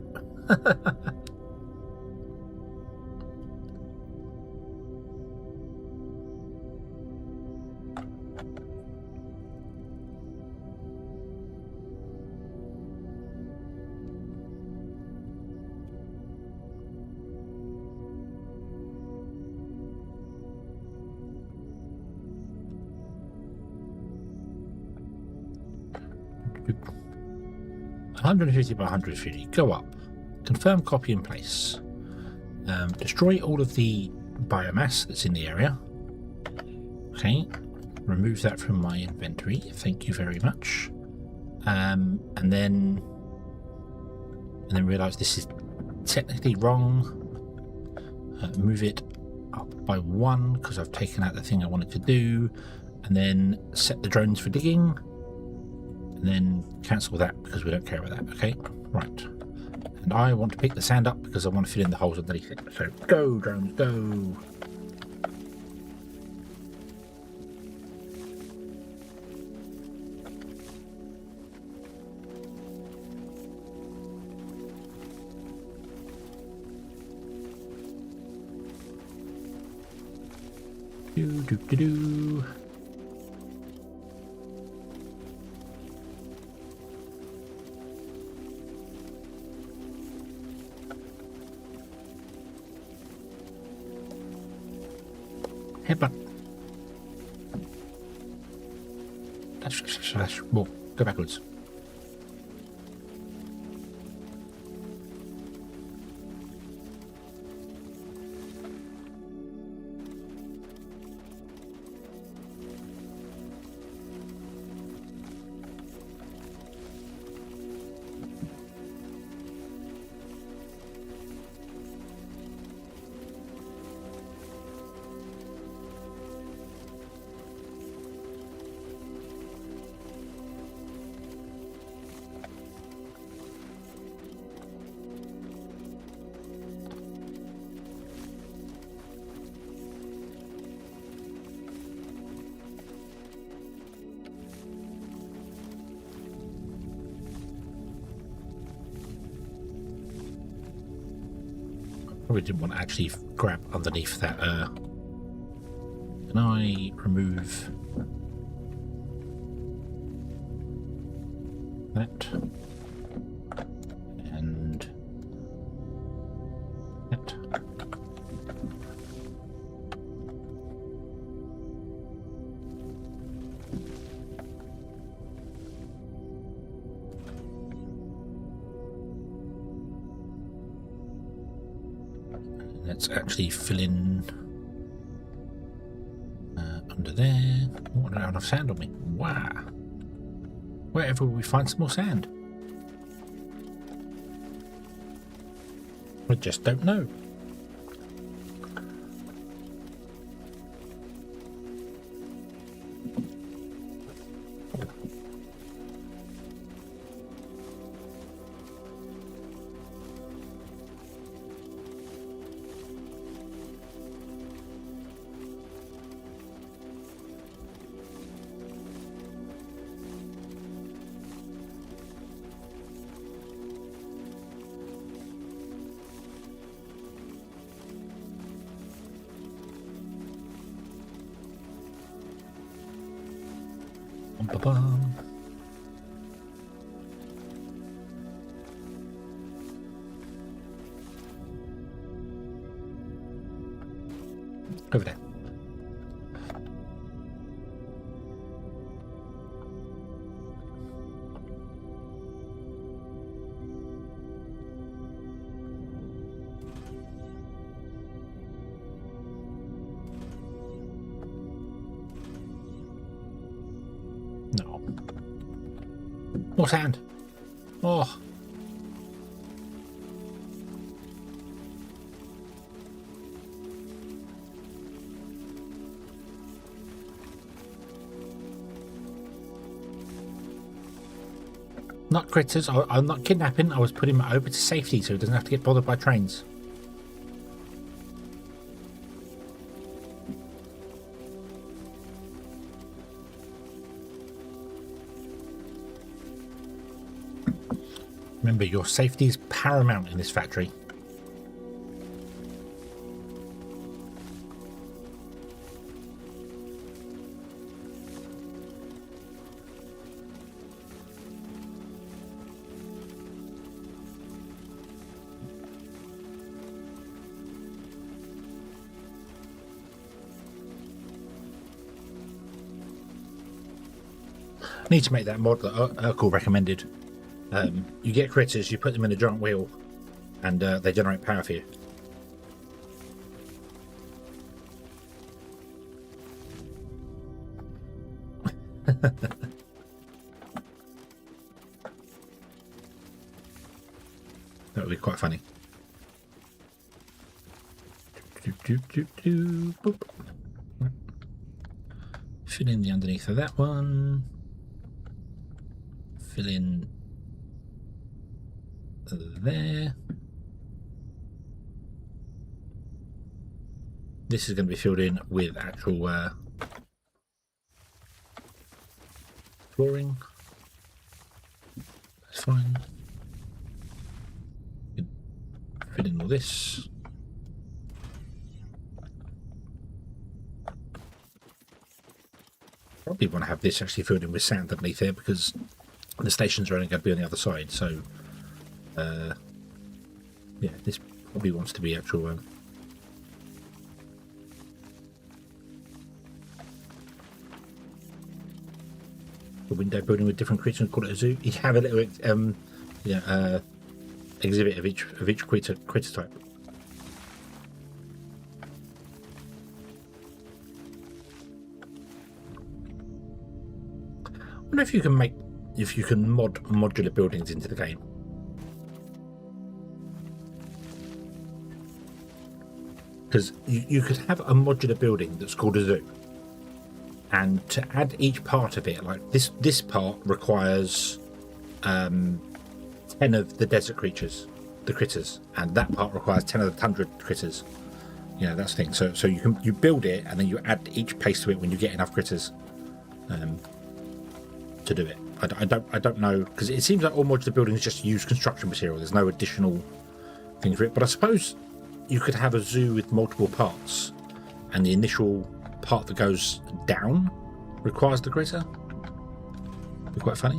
Boop. 150 by 150. Go up. Confirm copy in place. Destroy all of the biomass that's in the area. Okay. Remove that from my inventory. Thank you very much. And then realize this is technically wrong. Move it up by 1 because I've taken out the thing I wanted to do. And then set the drones for digging. And then cancel that because we don't care about that. Okay, right. And I want to pick the sand up because I want to fill in the holes underneath it. So go, drones, go. Do do do do. Headbutt. Dash. Whoa, go backwards. Probably didn't want to actually grab underneath that. Can I remove that and that? Let's actually fill in under there. Oh, I don't have enough sand on me. Wow. Wherever will we find some more sand? I just don't know. Bum-ba-bum. Over there. No. More sand. Oh. Not critters. I'm not kidnapping. I was putting him over to safety so he doesn't have to get bothered by trains. Remember, your safety is paramount in this factory. Need to make that mod that Urkel recommended. You get critters, you put them in a giant wheel, and they generate power for you. That would be quite funny. Boop. Fill in the underneath of that one. Fill in there. This is going to be filled in with actual flooring. That's fine. Fill in all this. Probably want to have this actually filled in with sand underneath there because the stations are only going to be on the other side. So, yeah, this probably wants to be actual. A window building with different creatures, call it a zoo. You have a little exhibit of each critter type. I wonder if you can mod modular buildings into the game. Because you could have a modular building that's called a zoo, and to add each part of it, like this part requires 10 of the desert creatures, the critters, and that part requires 10 of the tundra critters. You know, that's the thing. So you build it and then you add each place to it when you get enough critters to do it. I don't know, because it seems like all modular buildings just use construction material. There's no additional things for it. But I suppose you could have a zoo with multiple parts, and the initial part that goes down requires the critter. Be quite funny.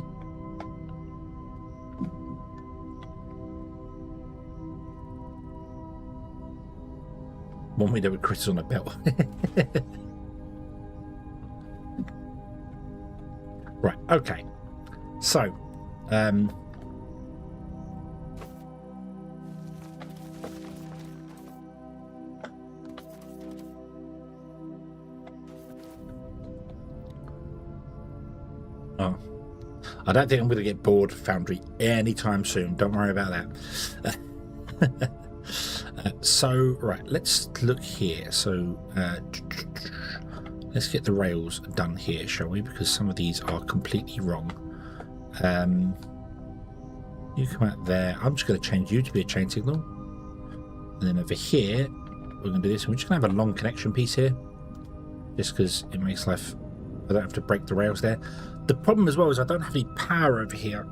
One window with critters on a belt. Right, okay. So, I don't think I'm going to get bored of Foundry anytime soon. Don't worry about that. So, right, let's look here. So, let's get the rails done here, shall we? Because some of these are completely wrong. You come out there. I'm just going to change you to be a chain signal. And then over here, we're going to do this. We're just going to have a long connection piece here. Just because it makes life... I don't have to break the rails there. The problem as well is I don't have any power over here.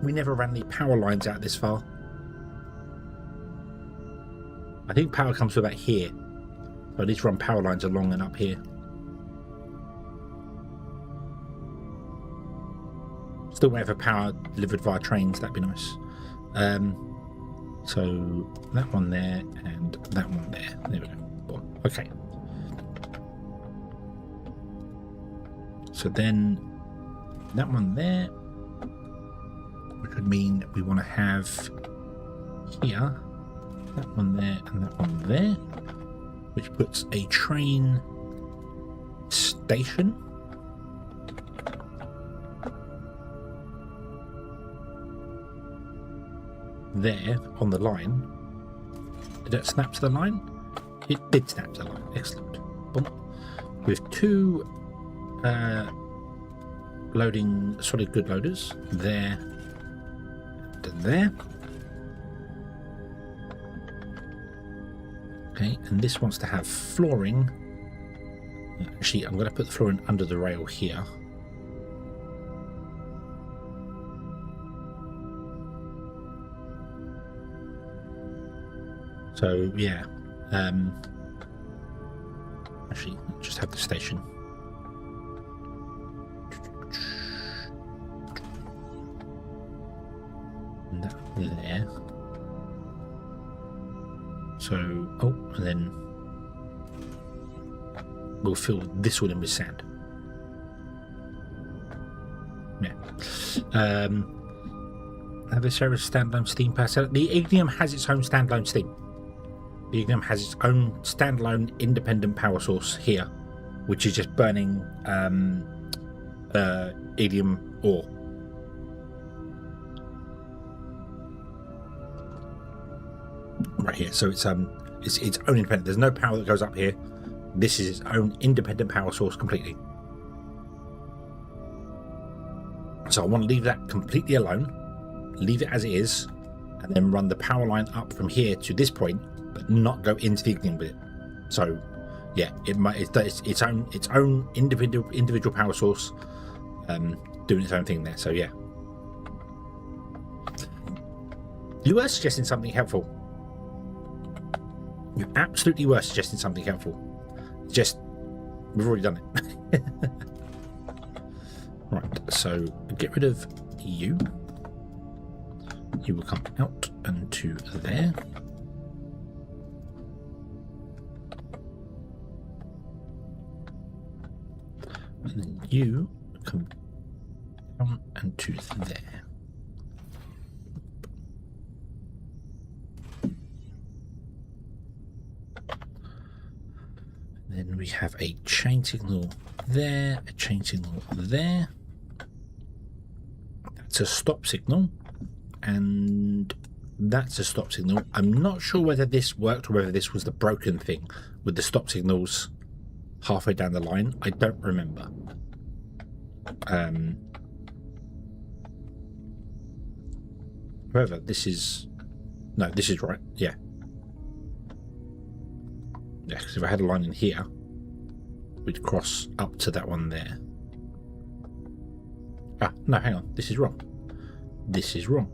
We never ran any power lines out this far. I think power comes from about here. So I need to run power lines along and up here. Still waiting for power delivered via trains. That'd be nice. So that one there and that one there. There we go. Boom. Okay. So then that one there, which would mean we want to have here that one there and that one there, which puts a train station there on the line. Did it snap to the line? It did snap to the line. Excellent. Boom. With two loading solid good loaders there and there. Okay, and this wants to have flooring. Actually, I'm going to put the flooring under the rail here. So yeah, actually, just have the station. And that there. So, oh, and then we'll fill this one in with sand. Yeah. Have a service standalone steam power cell. The Ignium has its own standalone steam. The Ignium has its own standalone independent power source here, which is just burning Ignium ore. Right here, so it's its own independent. There's no power that goes up here. This is its own independent power source completely. So I want to leave that completely alone, leave it as it is, and then run the power line up from here to this point, but not go into the Ignium with it. So yeah, it's its own individual power source, doing its own thing there. So yeah, you were suggesting something helpful. You absolutely were suggesting something helpful. Just we've already done it. Right, so get rid of you. You will come out and to there. And then you come down and to there. Then we have a chain signal there, a chain signal there. That's a stop signal, and that's a stop signal. I'm not sure whether this worked or whether this was the broken thing with the stop signals halfway down the line. I don't remember. However, this is right. Yeah. Yeah, because if I had a line in here, we'd cross up to that one there. Ah, no, hang on. This is wrong. This is wrong.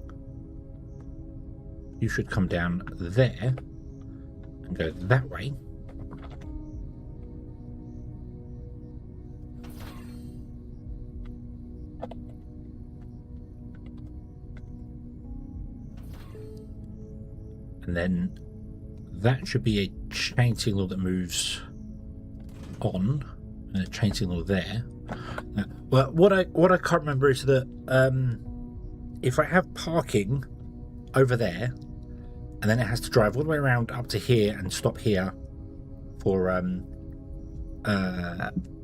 You should come down there and go that way. And then that should be a chain signal that moves on, and a chain signal there. Well, what I can't remember is that if I have parking over there, and then it has to drive all the way around up to here and stop here for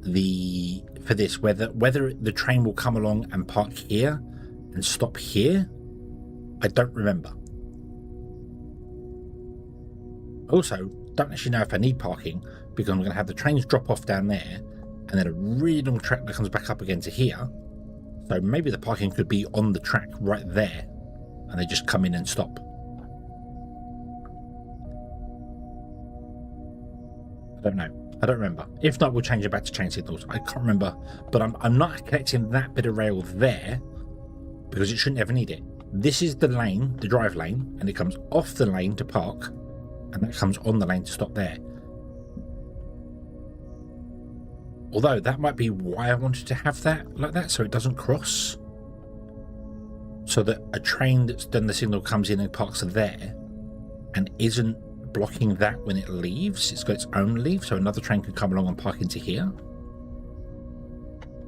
this, whether the train will come along and park here and stop here, I don't remember. Also, don't actually know if I need parking, because I'm going to have the trains drop off down there and then a really long track that comes back up again to here. So maybe the parking could be on the track right there and they just come in and stop. I don't know. I don't remember. If not, we'll change it back to chain signals. I can't remember, but I'm not connecting that bit of rail there because it shouldn't ever need it. This is the lane, the drive lane, and it comes off the lane to park, and that comes on the lane to stop there. Although that might be why I wanted to have that like that, so it doesn't cross. So that a train that's done the signal comes in and parks there and isn't blocking that when it leaves. It's got its own leave, so another train can come along and park into here.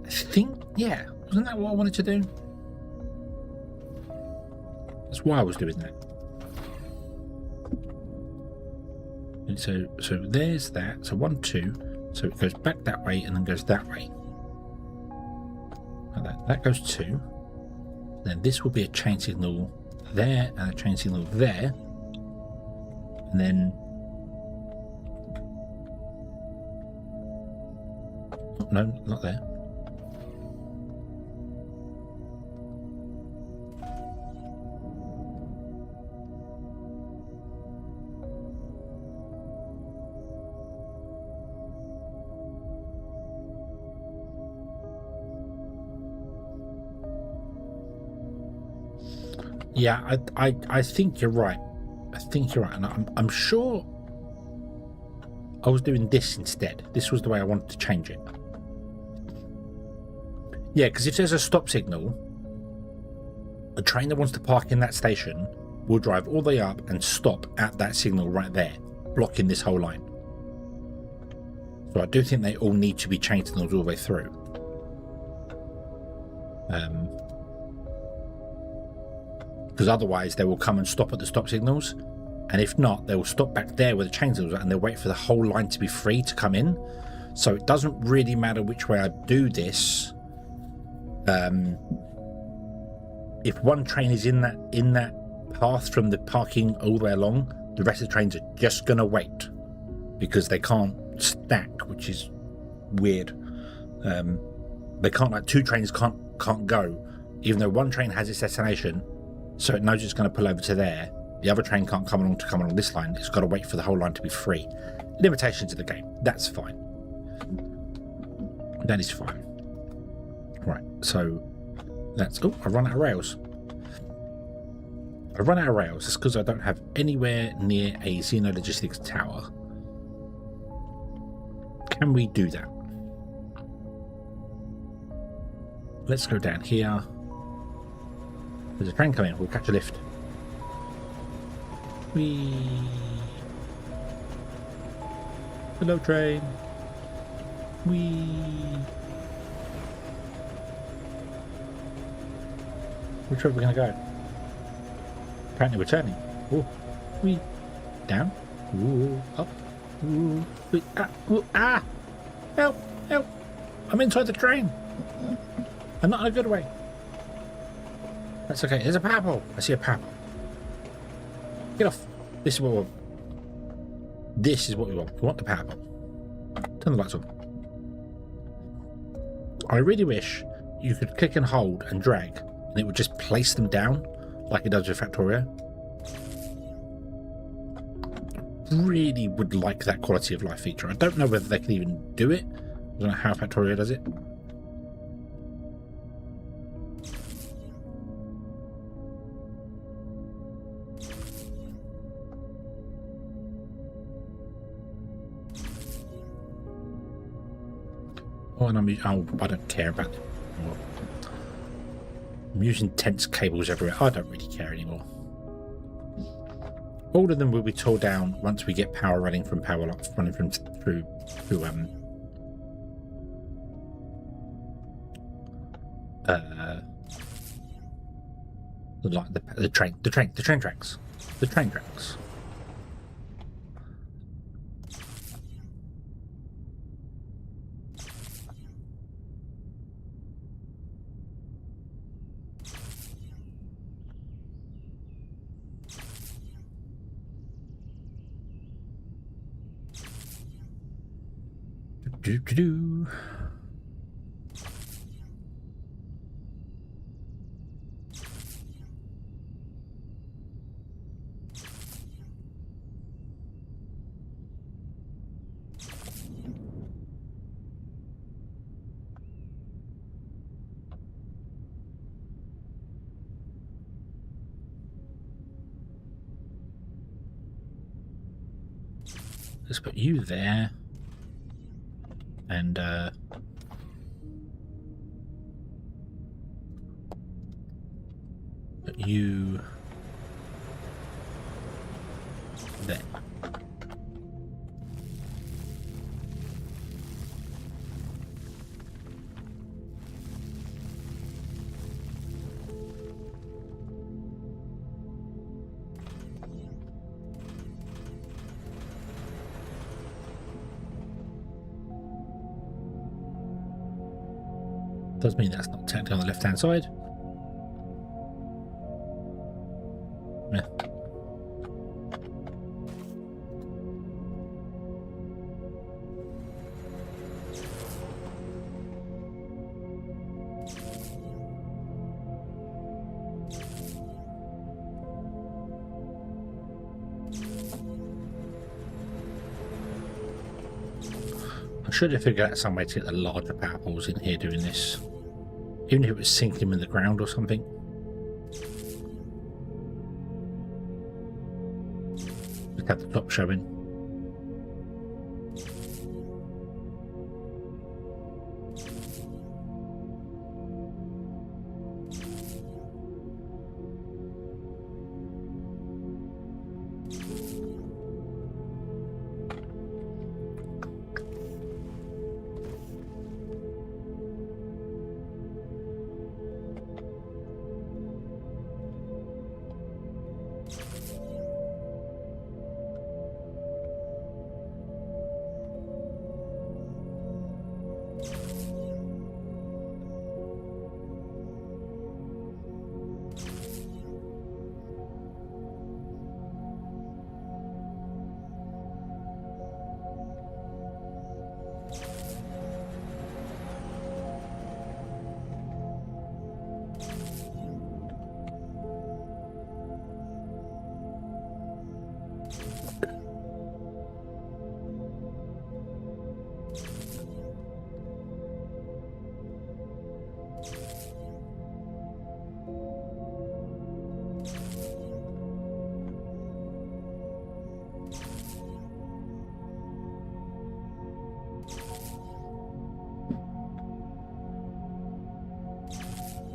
I think, yeah, wasn't that what I wanted to do? That's why I was doing that. And so there's that. So 1, 2. So it goes back that way and then goes that way. Like that. That goes 2. Then this will be a chain signal there and a chain signal there. And then no, not there. Yeah, I think you're right. I think you're right, and I'm sure I was doing this instead. This was the way I wanted to change it. Yeah, because if there's a stop signal, a train that wants to park in that station will drive all the way up and stop at that signal right there, blocking this whole line. So I do think they all need to be chain signals all the way through. Because otherwise they will come and stop at the stop signals, and if not, they will stop back there where the chain signals are and they'll wait for the whole line to be free to come in. So it doesn't really matter which way I do this. If one train is in that path from the parking all the way along, the rest of the trains are just gonna wait because they can't stack, which is weird. They can't, like, two trains can't go, even though one train has its destination. So it knows it's going to pull over to there. The other train can't come along this line. It's got to wait for the whole line to be free. Limitations of the game. That's fine. That is fine. Right, so that's... Oh, I run out of rails. I run out of rails. That's because I don't have anywhere near a Xeno Logistics tower. Can we do that? Let's go down here. There's a train coming. We'll catch a lift. Whee! Hello, train. Whee! Which way are we going to go? Apparently we're turning. Oh, whee! Down. Ooh, up. Ooh, whee! Ah! Ooh, ah! Help! Help! I'm inside the train. And not in a good way. That's okay. There's a power pole. I see a power pole. Get off. This is what we want. This is what we want. We want the power pole. Turn the lights on. I really wish you could click and hold and drag, and it would just place them down like it does with Factorio. Really would like that quality of life feature. I don't know whether they can even do it. I don't know how Factorio does it. Oh, and I don't care about it. I'm using tense cables everywhere. I don't really care anymore. All of them will be tore down once we get power running from through the train tracks. The train tracks. Do. Let's put you there. and put you there. Does mean that's not technically on the left-hand side. Yeah. I should have figured out some way to get the larger power poles in here doing this. Even if it was sinking them in the ground or something. Just have the top showing.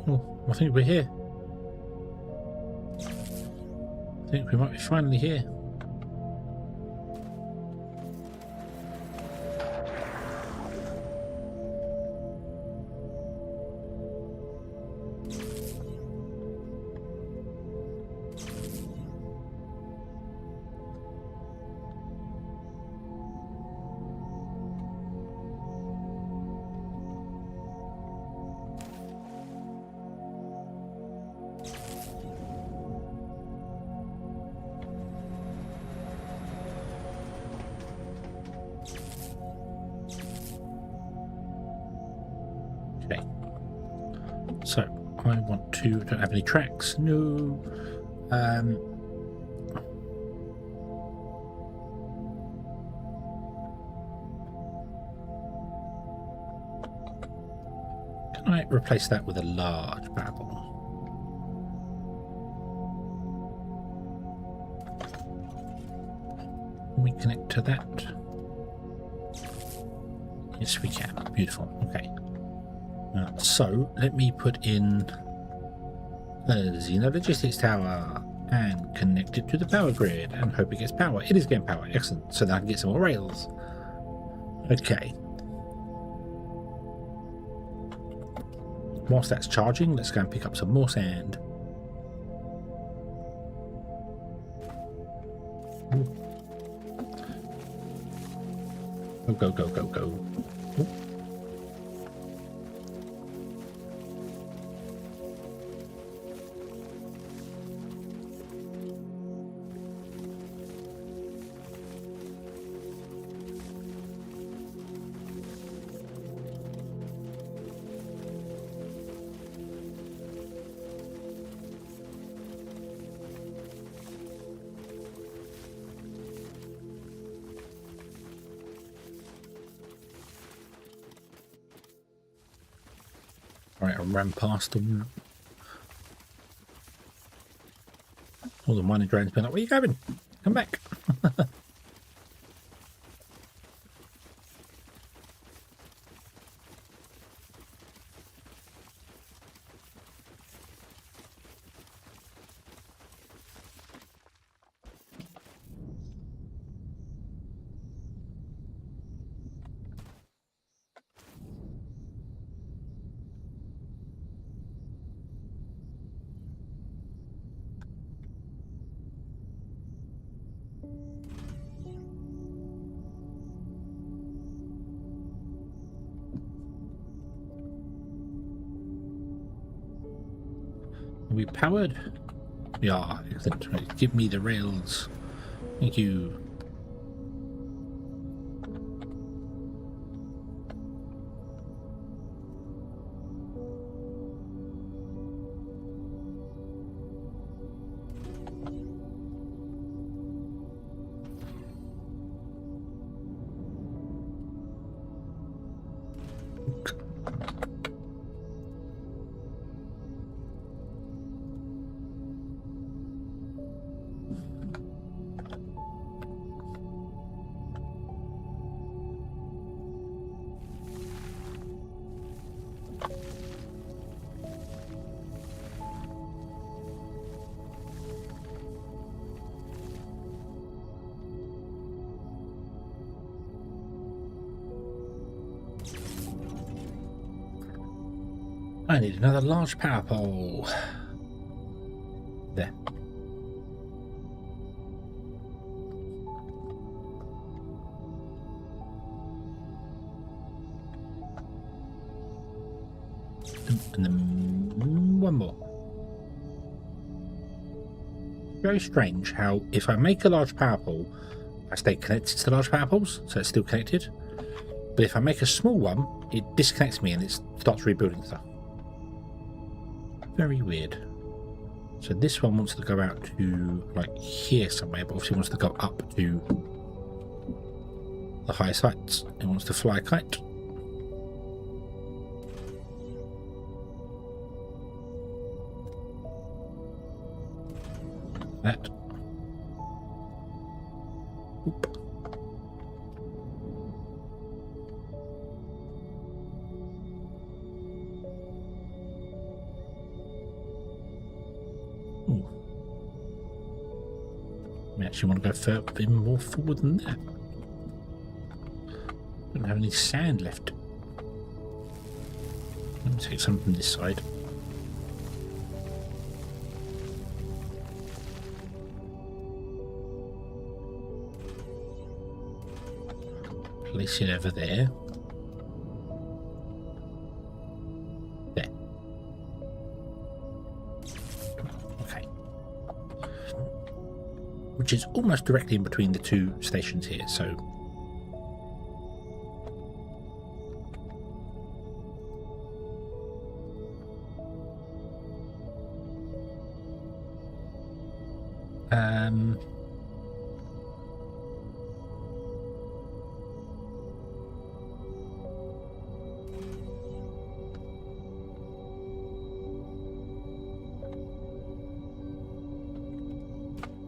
Oh, I think we're here. I think we might be finally here. So I want to, don't have any tracks, no. Can I replace that with a large barrel? Can we connect to that? Yes, we can. Beautiful. Okay. So let me put in a Xeno Logistics Tower and connect it to the power grid and hope it gets power. It is getting power. Excellent. So then I can get some more rails. Okay. Whilst that's charging, let's go and pick up some more sand. Ooh. Go, go, go, go, go. Ooh. Right, I ran past them. All the mining drones been like, where are you going? Come back. Are we powered? We are. Excellent. Right, give me the rails. Thank you. I need another large power pole. There. And then one more. Very strange how if I make a large power pole, I stay connected to the large power poles, so it's still connected. But if I make a small one, it disconnects me and it starts rebuilding stuff. Very weird. So this one wants to go out to like here somewhere, but obviously wants to go up to the highest heights. It wants to fly a kite. That. Oop. I actually want to go further, even more forward than that. Don't have any sand left. Let me take some from this side. Place it over there. There. Okay. Which is almost directly in between the two stations here, so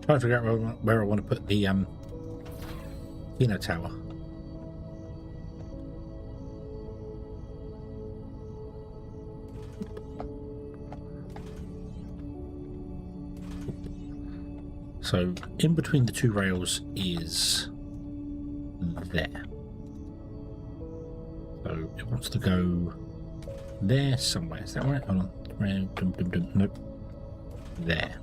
trying to figure out where I want to put the Xeno Tower. So in between the two rails is there. So it wants to go there somewhere. Is that right? Hold on. Nope. There.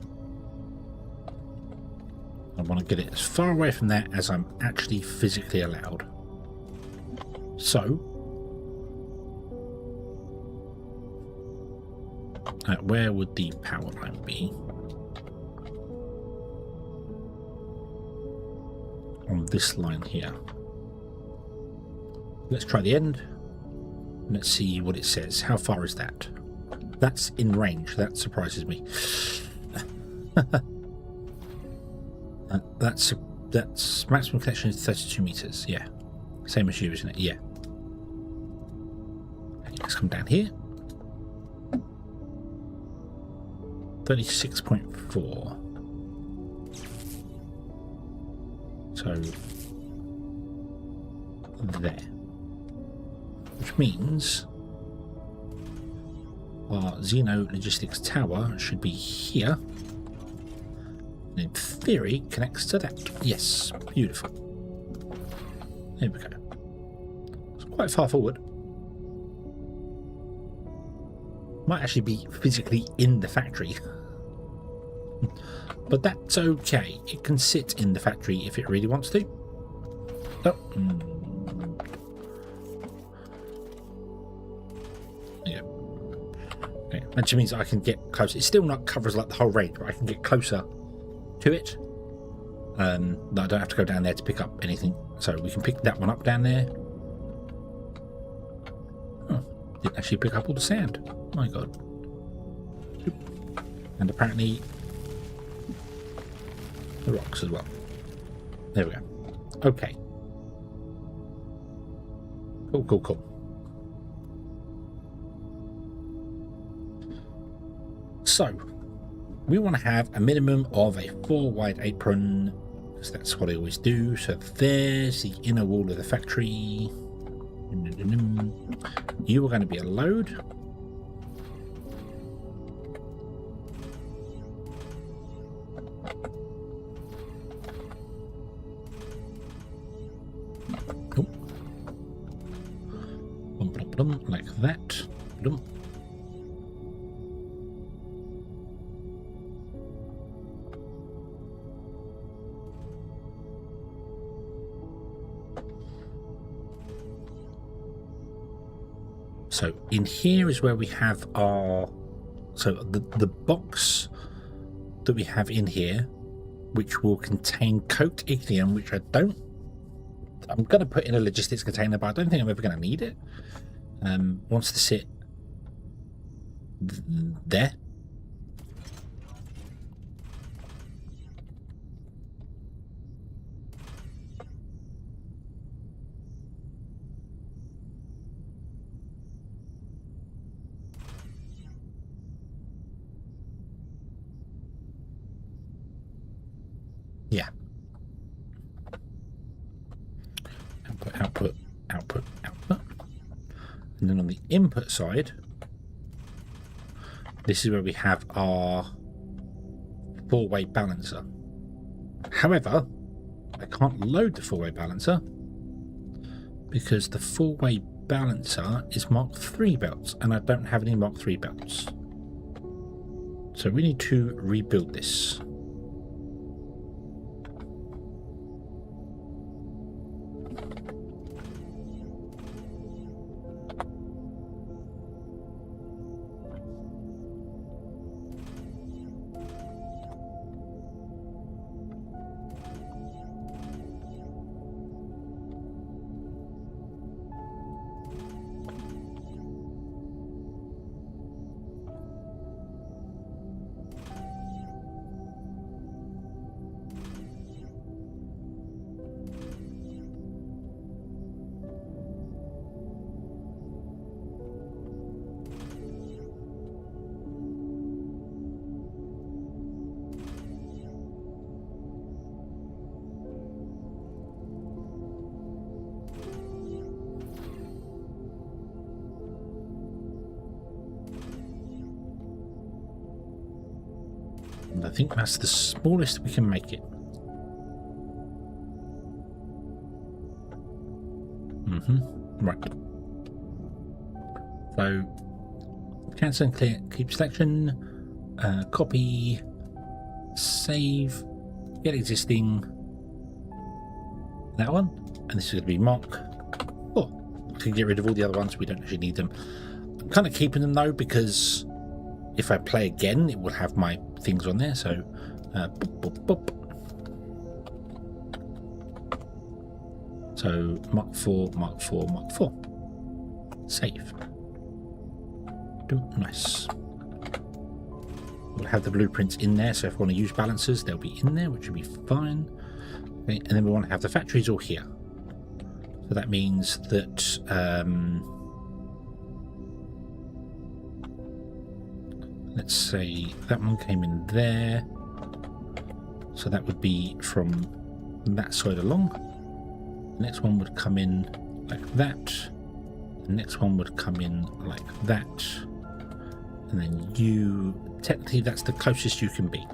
I want to get it as far away from that as I'm actually physically allowed. So, where would the power line be? On this line here. Let's try the end. Let's see what it says. How far is that? That's in range. That surprises me. That's maximum connection is 32 meters. Yeah, same as you, isn't it? Yeah. Okay, let's come down here. 36.4. So there, which means our Xeno Logistics Tower should be here. In theory, connects to that. Yes, beautiful. There we go. It's quite far forward. Might actually be physically in the factory. But that's okay. It can sit in the factory if it really wants to. Oh. Yeah. Okay, That just means I can get closer. It still not covers like the whole range, but I can get closer to it. I don't have to go down there to pick up anything. So we can pick that one up down there. Oh, didn't actually pick up all the sand. My God. And apparently the rocks as well. There we go. Okay. Cool, cool, cool. So, we want to have a minimum of a 4 wide apron, because that's what I always do. So there's the inner wall of the factory. You are going to be a load. Like that. So in here is where we have our, so the box that we have in here, which will contain coked ignium, which I'm going to put in a logistics container, but I don't think I'm ever going to need it. Wants to sit there. Yeah. Output. And then on the input side, this is where we have our 4-way balancer. However, I can't load the 4-way balancer because the 4-way balancer is Mark III belts, and I don't have any Mark III belts. So we need to rebuild this. And I think that's the smallest we can make it. Right. So, cancel and clear, keep selection, copy, save, get existing, that one, and this is going to be Mark. Oh, I can get rid of all the other ones, we don't actually need them. I'm kind of keeping them though, because if I play again, it will have my things on there, so boop, boop, boop. So Mark 4, Mark 4, Mark 4. Save. Nice. We'll have the blueprints in there, so if we want to use balancers, they'll be in there, which will be fine. Okay, and then we want to have the factories all here. So that means that let's say that one came in there. So that would be from that side along. The next one would come in like that. The next one would come in like that. And then you, technically that's the closest you can be.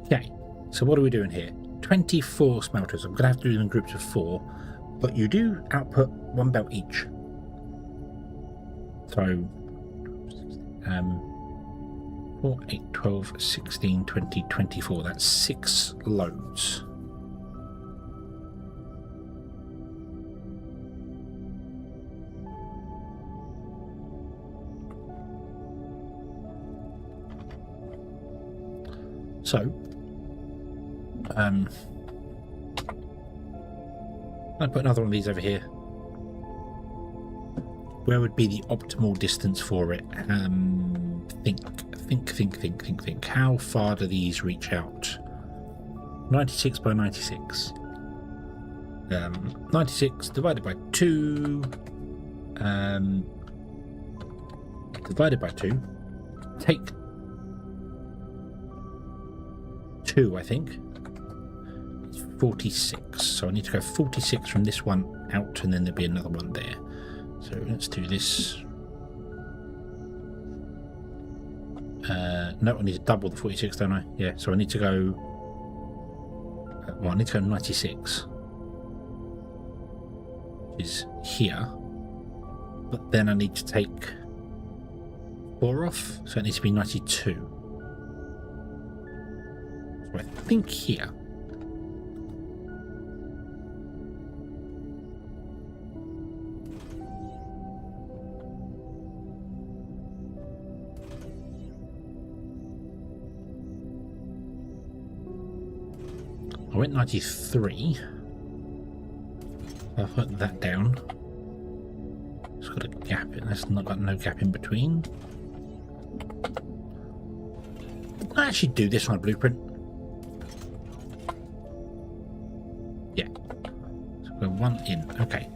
Okay, so what are we doing here? 24 smelters. I'm going to have to do them in groups of 4, but you do output 1 belt each. So 4, 8, 12, 16, 20, 24. That's 6 loads. So, I'll put another one of these over here. Where would be the optimal distance for it? Think. How far do these reach out? 96 by 96. 96 divided by 2. Divided by 2. Take 2, I think. It's 46. So I need to go 46 from this one out, and then there'll be another one there. So let's do this. No, I need to double the 46, don't I? Yeah, so I need to go... well, I need to go 96. Which is here. But then I need to take 4 off, so it needs to be 92. So I think here. I went 93. I'll put that down. It's got a gap in. It's not got no gap in between. Can I actually do this on a blueprint? Yeah. So we're 1 in. Okay.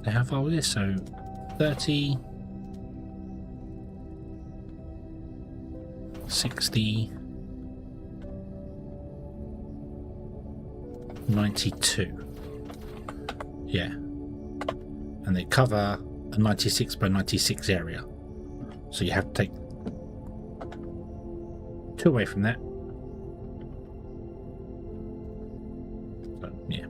How far was this? So 30, 60, 92. Yeah. And they cover a 96 by 96 area. So you have to take 2 away from that. So, yeah.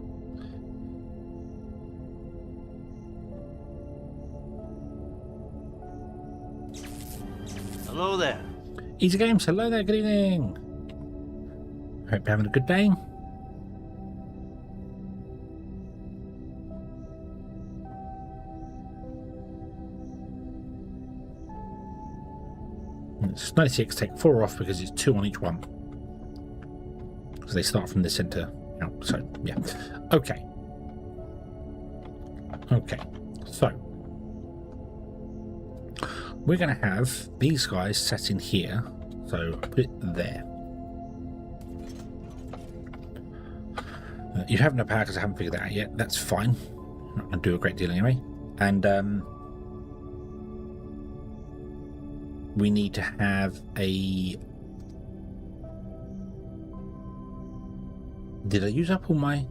Hello there. Easy Games, hello there, good evening. Hope you're having a good day. It's 96, take 4 off because it's 2 on each one. So they start from the center out, so yeah. Okay. Okay, so we're going to have these guys set in here, so put it there. You have no power because I haven't figured that out yet. That's fine. I'm not going to do a great deal anyway. And we need to have a... Did I use up all my...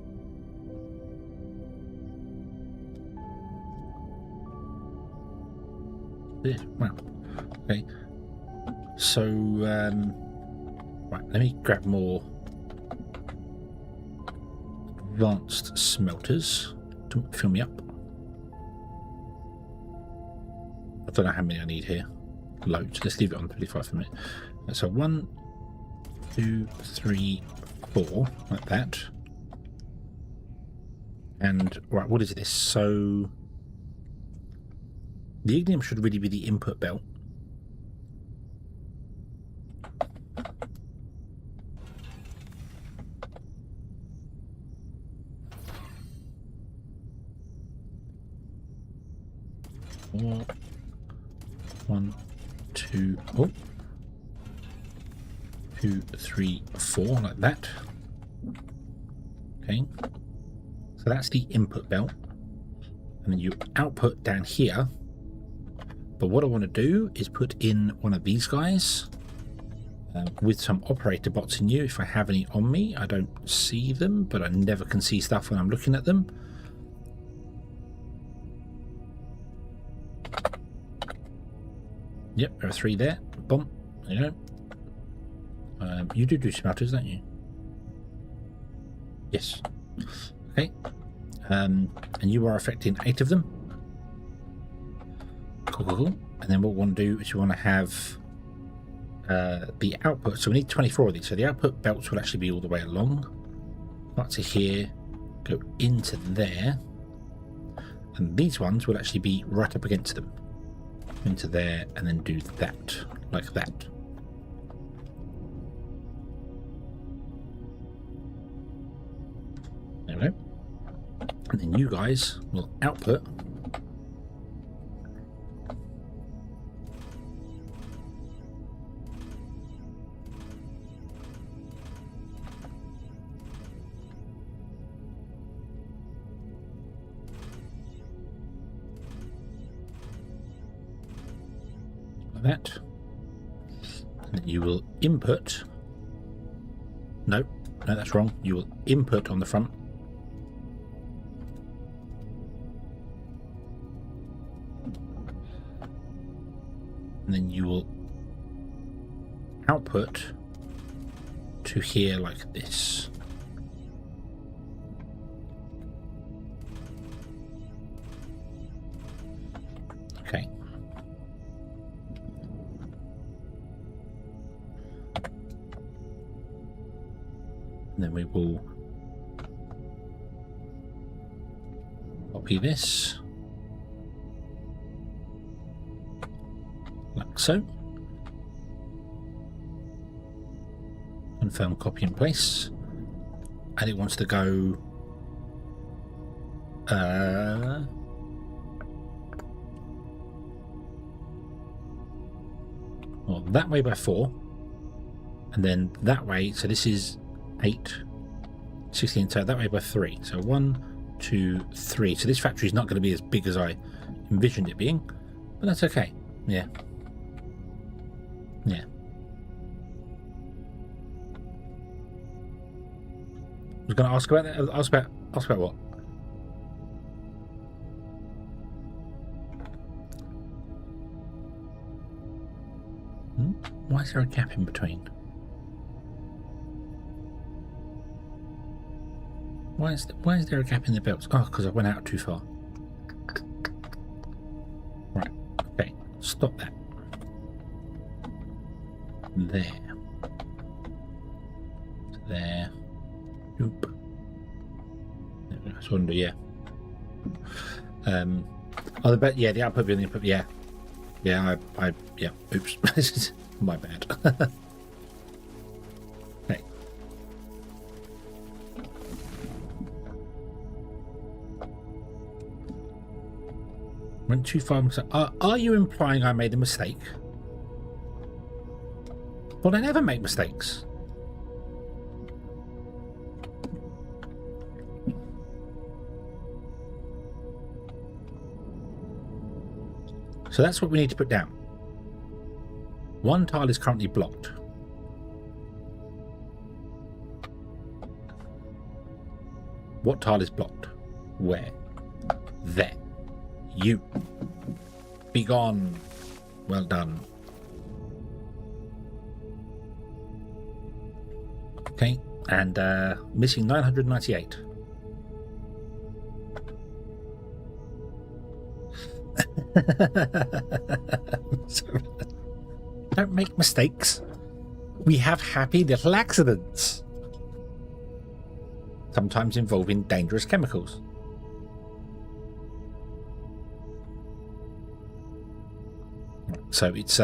Yeah, well, okay. So, right, let me grab more advanced smelters to fill me up. I don't know how many I need here. Loads. Let's leave it on 35 for a minute. So 1, 2, 3, 4, like that. And right, what is this? So the ignium should really be the input belt. Four, 1, 2, oh, 2, 3, 4, like that. Okay, so that's the input belt, and then you output down here. But what I want to do is put in one of these guys with some operator bots in you. If I have any on me, I don't see them, but I never can see stuff when I'm looking at them. Yep, there are 3 there. Boom. There you go. You do smelters, don't you? Yes. Okay. And you are affecting 8 of them. Cool. And then what we want to do is we want to have the output. So we need 24 of these. So the output belts will actually be all the way along. Up to here. go into there, and these ones will actually be right up against them. Into there, and then do that, like that. There we go. And then you guys will output that, and then you will input. No, that's wrong. You will input on the front, and then you will output to here like this. Okay. And then we will copy this like so. Confirm copy and place. And it wants to go well, that way by 4, and then that way, so this is 8, 16, so that way by 3. So 1, 2, 3. So this factory is not going to be as big as I envisioned it being, but that's okay. Yeah. Yeah. I was going to ask about that. Ask about what? Why is there a gap in between? Why is there a gap in the belts? Oh, because I went out too far. Right. Okay. Stop that. There. There. Oop. That's what I'm doing, yeah. Oh, the bet. Yeah, the output being the input. Yeah. Yeah. Yeah. Oops. My bad. Okay. Went too far. Are you implying I made a mistake? Well, I never make mistakes. So that's what we need to put down. One tile is currently blocked. What tile is blocked? Where? There. You. Be gone. Well done. Okay, and missing 998. Don't make mistakes. We have happy little accidents, sometimes involving dangerous chemicals. So it's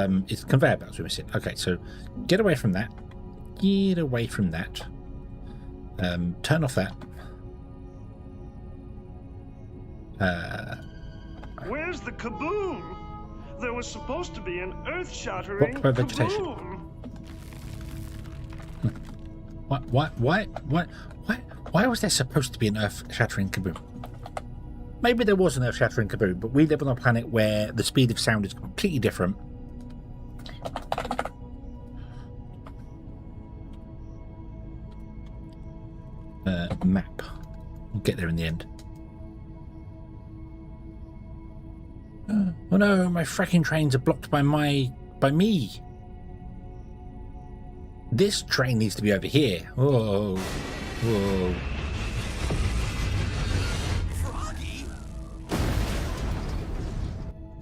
conveyor belts we're missing. Okay, so get away from that. Get away from that. Turn off that. Where's the kaboom? There was supposed to be an earth-shattering Blocked by vegetation. kaboom. Why was there supposed to be an earth-shattering kaboom? Maybe there was an earth-shattering kaboom, but we live on a planet where the speed of sound is completely different. Map. We'll get there in the end. Oh no, my fracking trains are blocked by me. This train needs to be over here. Whoa. Whoa. Froggy?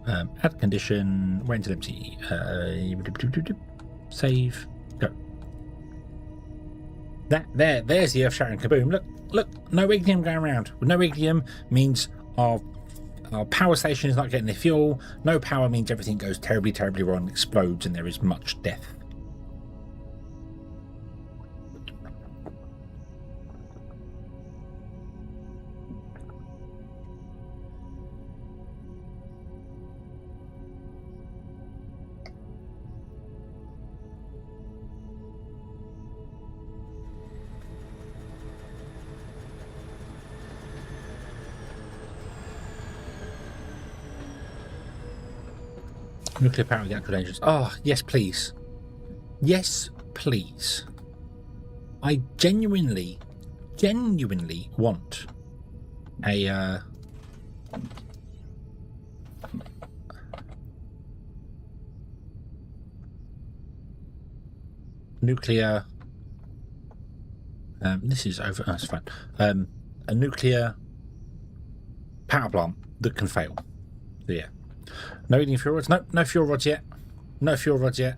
Add condition, wait until empty. Save, go. There's the earth-shattering kaboom. Look, no ignium going around. No ignium means our power station is not getting the fuel. No power means everything goes terribly, terribly wrong and explodes, and there is much death. Nuclear power with the actual dangers. Oh, yes, please. Yes, please. I genuinely want a nuclear. This is over. Oh, that's fine. A nuclear power plant that can fail. So, yeah. No eating fuel rods. No fuel rods yet. No fuel rods yet.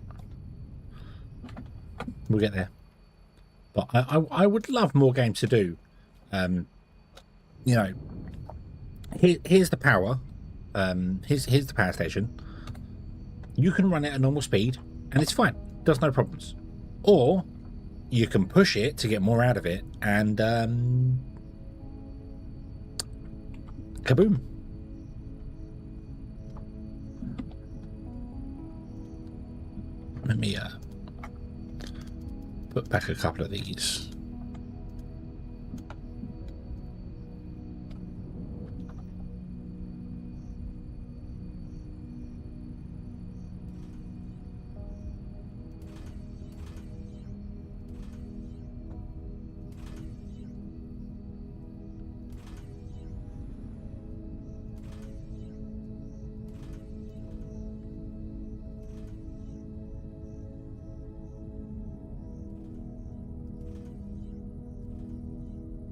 We'll get there. But I would love more games to do. You know, here's the power. Here's the power station. You can run it at normal speed, and it's fine. Does no problems. Or you can push it to get more out of it, and kaboom. Let me put back a couple of these.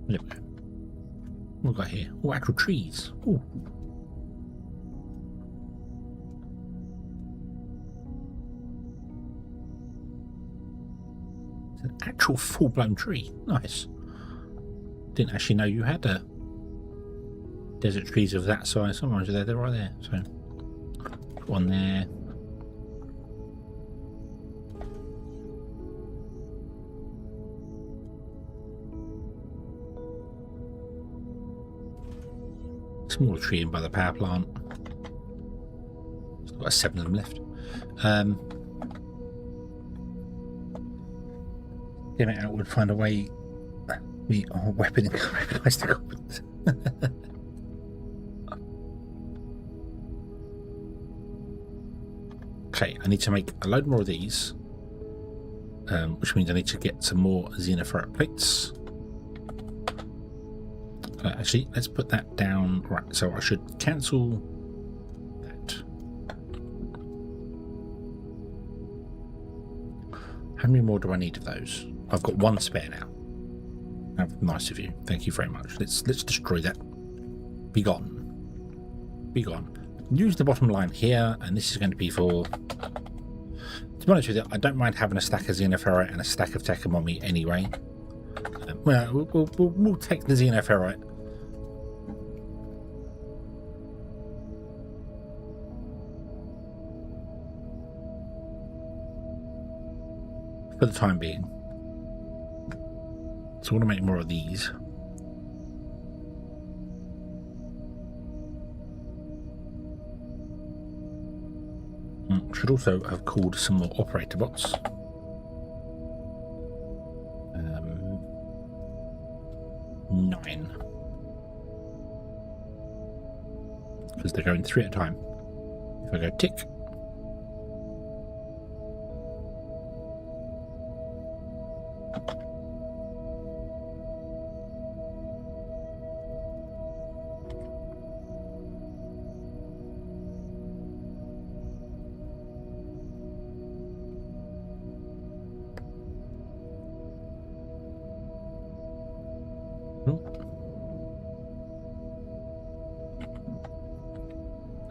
There we go. What have we got here? Oh, actual trees. Ooh. It's an actual full-blown tree. Nice. Didn't actually know you had desert trees of that size. Sometimes they're right there. So, put one there. Smaller tree in by the power plant. Still got 7 of them left. Damn it, I would find a way. Me weapon and replace the goblins. Okay, I need to make a load more of these, which means I need to get some more xenoferrite plates. Actually, let's put that down. Right, so I should cancel that. How many more do I need of those? I've got 1 spare now. How nice of you. Thank you very much. Let's destroy that. Be gone. Be gone. Use the bottom line here, and this is going to be for... To be honest with you, I don't mind having a stack of xenoferrite and a stack of Techamomi anyway. Well, we'll take the xenoferrite. For the time being. So I want to make more of these. Should also have called some more operator bots. 9. Because they're going 3 at a time. If I go tick.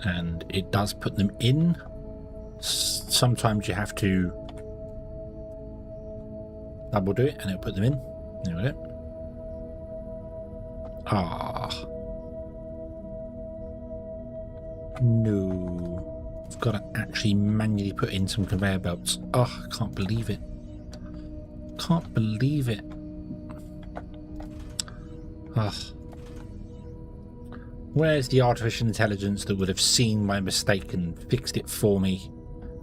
And it does put them in. Sometimes you have to double do it and it'll put them in. There we go. Ah. No. I've got to actually manually put in some conveyor belts. Oh, I can't believe it. Can't believe it. Ah. Where's the artificial intelligence that would have seen my mistake and fixed it for me?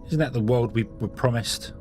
Isn't that the world we were promised?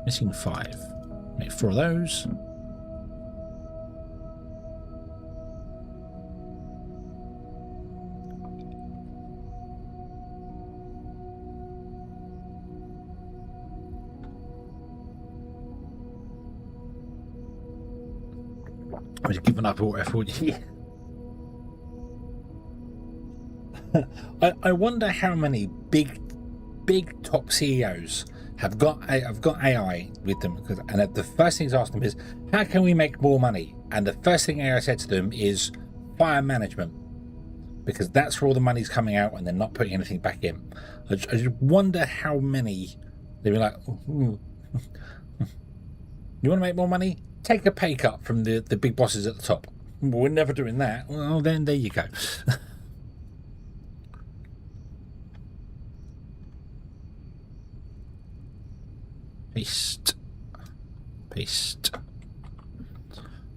Missing 5. Make 4 of those. I've just given up all effort. I wonder how many big top CEOs have got AI with them, and the first thing he's asked them is, how can we make more money? And the first thing AI said to them is fire management, because that's where all the money's coming out and they're not putting anything back in. I just wonder how many they'd be like, you want to make more money? Take a pay cut from the big bosses at the top. We're never doing that. Well, then there you go. Paste.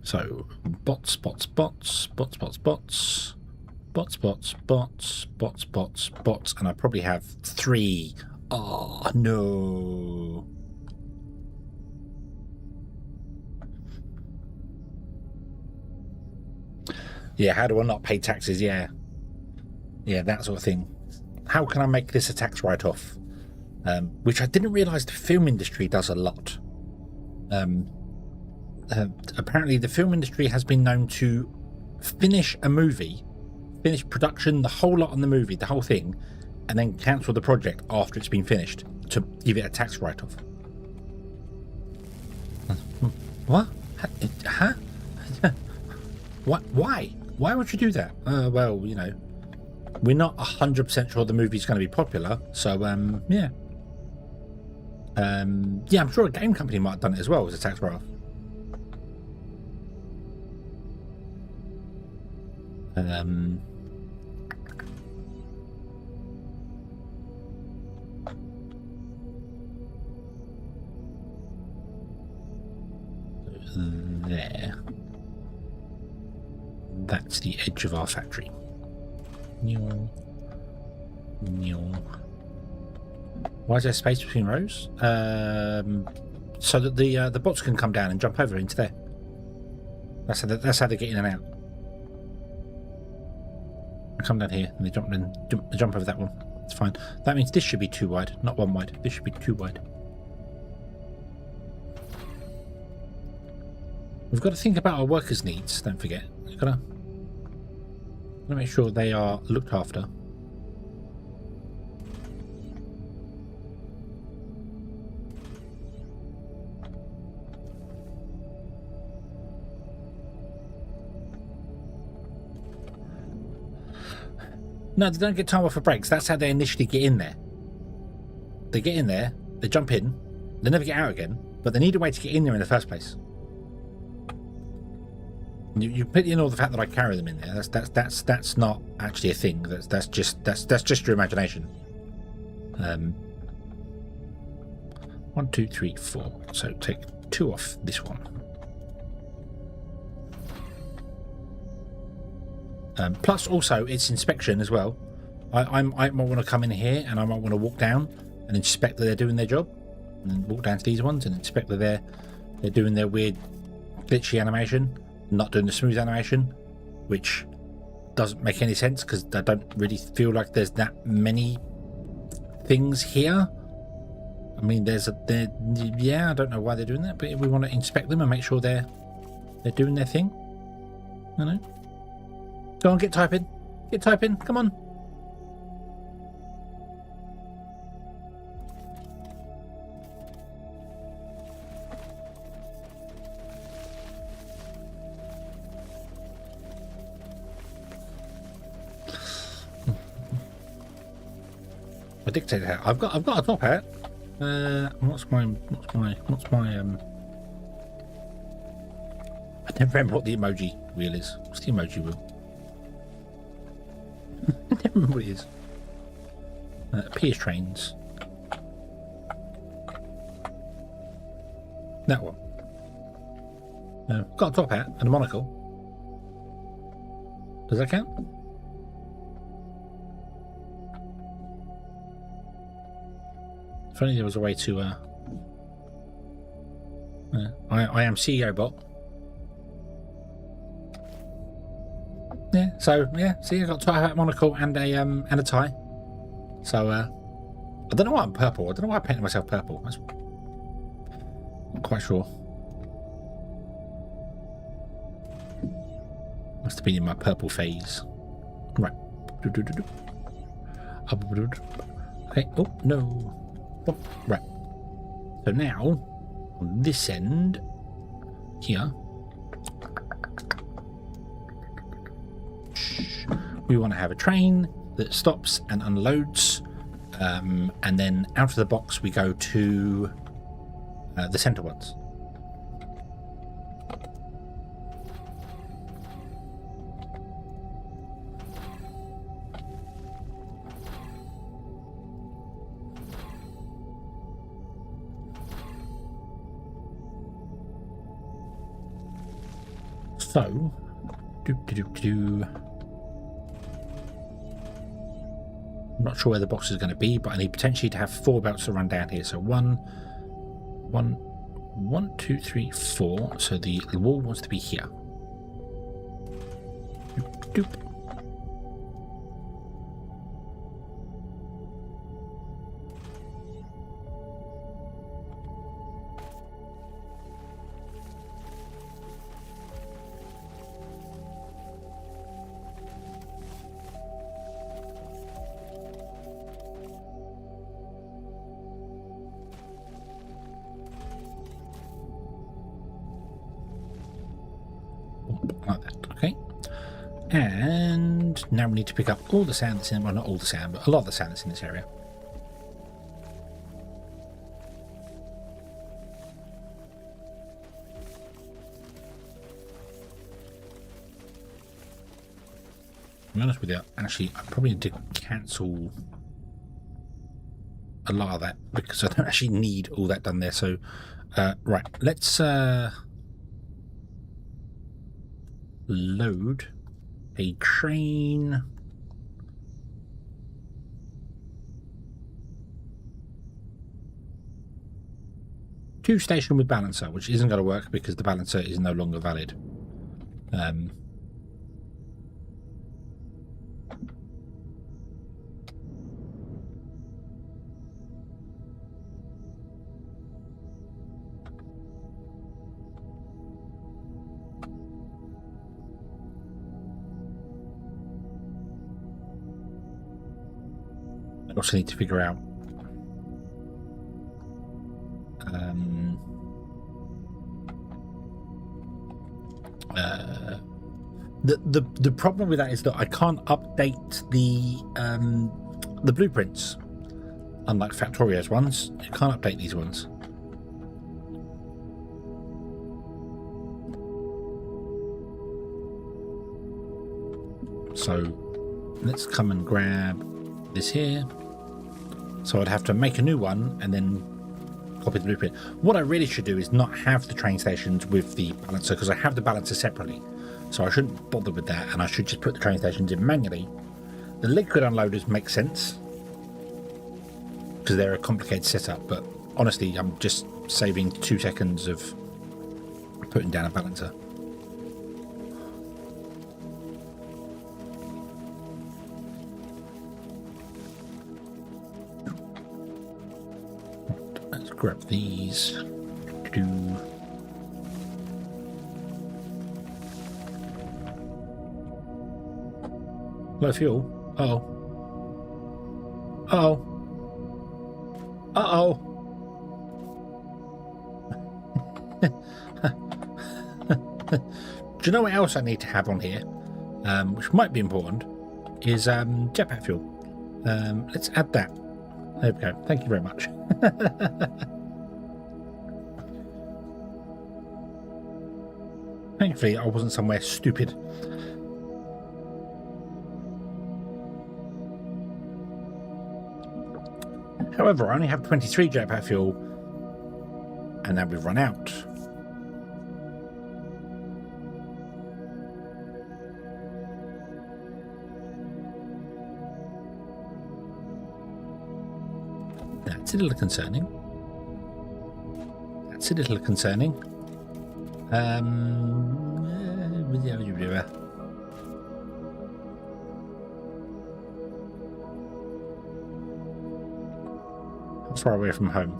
So bots, and I probably have 3. Oh no. Yeah, how do I not pay taxes? Yeah, that sort of thing. How can I make this a tax write-off? Which I didn't realise the film industry does a lot. Apparently the film industry has been known to finish a movie, finish production, the whole lot on the movie, the whole thing, and then cancel the project after it's been finished to give it a tax write-off. What? Huh? What? Why? Why would you do that? Well, you know, we're not 100% sure the movie's going to be popular, so yeah. Yeah, I'm sure a game company might have done it as well as a tax write-off. There. That's the edge of our factory. Why is there space between rows? So that the bots can come down and jump over into there. That's how they get in and out. They come down here and they jump over that one. It's fine. That means this should be 2 wide, not 1 wide. This should be 2 wide. We've got to think about our workers' needs. Don't forget. We've got to make sure they are looked after. No, they don't get time off for breaks. That's how they initially get in there. They get in there, they jump in, they never get out again, but they need a way to get in there in the first place. You put in all the fact that I carry them in there. That's not actually a thing. That's just your imagination. 1, 2, 3, 4. So take 2 off this one. Plus, also, it's inspection as well. I might want to come in here and I might want to walk down and inspect that they're doing their job, and then walk down to these ones and inspect that they're doing their weird glitchy animation, not doing the smooth animation. which doesn't make any sense because I don't really feel like there's that many things here. I mean, yeah, I don't know why they're doing that, but we want to inspect them and make sure they're doing their thing. I know. Go on, get typing. Get typing. Come on. My dictator hat. I've got a top hat. What's my I never remember what the emoji wheel is. What's the emoji wheel? I never remember what it is. Pierce trains. That one. Got a top hat and a monocle. Does that count? If only there was a way to I am CEO bot. Yeah, so yeah, see, I got a tie hat, monocle, and a tie. So I don't know why I'm purple. I don't know why I painted myself purple. I'm not quite sure. Must have been in my purple phase. Right. Okay. Oh no. Oh, right. So now on this end here, we want to have a train that stops and unloads, and then out of the box we go to the center ones. So, I'm not sure where the box is going to be, but I need potentially to have 4 belts to run down here. So 1, 2, 3, 4. So the wall wants to be here. Doop, doop. Like that, okay. And now we need to pick up all the sand that's in, well, not all the sand, but a lot of the sand that's in this area. To be honest with you, actually, I probably need to cancel a lot of that because I don't actually need all that done there. So, right, let's load a train to station with balancer, which isn't going to work because the balancer is no longer valid. I also need to figure out the problem with that is that I can't update the blueprints, unlike Factorio's ones. You can't update these ones. So let's come and grab this here. So I'd have to make a new one and then copy the blueprint. What I really should do is not have the train stations with the balancer, because I have the balancer separately. So I shouldn't bother with that, and I should just put the train stations in manually. The liquid unloaders make sense because they're a complicated setup, but honestly, I'm just saving 2 seconds of putting down a balancer. grab these. Do. Low fuel. Uh-oh. Uh-oh. Uh-oh. Do you know what else I need to have on here? Which might be important, is jetpack fuel. Let's add that. There we go. Thank you very much. Thankfully, I wasn't somewhere stupid. However, I only have 23 jetpack fuel, and now we've run out. That's a little concerning. That's a little concerning. How far away from home?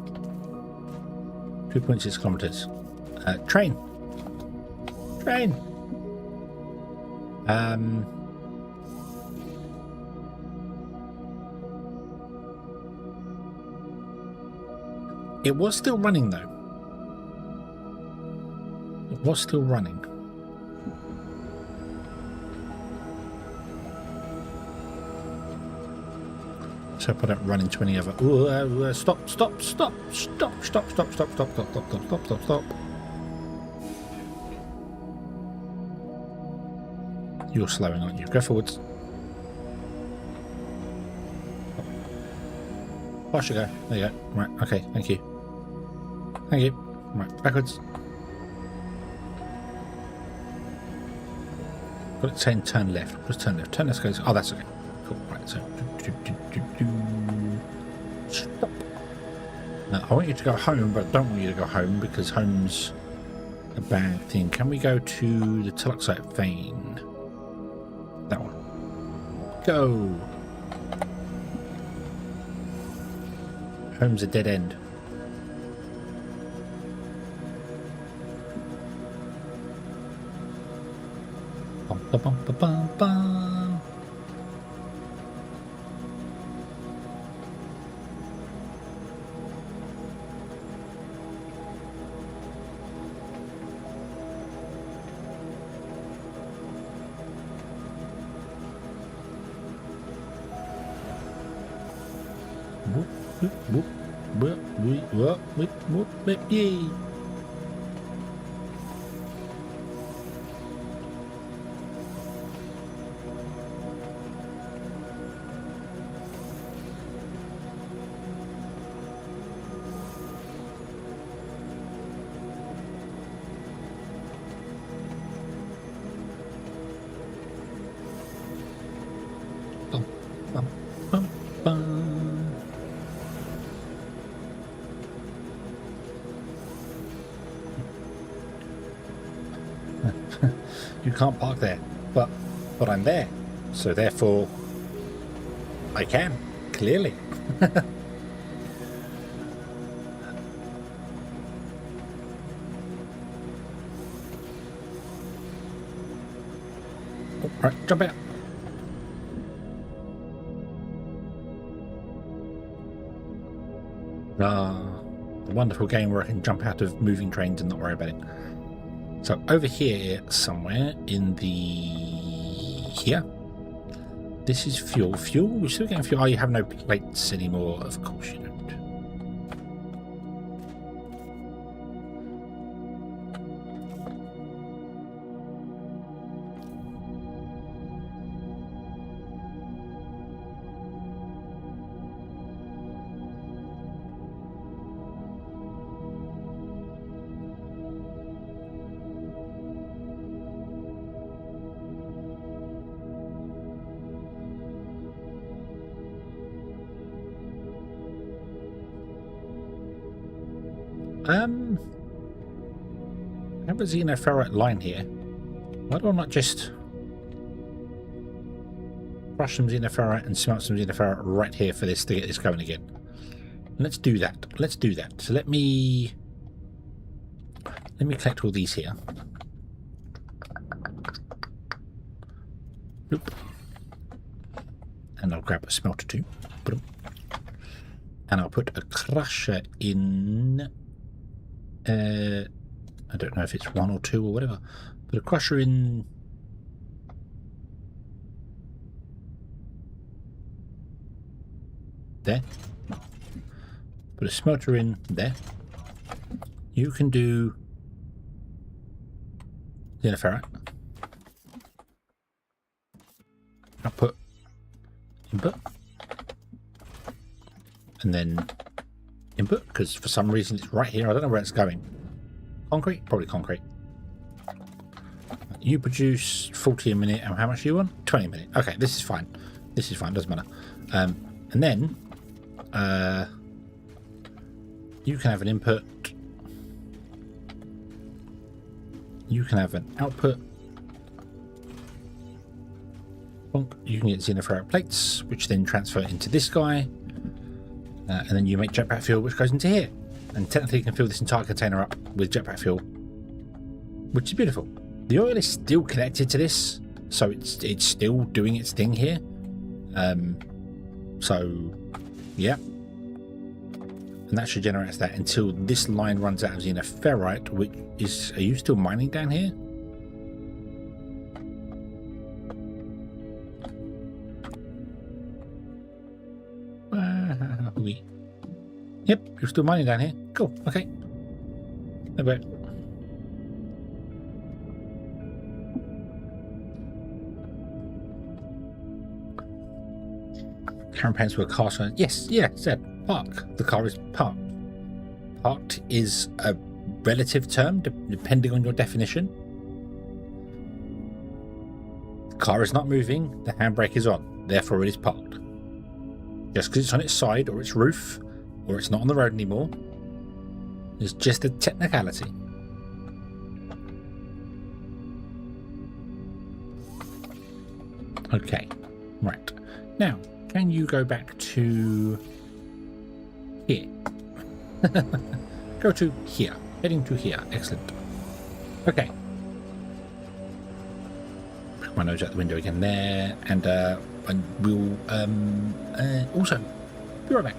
2.6 kilometers. Train. Train. It was still running though. It was still running. So hope I don't run into any other. Ooh, stop! Stop! Stop! Stop! Stop! Stop! Stop! Stop! Stop! Stop! Stop! Stop! Stop! Stop! You're slowing, aren't you? Go forwards. I should go. There you go. Right. Okay. Thank you. Thank you. Right. Backwards. Got it saying turn left. Just turn left. Turn left goes. Oh, that's okay. Cool. Right. So. Stop. Now, I want you to go home, but I don't want you to go home because home's a bad thing. Can we go to the Tuluxite vein? That one. Go. Home's a dead end. Bum, ba, bum, ba, bum, bum. Whoop, whoop, whoop. Whoop, whoop, whoop, whoop, whoop, whoop, yay. Bum, bum, bum, bum. You can't park there, but I'm there, so therefore I can, clearly. Oh, right, jump out. The wonderful game where I can jump out of moving trains and not worry about it. So over here somewhere in the... here. This is fuel. Fuel? We're still getting fuel. Oh, you have no plates anymore. Of course you don't. I have a Xeno ferrite line here. Why do I not just crush some Xeno ferrite and smelt some Xeno ferrite right here for this to get this going again? Let's do that. Let's do that. So let me collect all these here. Nope. And I'll grab a smelter too. Boom. And I'll put a crusher in. I don't know if it's 1 or 2 or whatever. Put a crusher in. There. Put a smelter in there. You can do Xenoferrite. Output. Input. And then input, because for some reason it's right here. I don't know where it's going. Concrete? Probably concrete. You produce 40 a minute, and how much do you want? 20 a minute. Okay, this is fine. This is fine, doesn't matter. And then you can have an input. You can have an output. You can get Xenoferrite plates, which then transfer into this guy. And then you make jetpack fuel, which goes into here. And technically you can fill this entire container up with jetpack fuel, which is beautiful. The oil is still connected to this, so it's still doing its thing here. So, yeah. And that should generate that until this line runs out of Xenoferrite, which is... Are you still mining down here? Yep, you're still mining down here. Cool, okay. No bad. Karen Pence with a car. Yes, yeah, said park. The car is parked. Parked is a relative term depending on your definition. The car is not moving, the handbrake is on, therefore it is parked. Just because it's on its side or its roof or it's not on the road anymore is just a technicality. Okay, right. Now, can you go back to here? Go to here. Heading to here. Excellent. Okay. Put my nose out the window again there, and we'll also be right back.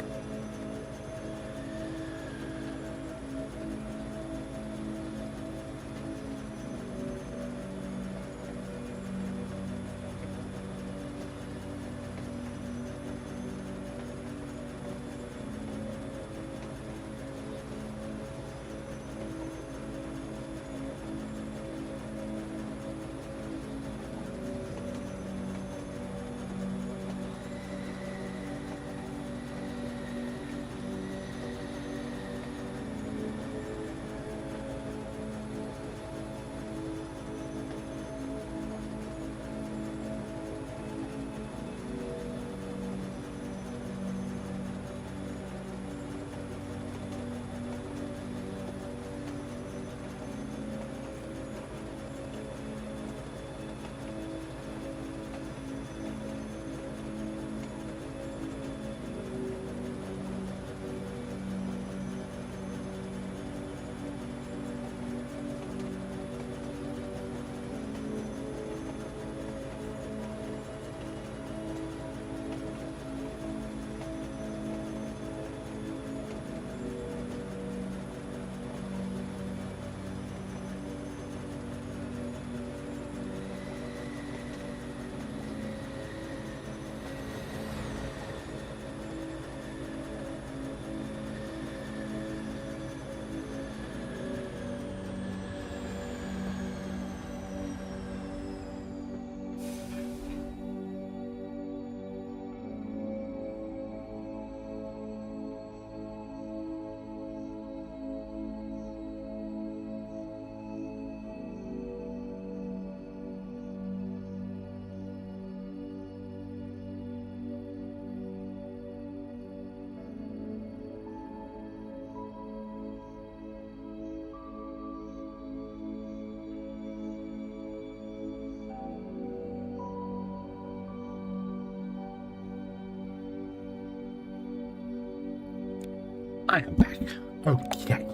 I am back. Okay.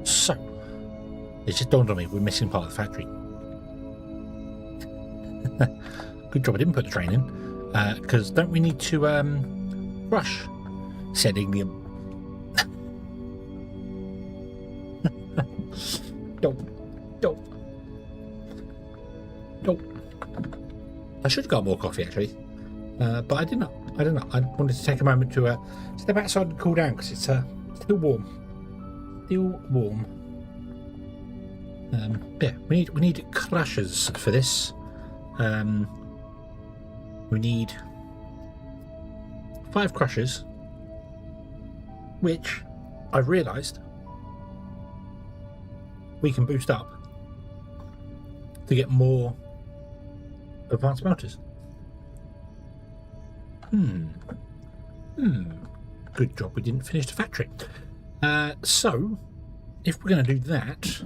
So, it just dawned on me we're missing part of the factory. Good job I didn't put the train in, because don't we need to rush said ignium? Don't. I should have got more coffee actually, but I did not. I wanted to take a moment to step outside and cool down because it's still warm. Yeah, we need crushers for this. We need 5 crushers, which I've realised we can boost up to get more advanced melters. Good job we didn't finish the factory. So, if we're going to do that,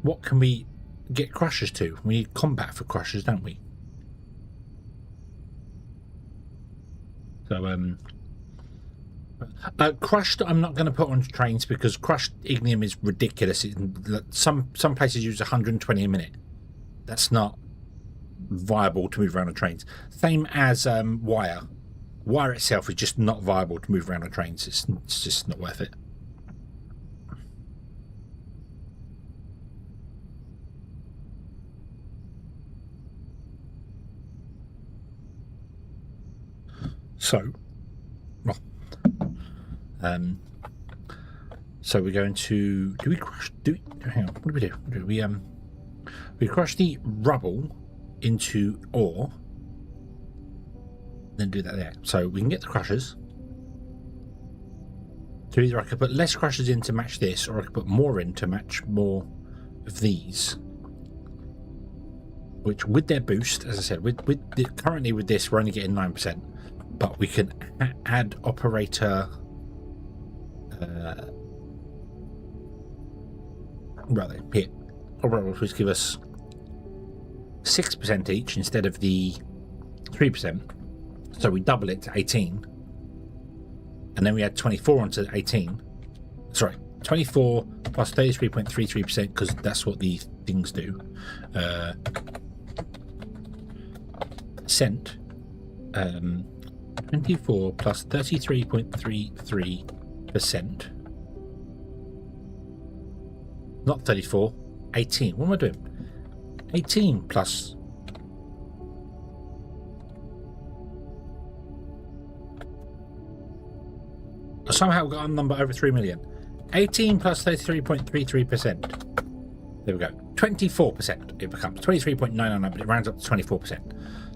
what can we get crushers to? We need combat for crushers, don't we? So, crushed I'm not going to put on trains because crushed ignium is ridiculous. Some places use 120 a minute. That's not viable to move around on trains. Same as wire. Wire itself is just not viable to move around on trains. It's just not worth it. So, well, so we're going to hang on, what do we do? We crush the rubble into ore, then do that there. So we can get the crushers. So either I could put less crushers in to match this, or I could put more in to match more of these. Which, with their boost, as I said, currently with this we're only getting 9%, but we can add operator. Rather, here, operators give us 6% each instead of the 3%. So we double it to 18, and then we add 24 onto 18. Sorry, 24 plus 33.33% because that's what these things do. Percent. 24 plus 33.33%. Not 34. 18. What am I doing? 18 plus. I somehow got a number over 3 million. 18 plus 33.33%. There we go. 24% it becomes. 23.999, but it rounds up to 24%.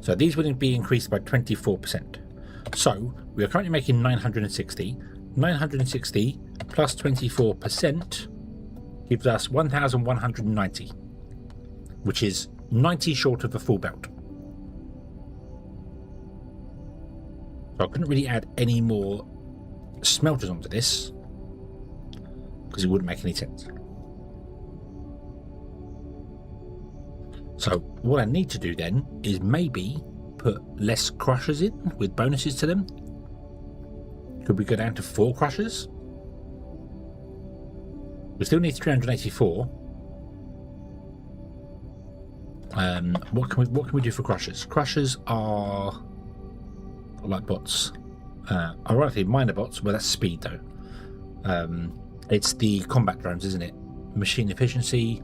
So these would be increased by 24%. So we are currently making 960. 960 plus 24% gives us 1,190, which is 90 short of a full belt. So I couldn't really add any more smelters onto this because it wouldn't make any sense. So what I need to do then is maybe put less crushers in with bonuses to them. Could we go down to 4 crushers? We still need 384. What can we do for crushers? Crushers are like bots. Ironically, minor bots. Well, that's speed though. It's the combat drones, isn't it? Machine efficiency,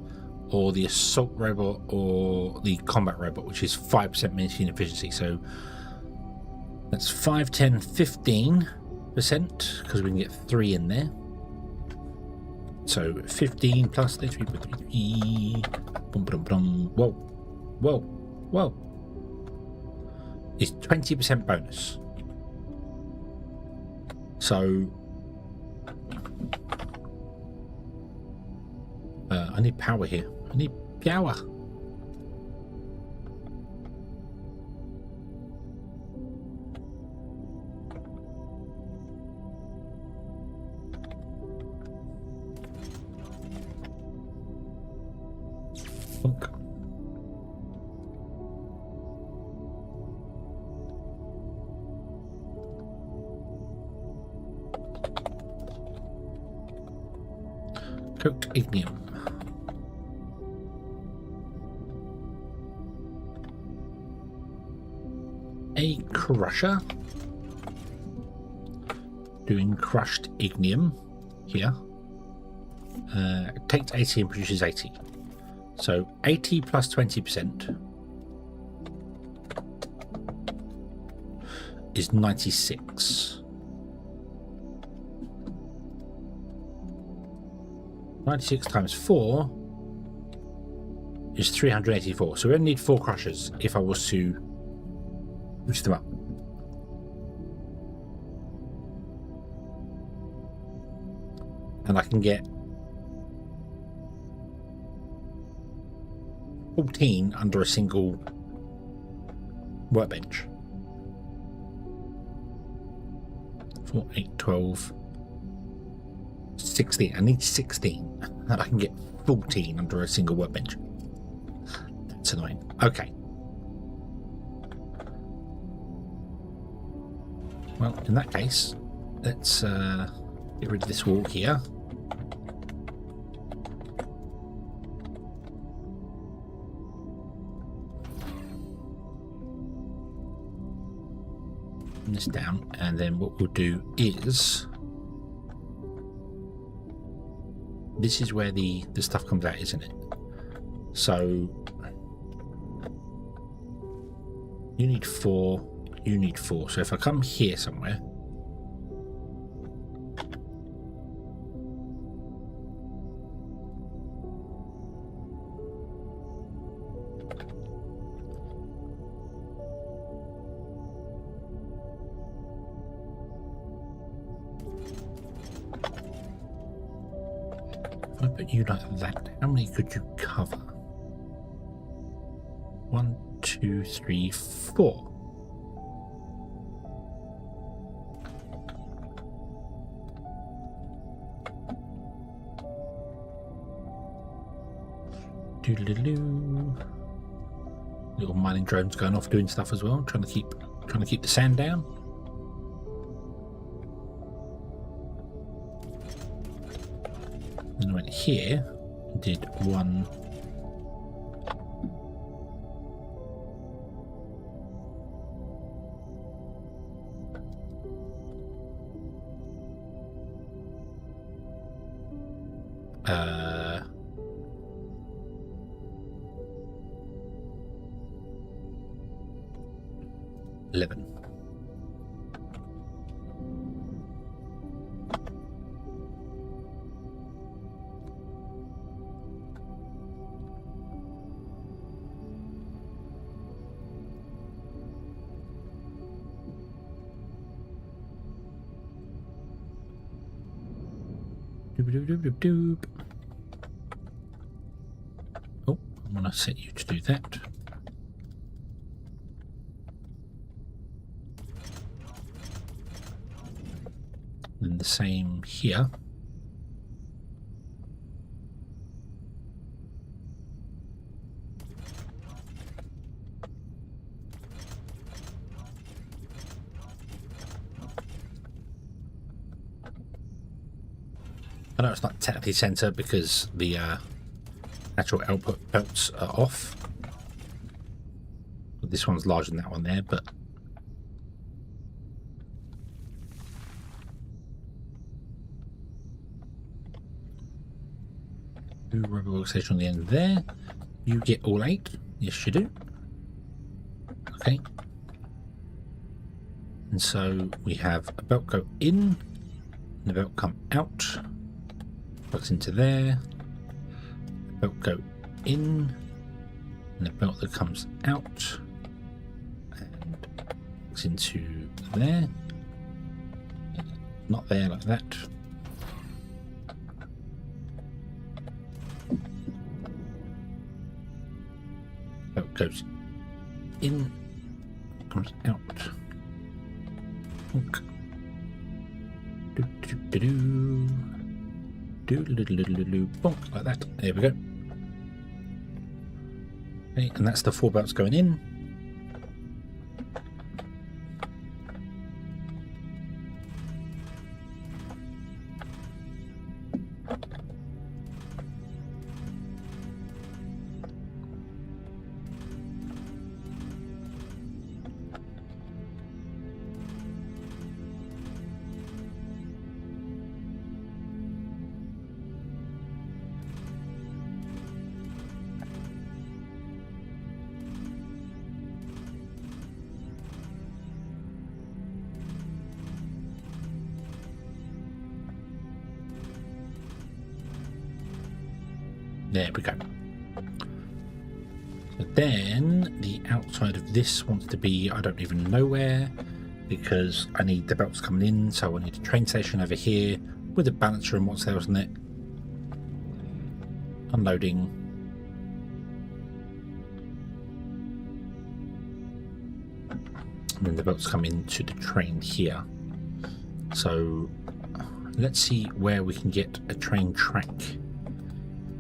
or the assault robot, or the combat robot, which is 5% machine efficiency. So that's 5, 10, 15%, because we can get 3 in there. So 15 plus 33.33. Whoa. Is 20% bonus. So I need power here. I need power. Funk. cooked ignium. A crusher. Doing crushed ignium here. It takes 80 and produces 80. So 80 plus 20% is 96. 96 times 4 is 384. So we only need 4 crushers if I was to boost them up. And I can get 14 under a single workbench. 4, 8, 12, 16. I need 16. And I can get 14 under a single workbench. That's annoying. Okay. Well, in that case, let's get rid of this wall here. This down, and then what we'll do is this is where the stuff comes out, isn't it? So you need 4, you need 4. So if I come here somewhere, if I put you like that, how many could you cover? 1, 2, 3, 4. Doodle-doo. Little mining drones going off doing stuff as well, trying to keep the sand down. And I went here, did 1. Uh, 11. Doop. Oh, I want to set you to do that. And the same here. I know it's not technically center because the actual output belts are off. This one's larger than that one there, but do rubber workstation on the end there. You get all 8. Yes, you do. Okay. And so we have a belt go in, and the belt come out. Plugs into there. The belt go in, and the belt that comes out, and plugs into there. Not there like that. Belt goes in, comes out. Bonk. Bonk, like that. There we go. Okay, and that's the 4 belts going in. There we go. So then the outside of this wants to be, I don't even know where, because I need the belts coming in, so I need a train station over here with a balancer and what's else in it. Unloading. And then the belts come into the train here. So let's see where we can get a train track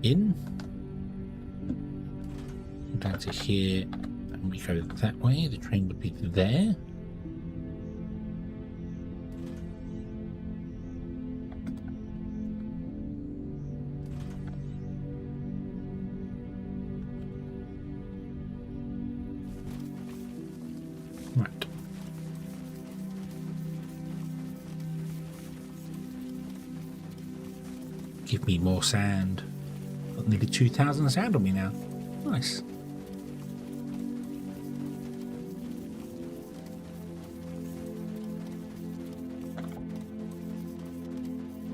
in. Down to here, and we go that way. The train would be there. Right. Give me more sand. Got nearly 2,000 sand on me now. Nice.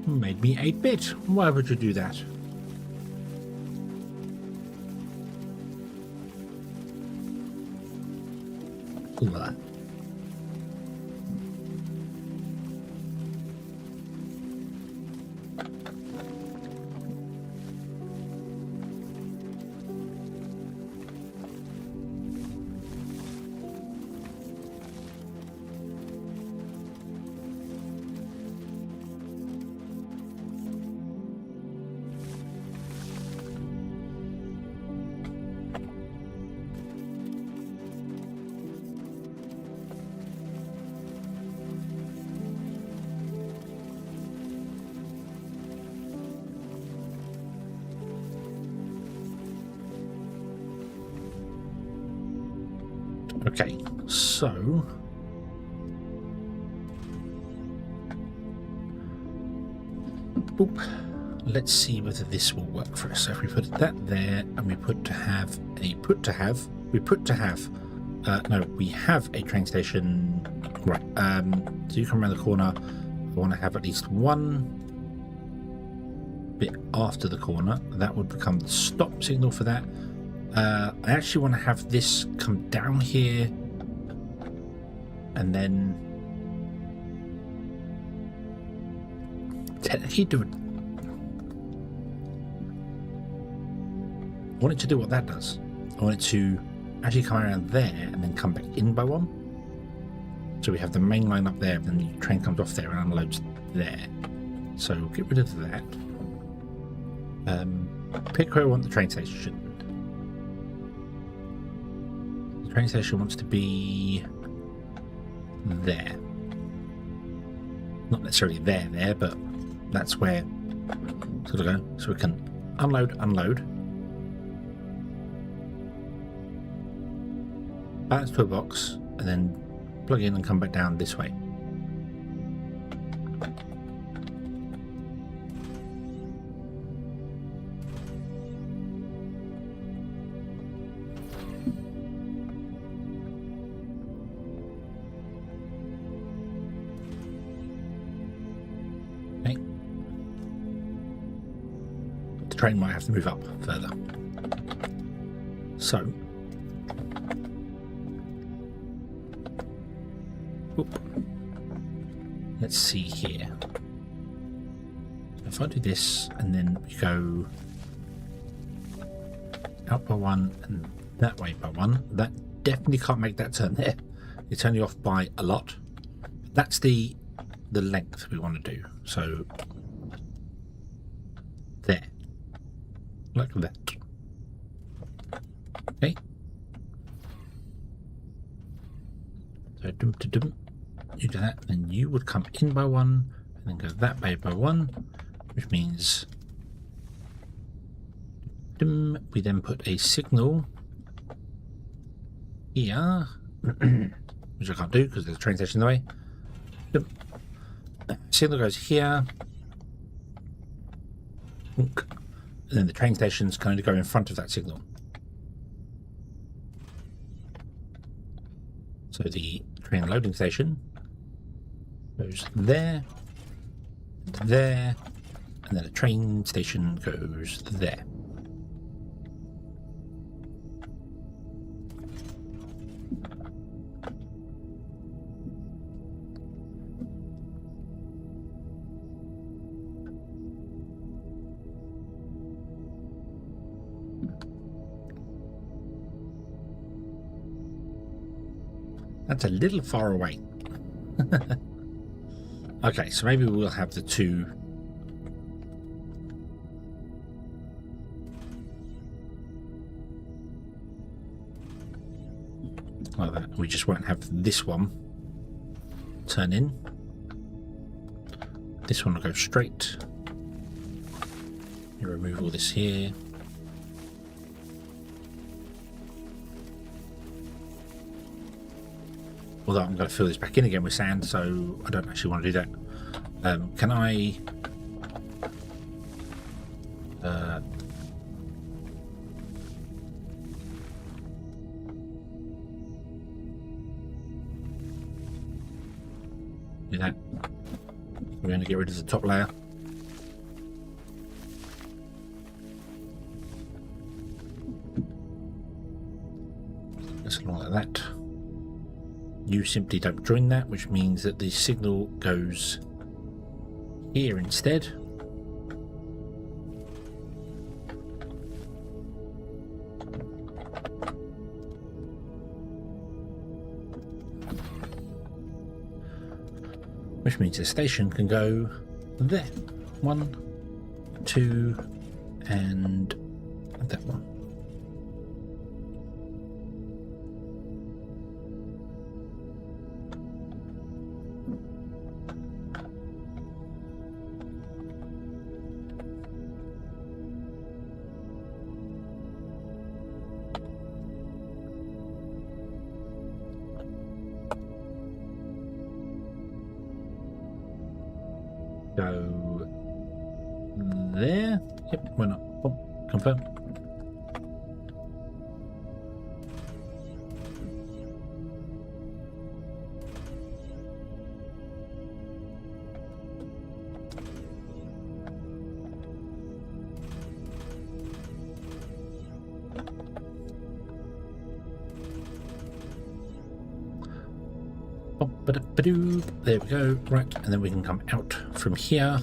Made me 8-bit. Why would you do that? Blah. Okay, so let's see whether this will work for us. So if we put that there and we we have a train station, right? So you come around the corner. I want to have at least one bit after the corner. That would become the stop signal for that. I actually want to have this come down here and then technically do it. I want it to do what that does. I want it to actually come around there and then come back in by one. So we have the main line up there, and then the train comes off there and unloads there. So get rid of that. Pick where I want the train station. The train station wants to be there. Not necessarily there, but that's where it's got to go. So we can unload, balance to a box, and then plug in and come back down this way. Okay. The train might have to move up further. So let's see here. If I do this and then we go out by one and that way by one, that definitely can't make that turn there. It's only off by a lot. That's the length we want to do. So there, like that. Okay. So you do that, then you would come in by one and then go that way by one, which means we then put a signal here, which I can't do because there's a train station in the way. Signal goes here, and then the train station's going to go in front of that signal. So the train loading station goes there, and then a train station goes there. That's a little far away. Okay, so maybe we'll have the two. Like that. We just won't have this one turn in. This one will go straight. You remove all this here. Although I'm going to fill this back in again with sand, so I don't actually want to do that. Can I... do that. We're going to get rid of the top layer. Just like that. You simply don't join that, which means that the signal goes here instead. Which means the station can go there. 1, 2, and that one. Go there. Yep, why not? Oh, confirm. There we go. Right, and then we can come out from here.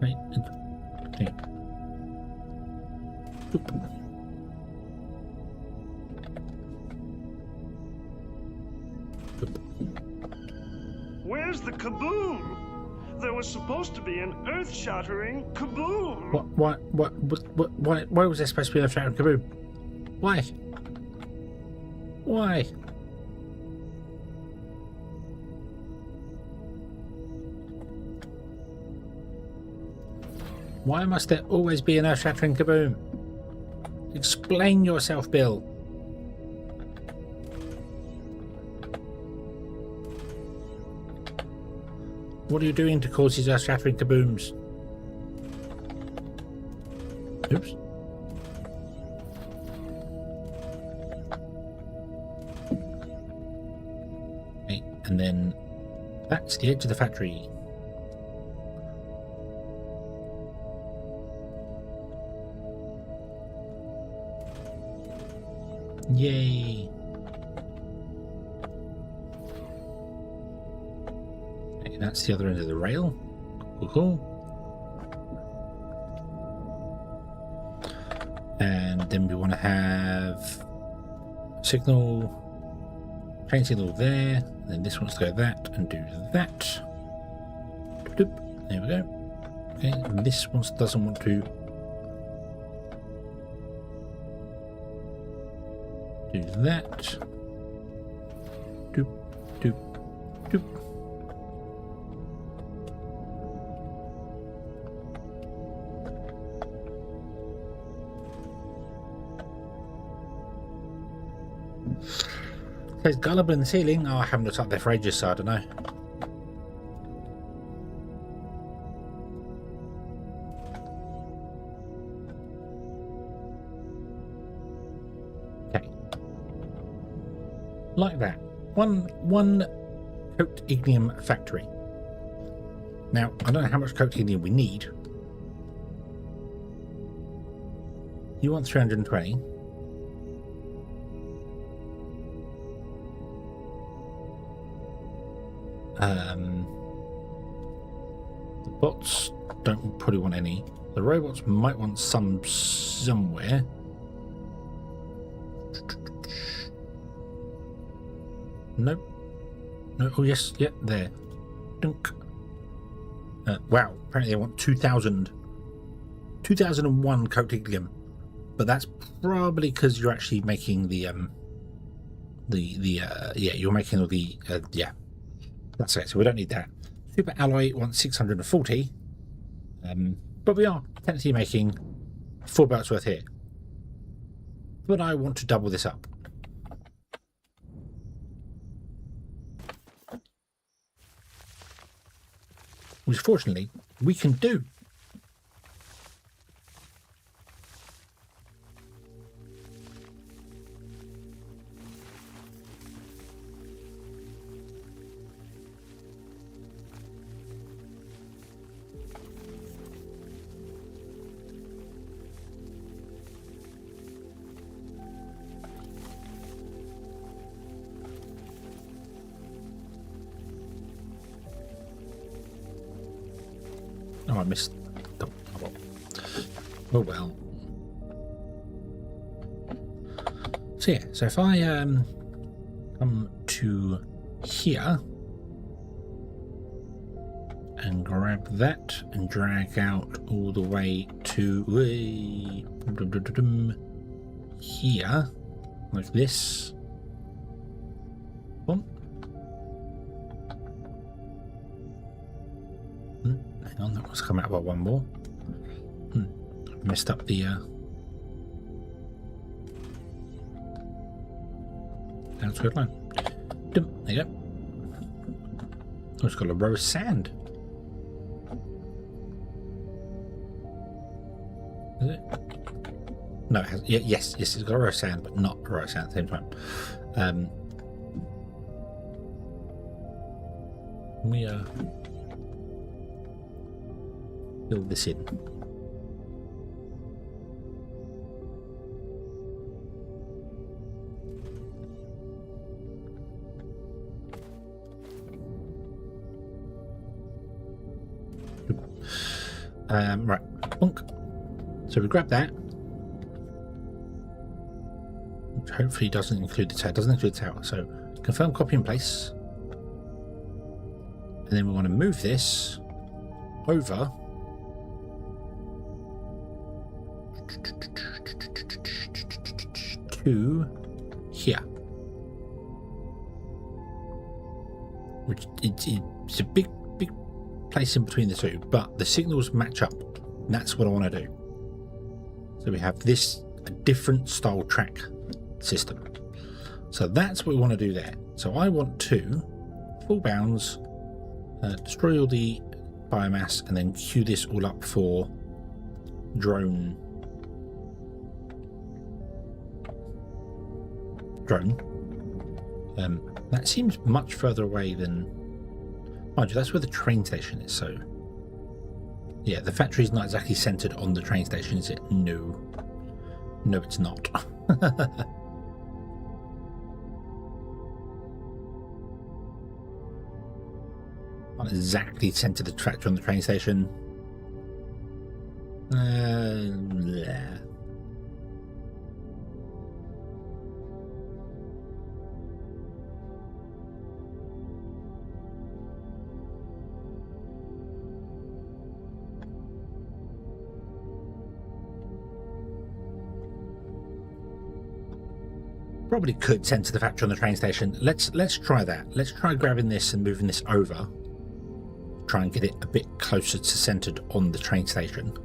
Right. Okay. Oop. Oop. Where's the kaboom? There was supposed to be an earth-shattering kaboom. Why was there supposed to be a shattering kaboom? Why? Why? Why must there always be an earth-shattering kaboom? Explain yourself, Bill. What are you doing to cause these earth-shattering kabooms? Oops. Okay, and then that's the edge of the factory. Yay! Okay, that's the other end of the rail. Cool, cool. And then we want to have signal, train signal there. Then this wants to go that and do that. Doop. There we go. Okay, and this one doesn't want to do that. Doop, doop, doop. There's gullible in the ceiling. Oh, I haven't looked up there for ages, so I don't know. Okay. Like that. One coat ignium factory. Now, I don't know how much coated helium we need. You want 320. The bots don't probably want any. The robots might want some somewhere. Nope. No. Oh yes, yeah, there. Dunk. Wow. Apparently they want 2,000. 2001 coated helium, but that's probably because you're actually making the you're making all the yeah. That's it. So we don't need that. Super alloy wants 640. But we are technically making 4 belts worth here. But I want to double this up. Which fortunately we can do. Oh, I missed. Oh well. So yeah, so if I come to here and grab that and drag out all the way to here, like this. Boom. Hang on, that was coming out by one more. Messed up the outside line. There you go. Oh, it's got a row of sand. Is it? No, it has. Yeah, yes, it's got a row of sand, but not a row of sand at the same time. We fill this in. Right, Bonk. So we grab that, which hopefully doesn't include the tower. Doesn't include the tower. So confirm copy in place, and then we want to move this over to here, which it's a big place in between the two, but the signals match up. That's what I want to do. So we have this a different style track system. So that's what we want to do there. So I want to full bounds, destroy all the biomass, and then queue this all up for drone. That seems much further away than. Mind you, that's where the train station is, so... Yeah, the factory's not exactly centered on the train station, is it? No. No, it's not. Not exactly centered the factory on the train station. Yeah. Probably could center the factory on the train station. Let's try that. Let's try grabbing this and moving this over. Try and get it a bit closer to centered on the train station.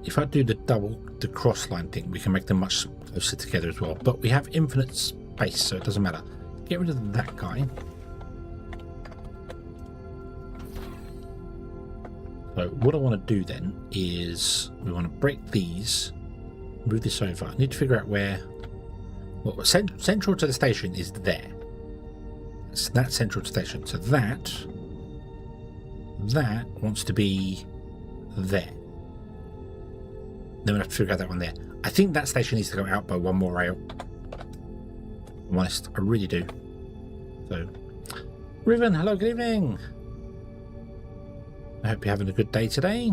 If I do the cross line thing, we can make them much closer together as well. But we have infinite space, so it doesn't matter. Get rid of that guy. So what I want to do then is we want to break these move this over. I need to figure out where. Well, central to the station is there. So that's central to the station. So that wants to be there. Then we'll have to figure out that one there. I think that station needs to go out by one more rail. I'm honest, I really do. So, Riven, hello, good evening. I hope you're having a good day today.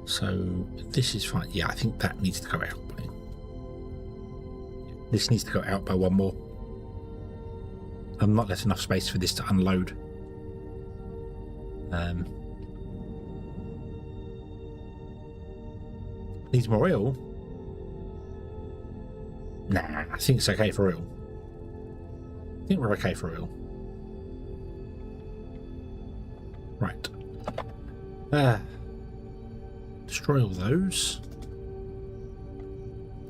So this is fine. Yeah, I think that needs to go out. This needs to go out by one more. I've not left enough space for this to unload. Needs more oil. Nah, I think it's okay for oil. I think we're okay for oil. Right. Destroy all those.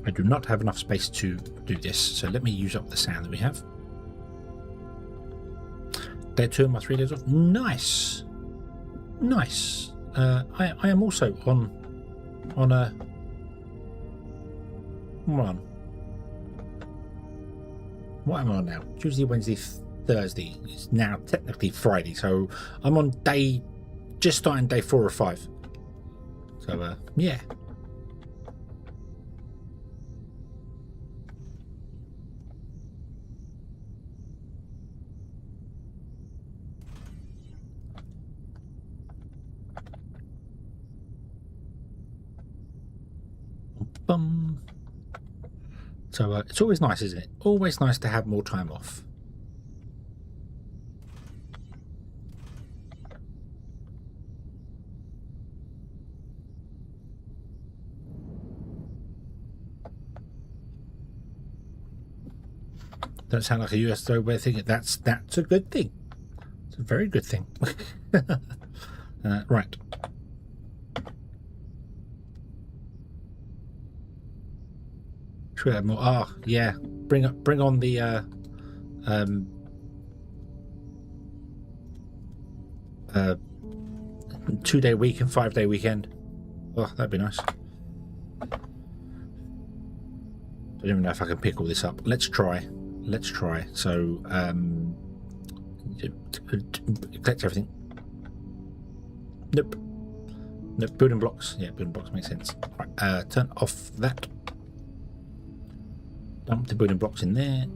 I do not have enough space to do this, so let me use up the sand that we have. Day 2 of my 3 days off. Nice. Nice. I am also on a... What am I on now? Tuesday, Wednesday, Thursday. It's now technically Friday, so I'm on day... just starting day 4 or 5. So, yeah. Bum. So it's always nice, isn't it? Always nice to have more time off. Don't sound like a US throwaway thing. That's a good thing. It's a very good thing. Right. Should we have more? Ah, yeah. Bring on the 2-day week and 5-day weekend. Oh, that'd be nice. I don't even know if I can pick all this up. Let's try. Let's try. So, collect everything. Nope. Nope. Building blocks. Yeah, building blocks makes sense. Right. Turn off that. Dump the building blocks in there.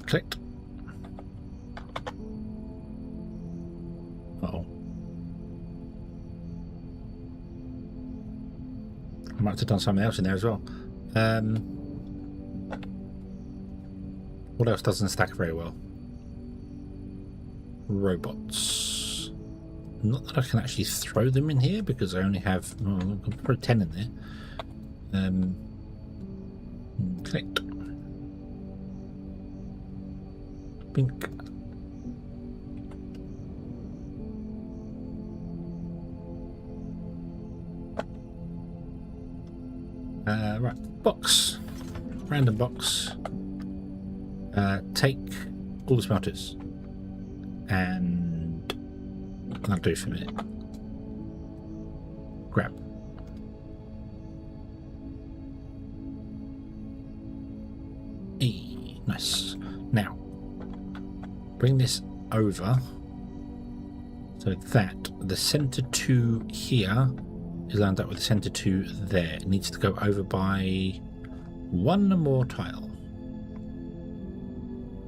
Collect. Uh-oh. I might have done something else in there as well. What else doesn't stack very well? Robots. Not that I can actually throw them in here because I only have... Oh, I can put 10 in there. Collect. Pink. Right, box. Random box. Take all the smelters. And I'll do it for a minute. Grab. Nice. Now, bring this over so that the center 2 here is lined up with the center 2 there. It needs to go over by 1 more tile.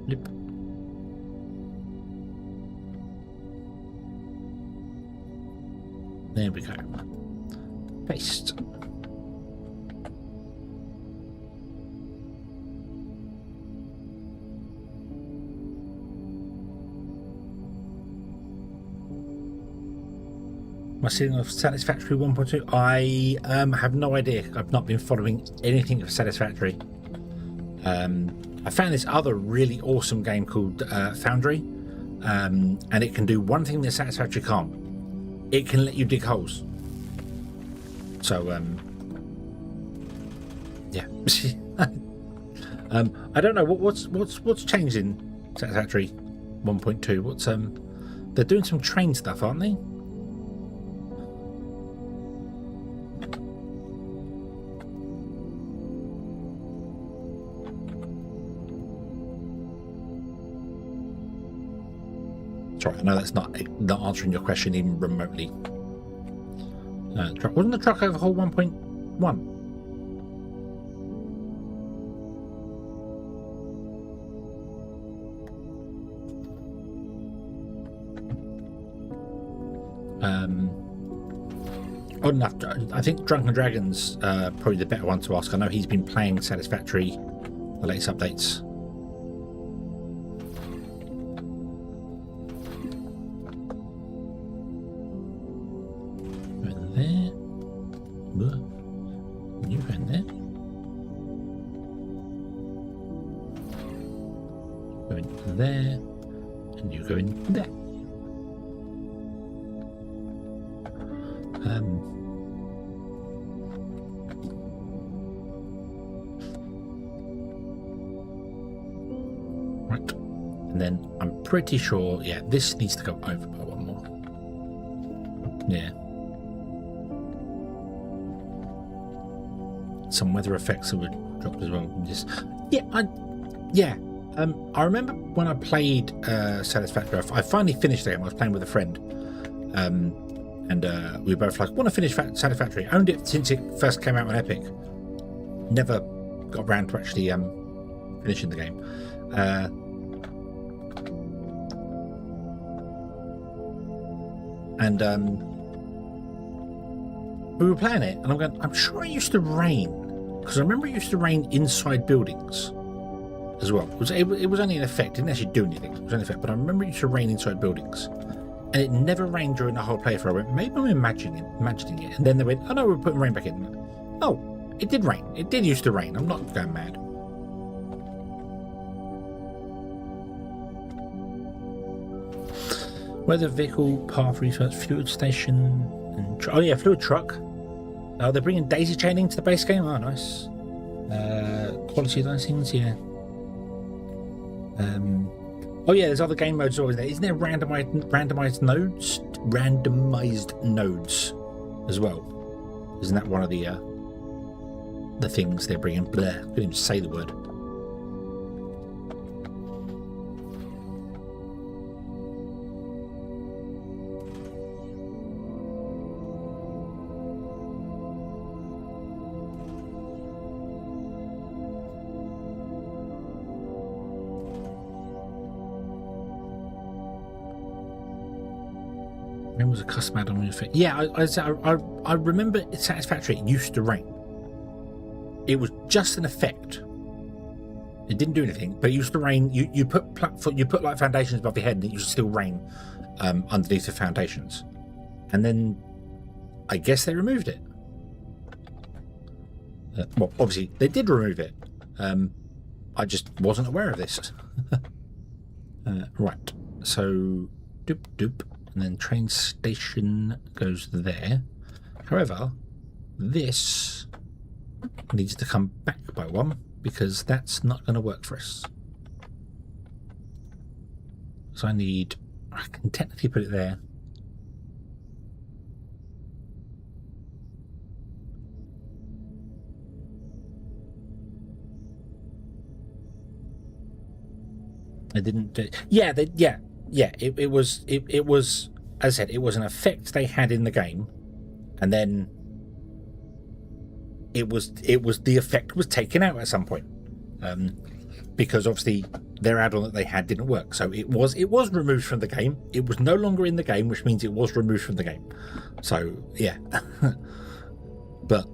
Yep. There we go. Paste. Am I seeing of Satisfactory 1.2? I have no idea. I've not been following anything of Satisfactory. I found this other really awesome game called Foundry, and it can do one thing that Satisfactory can't. It can let you dig holes. So, yeah. I don't know what's changed in Satisfactory 1.2. What's they're doing some train stuff, aren't they? Sorry, I know that's not answering your question even remotely. Wasn't the truck overhaul 1.1? Odd enough, I think Drunken Dragon's probably the better one to ask. I know he's been playing Satisfactory, the latest updates. Going there. You going there. Going there. And you going there. Right, and then I'm pretty sure, yeah, this needs to go over by one more. Yeah. Some weather effects that would drop as well. Just, yeah, I remember when I played Satisfactory, I finally finished the game. I was playing with a friend. And we were both like, want to finish Satisfactory. Owned it since it first came out on Epic. Never got around to actually finishing the game. And we were playing it, and I'm going, I'm sure it used to rain. Because I remember it used to rain inside buildings as well. It was only an effect. It didn't actually do anything. It was an effect. But I remember it used to rain inside buildings. And it never rained during the whole playthrough. I went, maybe I'm imagining it. And then they went, oh no, we're putting rain back in. Oh, it did rain. It did used to rain. I'm not going mad. Weather vehicle, path research, fluid station, and oh yeah, fluid truck. Oh, they're bringing daisy chaining to the base game. Oh, nice. Quality of those things, yeah. Oh yeah, there's other game modes always there. Isn't there randomized nodes as well? Isn't that one of the things they're bringing? Blah, I couldn't even say the word. Rain was a custom add-on effect. Yeah, I remember Satisfactory. It used to rain. It was just an effect. It didn't do anything, but it used to rain. You put like foundations above your head, and it used to still rain underneath the foundations. And then I guess they removed it. Well, obviously they did remove it. I just wasn't aware of this. Right. So doop. And then train station goes there. However, this needs to come back by one because that's not going to work for us. So I can technically put it there. I didn't. It was, as I said, it was an effect they had in the game, and then it was the effect was taken out at some point, because obviously their add-on that they had didn't work. So it was removed from the game. It was no longer in the game, which means it was removed from the game. So yeah, but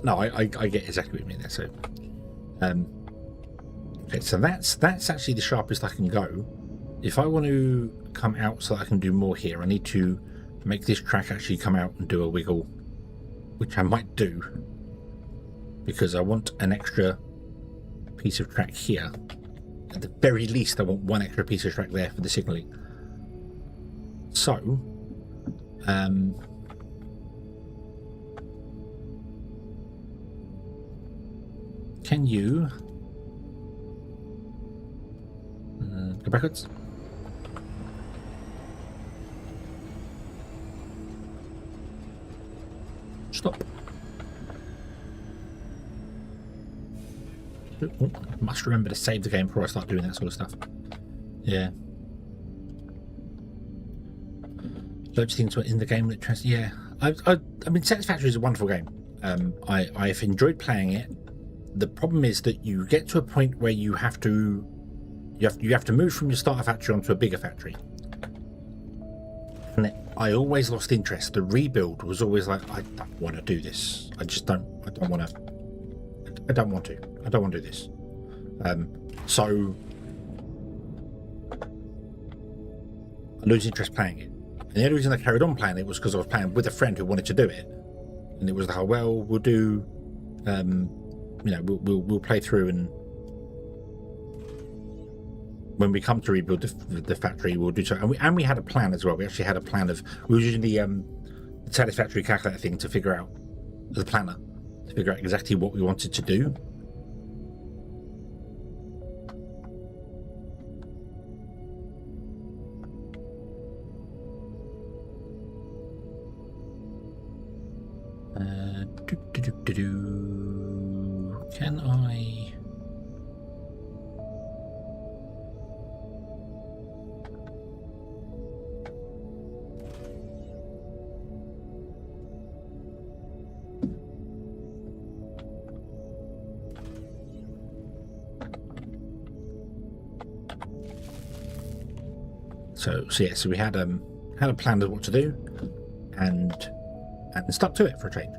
no, I get exactly what you mean there. So okay, so that's actually the sharpest I can go. If I want to come out so that I can do more here, I need to make this track actually come out and do a wiggle, which I might do because I want an extra piece of track here. At the very least, I want one extra piece of track there for the signalling. So, can you Go backwards. Stop. Oh, must remember to save the game before I start doing that sort of stuff. Yeah. Loads of things in the game that trans. Yeah. I mean, Satisfactory is a wonderful game. I've enjoyed playing it. The problem is that you get to a point where you have to move from your starter factory onto a bigger factory. And I always lost interest. The rebuild was always like, I don't want to do this. I don't want to do this. So I lose interest playing it. And the only reason I carried on playing it was because I was playing with a friend who wanted to do it. And it was like, well, we'll do, we'll play through, and when we come to rebuild the factory, we'll do so. And we had a plan as well. We actually had a plan of, we were using the Satisfactory calculator thing to figure out, the planner, to figure out exactly what we wanted to do. Can I? So we had a plan of what to do, and stuck to it for a change.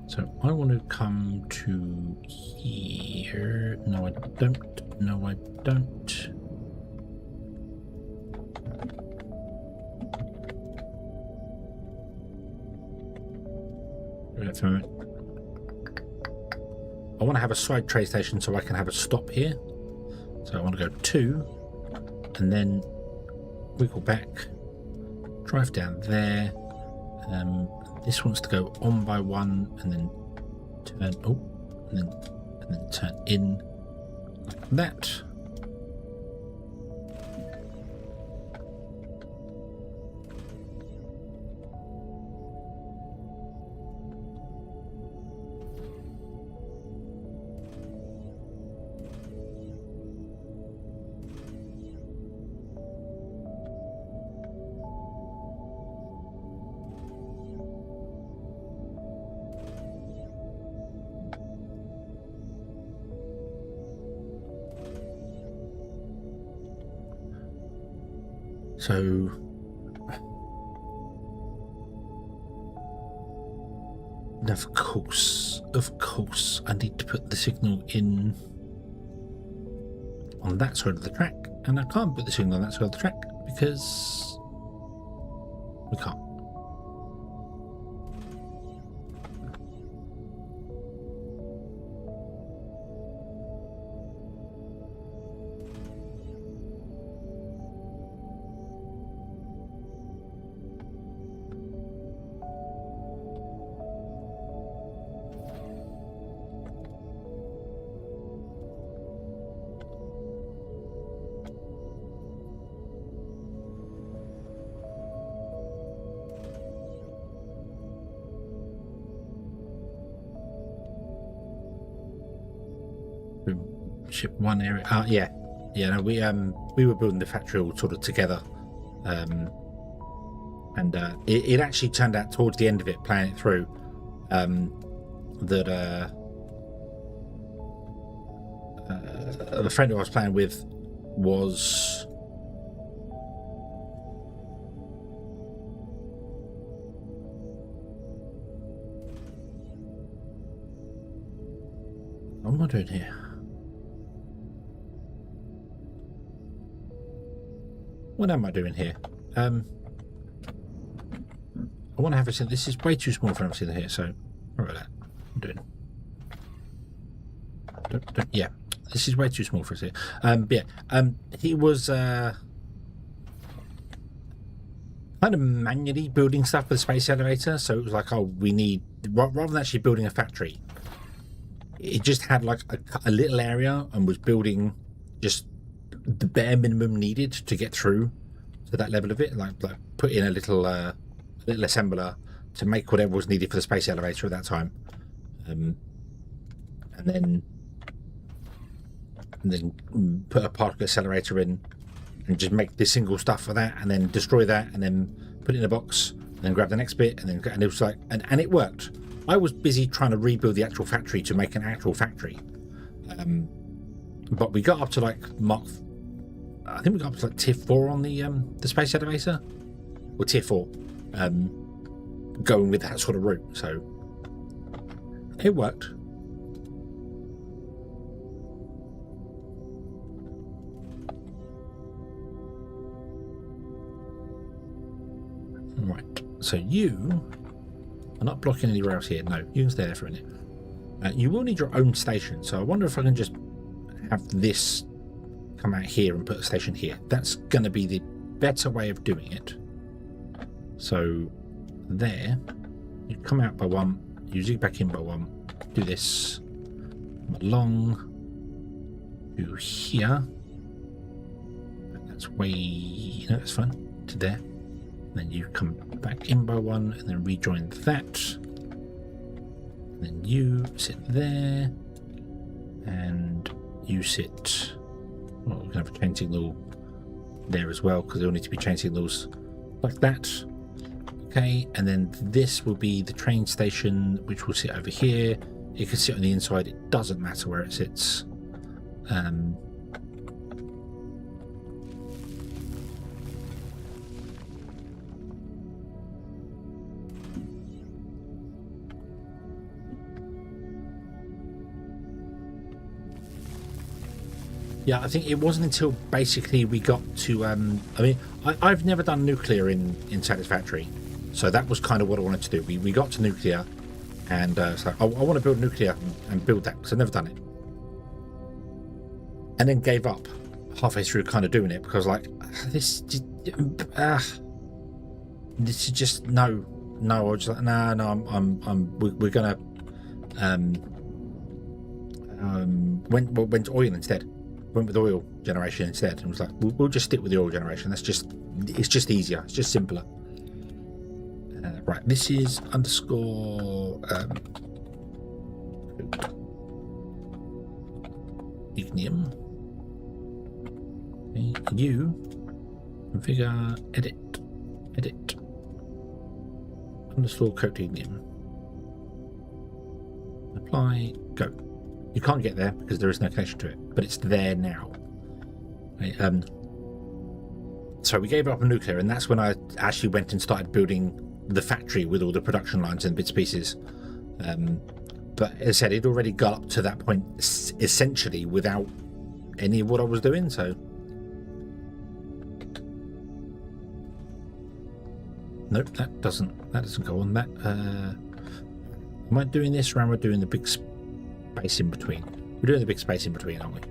So I want to come to here. No, I don't. No, I don't. Wait for a minute. I want to have a side trade station so I can have a stop here. So I want to go 2, and then wiggle back, drive down there. This wants to go on by 1, and then turn. Oh, and then turn in like that. So of course, I need to put the signal in on that side of the track, and I can't put the signal on that side of the track because we can't. Ship one area. No, we were building the factory all sort of together, and it actually turned out towards the end of it, playing it through, that the friend who I was playing with was what am I doing here? What am I doing here? I want to have a scene. This is way too small for everything here, so what about that? I'm doing. Yeah, this is way too small for us here. He was kind of manually building stuff with the space elevator, so it was like, oh, we need, rather than actually building a factory, it just had like a little area and was building just the bare minimum needed to get through to that level of it. Like put in a little assembler to make whatever was needed for the space elevator at that time, and then put a particle accelerator in and just make this single stuff for that, and then destroy that, and then put it in a box, and then grab the next bit, and it was like, and it worked. I was busy trying to rebuild the actual factory to make an actual factory, but we got up to like I think we got up to like tier 4 on the space elevator, or tier 4, going with that sort of route. So it worked. Right, so you are not blocking anywhere else here. No, you can stay there for a minute. You will need your own station, so I wonder if I can just have this come out here and put a station here. That's going to be the better way of doing it. So there, you come out by 1, you zig back in by 1, do this, along to here. That's way, no, that's fine, to there. Then you come back in by 1 and then rejoin that. And then you sit there and you sit, well, we're going to have a chain signal there as well, because there will need to be chain signals like that. Okay, and then this will be the train station, which will sit over here. It can sit on the inside, it doesn't matter where it sits. Yeah, I think it wasn't until basically we got to, I mean, I've never done nuclear in Satisfactory, so that was kind of what I wanted to do. We got to nuclear, and it's like, I want to build nuclear and build that, because I've never done it. And then gave up halfway through kind of doing it, because like, this is just, no, I was just like, no, we're gonna, went to oil instead. Went with oil generation instead, and was like, we'll just stick with the oil generation. It's just easier. It's just simpler. Right, this is underscore ignium. Okay, you configure edit underscore code ignium. Apply, go. You can't get there because there is no connection to it, but it's there now. Okay, so we gave up on nuclear, and that's when I actually went and started building the factory with all the production lines and bits and pieces. But as I said, it already got up to that point essentially without any of what I was doing. So nope, that doesn't go on. That am I doing this, or am I doing the big space in between? We're doing the big space in between, aren't we?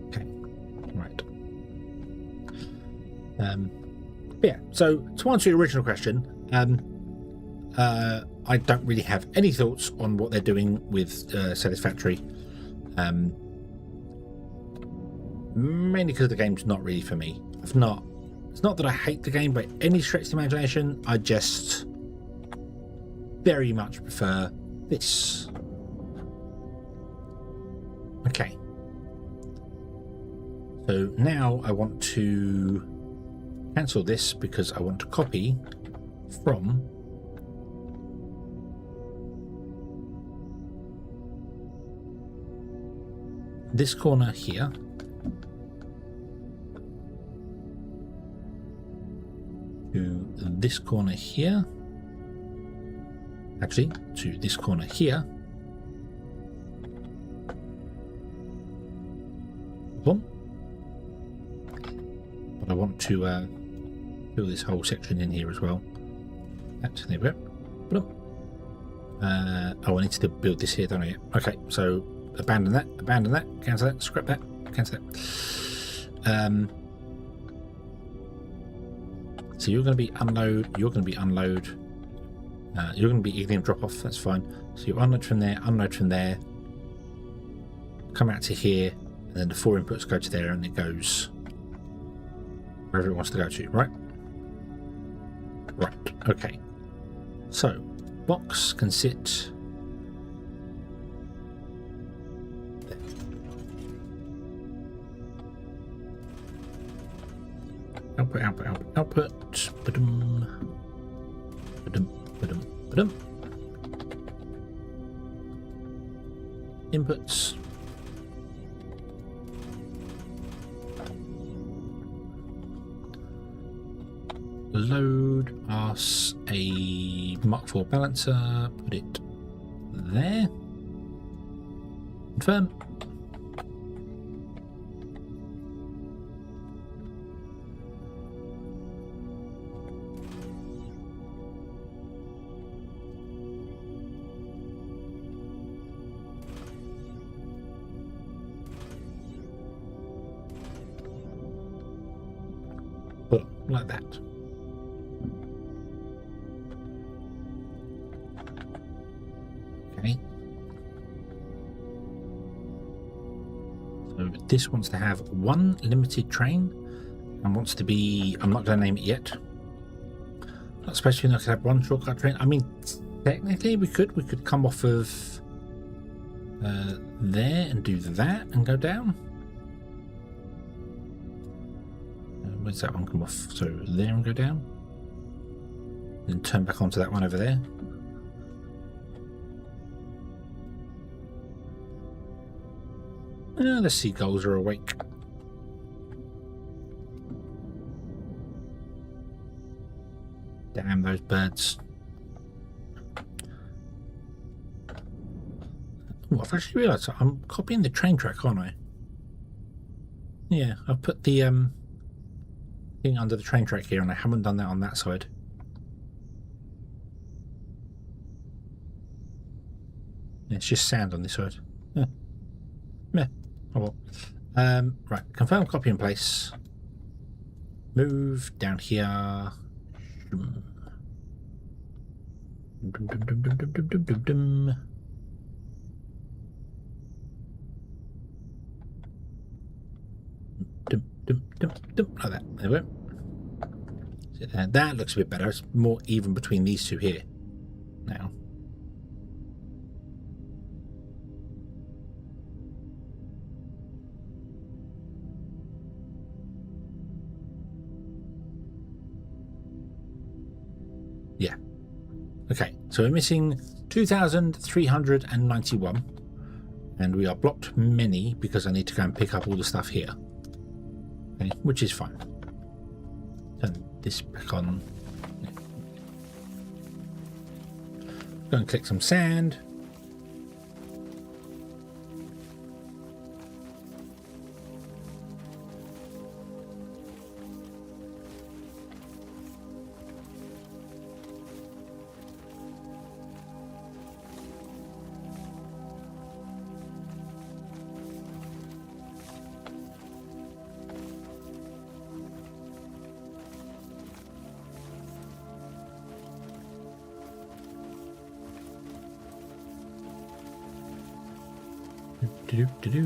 Okay, right. Yeah, so to answer your original question, I don't really have any thoughts on what they're doing with Satisfactory, mainly because the game's not really for me. It's not that I hate the game by any stretch of the imagination, I just very much prefer this. Okay, so now I want to cancel this because I want to copy from this corner here to this corner here, actually to this corner here, but I want to fill this whole section in here as well. There we go. Oh, I need to still build this here, don't I? Okay, so abandon that, cancel that, scrap that, cancel that. So you're going to be unload, you're going to be unload, you're going to be ignium drop off, that's fine. So you unload from there, come out to here, and then the 4 inputs go to there, and it goes wherever it wants to go to, right? Right, okay. So, box can sit there. Output, output, output, output. Ba-dum. Ba-dum, ba-dum, ba-dum. Inputs. Load us a Mark IV balancer, put it there. Confirm. Put like that. Okay. So this wants to have one limited train and wants to be, I'm not going to name it yet. Especially not to have one shortcut train. I mean, technically we could come off of there and do that and go down. Where's that one come off? So there and go down. Then turn back onto that one over there. The seagulls are awake. Damn those birds. Oh, I've actually realised I'm copying the train track, aren't I? Yeah, I've put the thing under the train track here, and I haven't done that on that side. Yeah, it's just sand on this side. Yeah. Meh. Oh well. Right, confirm copy in place. Move down here. Dum, dum, dum, dum, dum, dum, dum, dum, dum. Dum, dum, dum, dum, like that. There we go. That looks a bit better. It's more even between these two here now. Yeah. Okay, so we're missing 2,391, and we are blocked many because I need to go and pick up all the stuff here. Okay, which is fine. Turn this back on. Yeah. Go and collect some sand. Do-do-do-do.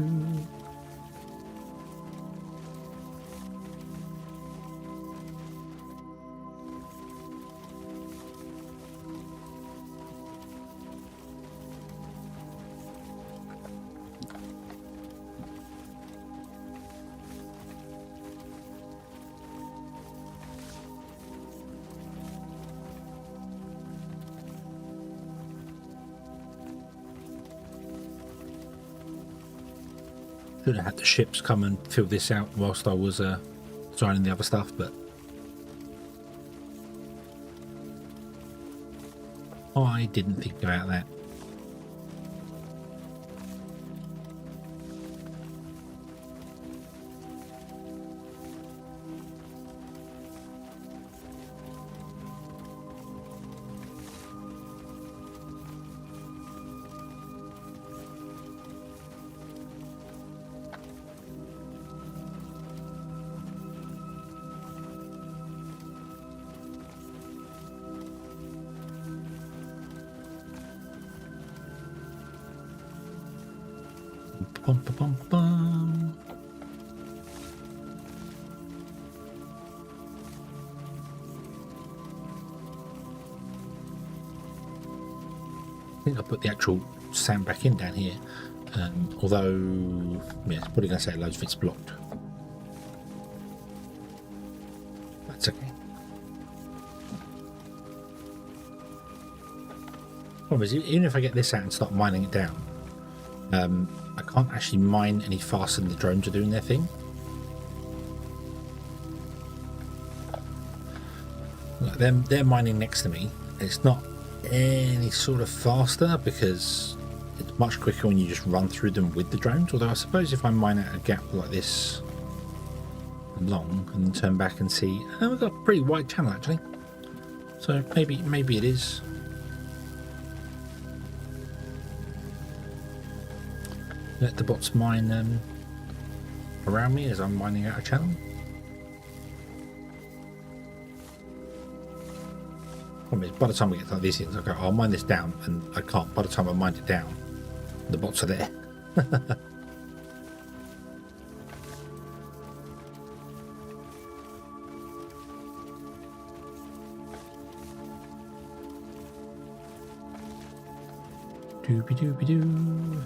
Should have had the ships come and fill this out whilst I was designing the other stuff, but I didn't think about that. bum, bum, bum, bum. I think I put the actual sand back in down here, although yeah, it's probably going to say loads of it's blocked. That's okay. Problem is, even if I get this out and start mining it down, I can't actually mine any faster than the drones are doing their thing. Like they're mining next to me. It's not any sort of faster because it's much quicker when you just run through them with the drones. Although I suppose if I mine out a gap like this long and then turn back and see, oh, we've got a pretty wide channel actually. So maybe it is. Let the bots mine around me as I'm mining out a channel. By the time we get to like these things, I go, I'll mine this down, and I can't. By the time I mine it down, the bots are there. Doobie doobie doo.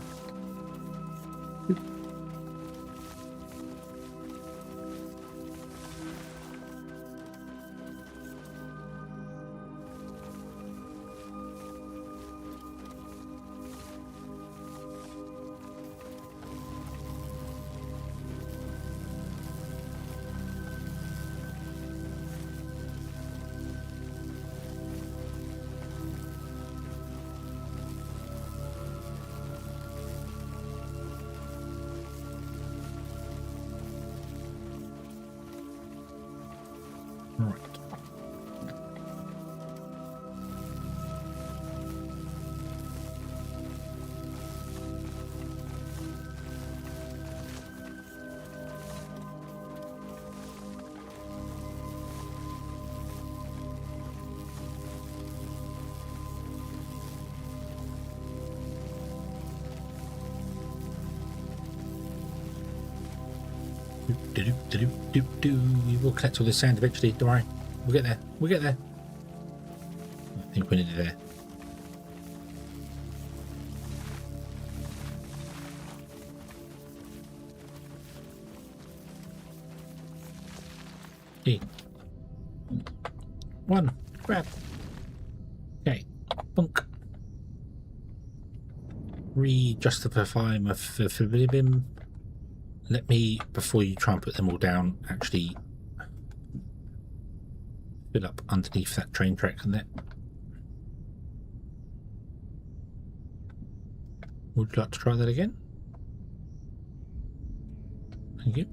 We will collect all this sand eventually, don't worry. We'll get there. We'll get there. I think we're nearly there. E. One. Grab. Okay. Bunk. Re-justify my fibim. Let me, before you try and put them all down, actually fill up underneath that train track and that. Would you like to try that again? Thank you.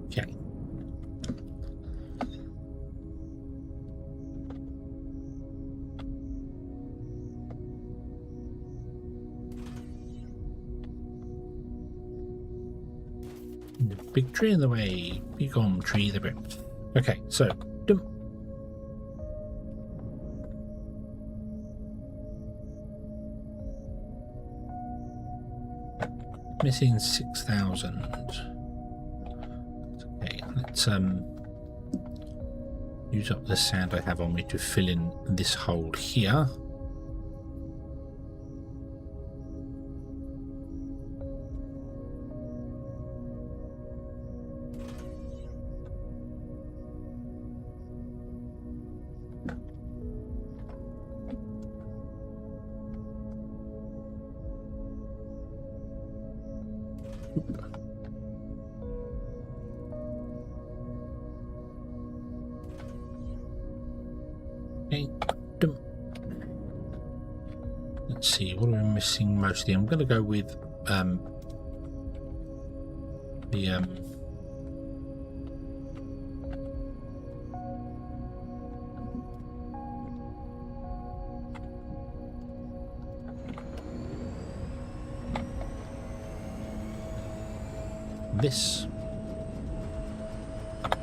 Okay. The big tree in the way. Be gone, tree the rip. Okay, so dump. Missing 6,000. Okay, let's use up the sand I have on me to fill in this hole here. Okay. Let's see, what are we missing mostly? I'm going to go with this.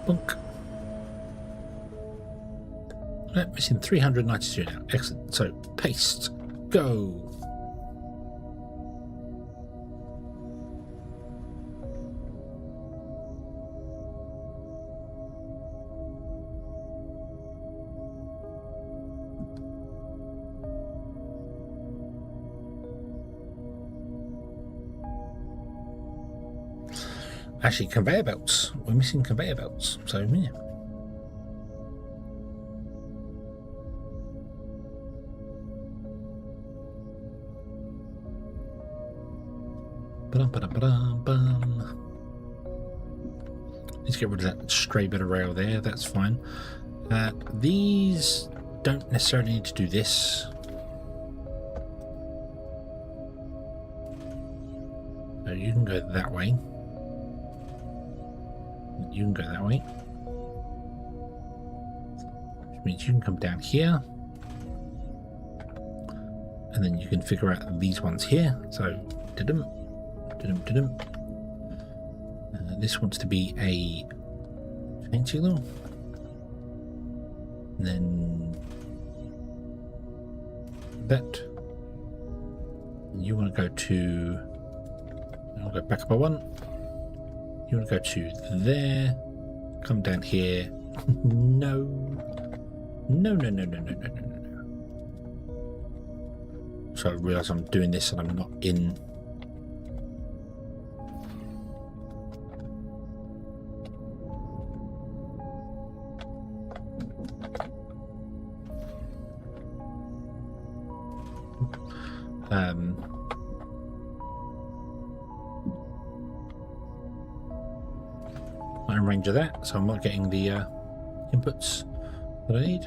Bunk. Missing 392 now. Excellent. So, paste. Go. Actually, conveyor belts. We're missing conveyor belts. So, yeah. Let's get rid of that stray bit of rail there. That's fine. These don't necessarily need to do this. So you can go that way. You can go that way. Which means you can come down here. And then you can figure out these ones here. So, this wants to be a chain signal. And then that. And you want to go to. I'll go back up by one. You want to go to there. Come down here. No. No. So I realise I'm doing this and I'm not in. I'm range of that, so I'm not getting the inputs that I need.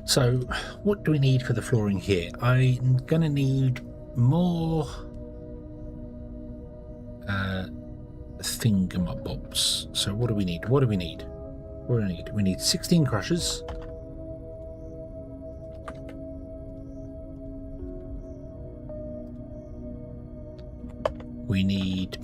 So, what do we need for the flooring here? I'm going to need more thingamabobs. So, what do we need? What do we need? What do we need? We need 16 crushers. We need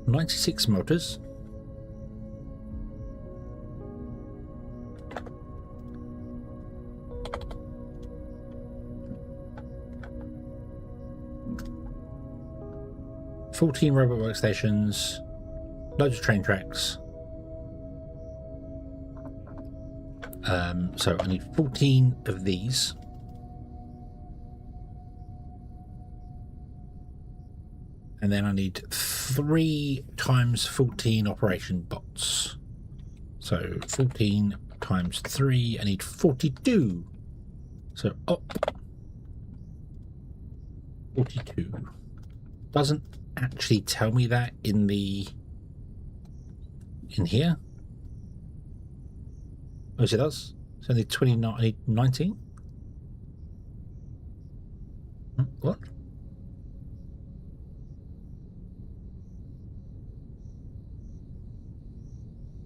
96 motors. $14 robot workstations, loads of train tracks. So I need 14 of these. And then I need 3 times 14 operation bots. So 14 times 3, I need 42. So up 42. Doesn't actually tell me that in here. Oh, yes, it does. So I need 29, I need 19. What?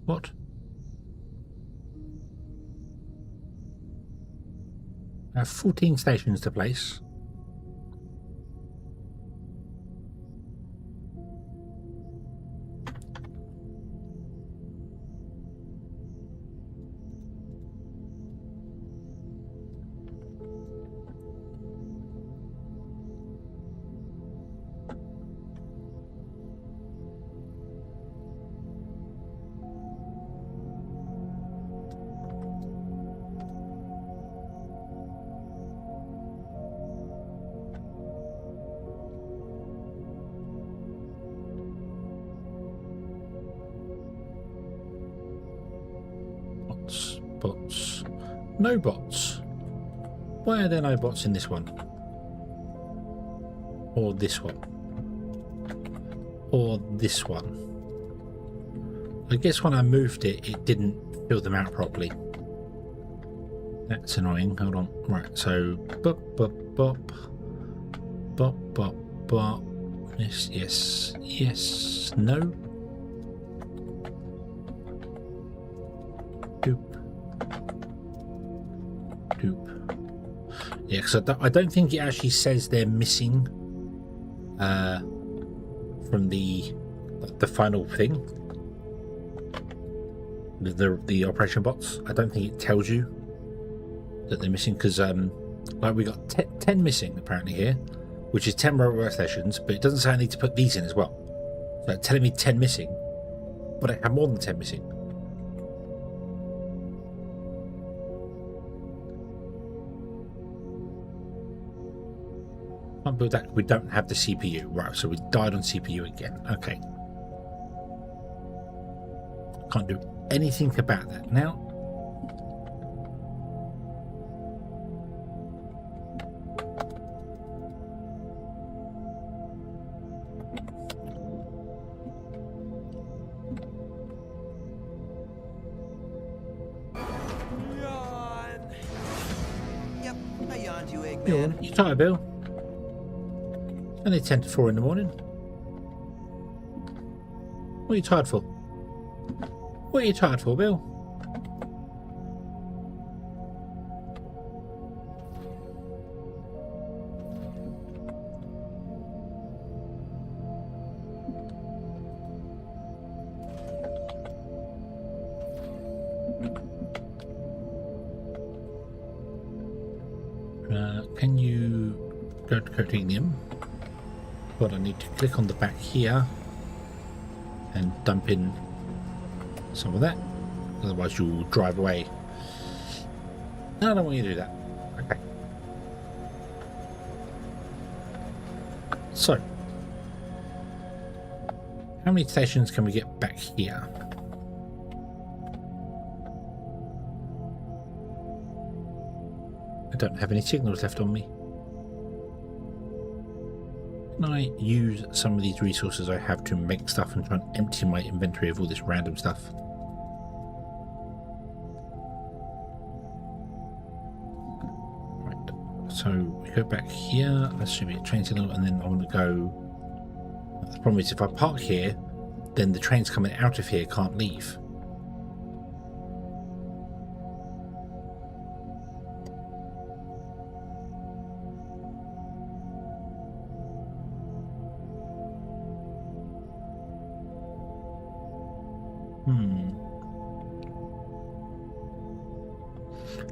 What? I have 14 stations to place. bots, bots, no bots. Why are there no bots in this one? Or this one? Or this one? I guess when I moved it, it didn't fill them out properly. That's annoying. Hold on. Right, so bop, bop, bop. Bop, bop, bop. Yes, yes, yes, no. Doop. Doop. Yeah, because I don't think it actually says they're missing from the final thing. The operation bots. I don't think it tells you that they're missing because like we got 10 missing apparently here, which is 10 robot stations, but it doesn't say I need to put these in as well. So it's telling me 10 missing, but I have more than 10 missing. Can't build that. We don't have the CPU. Right, so we died on CPU again. Okay. Can't do anything about that now. Yep, I yawned you, Bill, Eggman. you tired, Bill? Only 10 to 4 in the morning. What are you tired for? What are you tired for, Bill? Can you go to Codinium? But I need to click on the back here and dump in some of that, otherwise you'll drive away. No, I don't want you to do that. Okay. So, how many stations can we get back here? I don't have any signals left on me. Can I use some of these resources I have to make stuff and try and empty my inventory of all this random stuff? Right, so we go back here. That should be a train signal, and then I want to go. The problem is if I park here, then the trains coming out of here can't leave.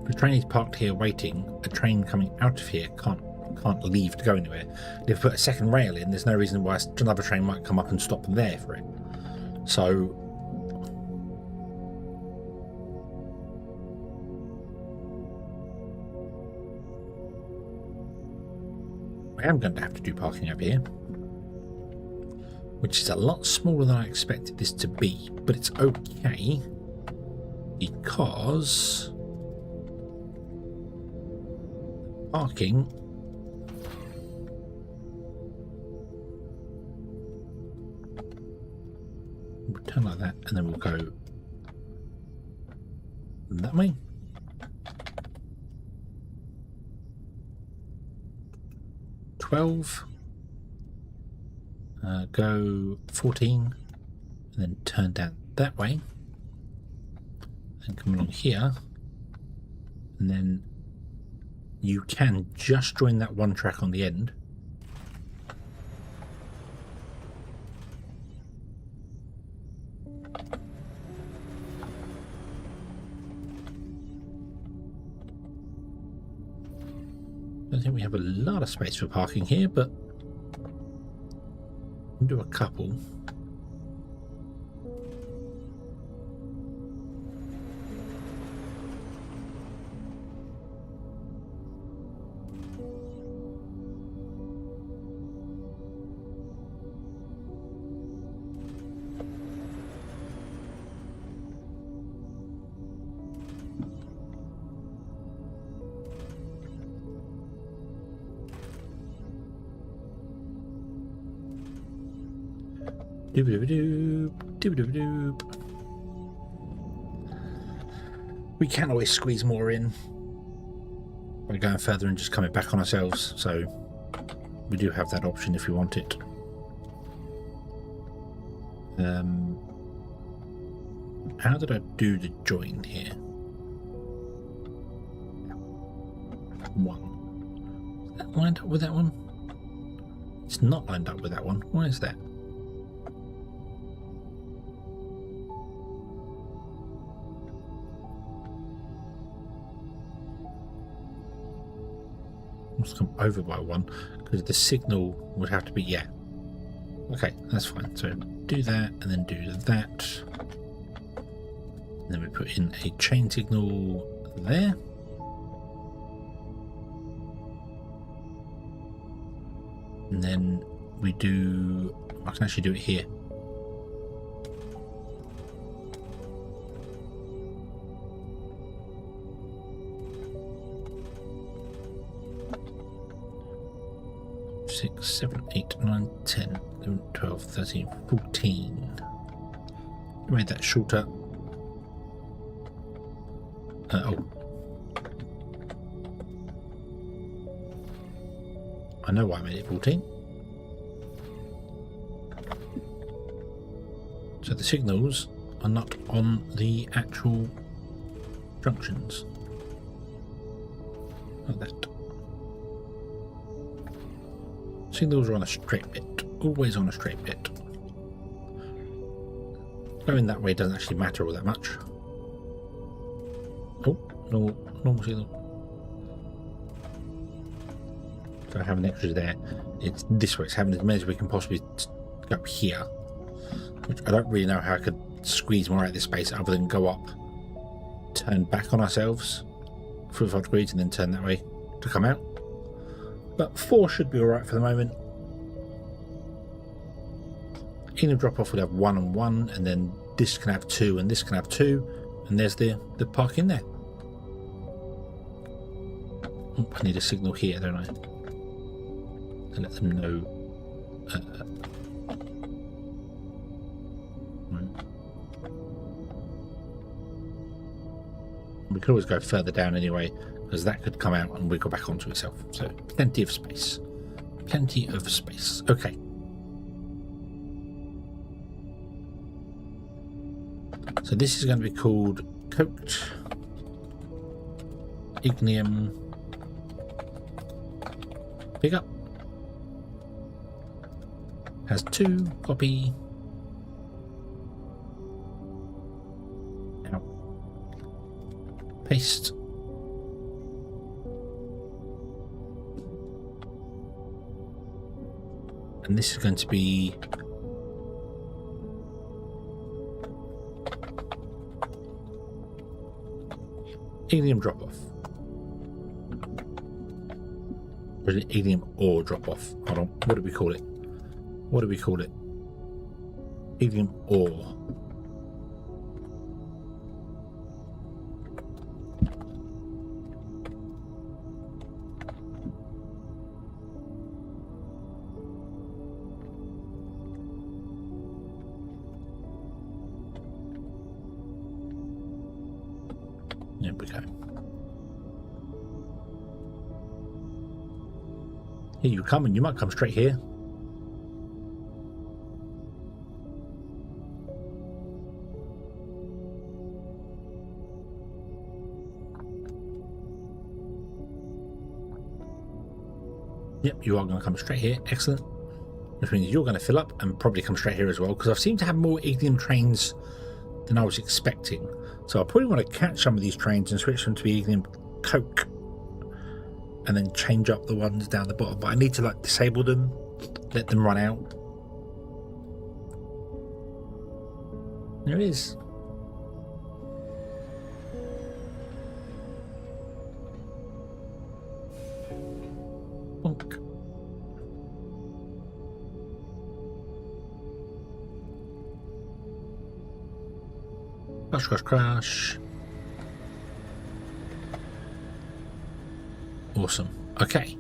If a train is parked here waiting, a train coming out of here can't leave to go anywhere. If you put a second rail in, there's no reason why another train might come up and stop there for it. So I am going to have to do parking up here, which is a lot smaller than I expected this to be, but it's okay because parking we'll turn like that, and then we'll go that way. Go 14 and then turn down that way and come along here, and then you can just join that one track on the end. I don't think we have a lot of space for parking here, but we'll do a couple. Doop-a-doop-a-doop, doop-a-doop-a-doop. We can always squeeze more in by going further and just coming back on ourselves, so we do have that option if we want it. How did I do the join here? 1. Is that lined up with that one? It's not lined up with that one. Why is that? Must come over by 1 because the signal would have to be, yeah. Okay, that's fine. So do that and then do that. And then we put in a chain signal there. And then we do, I can actually do it here. Six, 7, 8, 9, 10, 11, 12, 13, 14. We made that shorter. Oh. I know why I made it 14. So the signals are not on the actual junctions. Like that. Signals are on a straight bit. Always on a straight bit. Going that way doesn't actually matter all that much. Oh, normal signal. So I have an extra there. It's this way. It's having as many as we can possibly go up here. Which I don't really know how I could squeeze more out of this space other than go up, turn back on ourselves 45 degrees and then turn that way to come out. But 4 should be alright for the moment. In a drop off we'll have 1 and 1, and then this can have 2 and this can have 2, and there's the park in there. Oh, I need a signal here, don't I? To let them know. We could always go further down anyway, because that could come out and wiggle back onto itself. So plenty of space. Plenty of space. Okay. So this is going to be called Coked Ignium Pickup. Has 2, copy. Now paste. And this is going to be Ignium drop off. Or is it Ignium ore drop off? Hold on, what do we call it? What do we call it? Ignium ore. There we go. Here you come, and you might come straight here. Yep, you are going to come straight here. Excellent. Which means you're going to fill up and probably come straight here as well, because I've seemed to have more Ignium trains than I was expecting. So I probably want to catch some of these trains and switch them to be Ignium Coke, and then change up the ones down the bottom. But I need to like disable them, let them run out. There it is. Bonk. Crash, crash, crash. Awesome. Okay.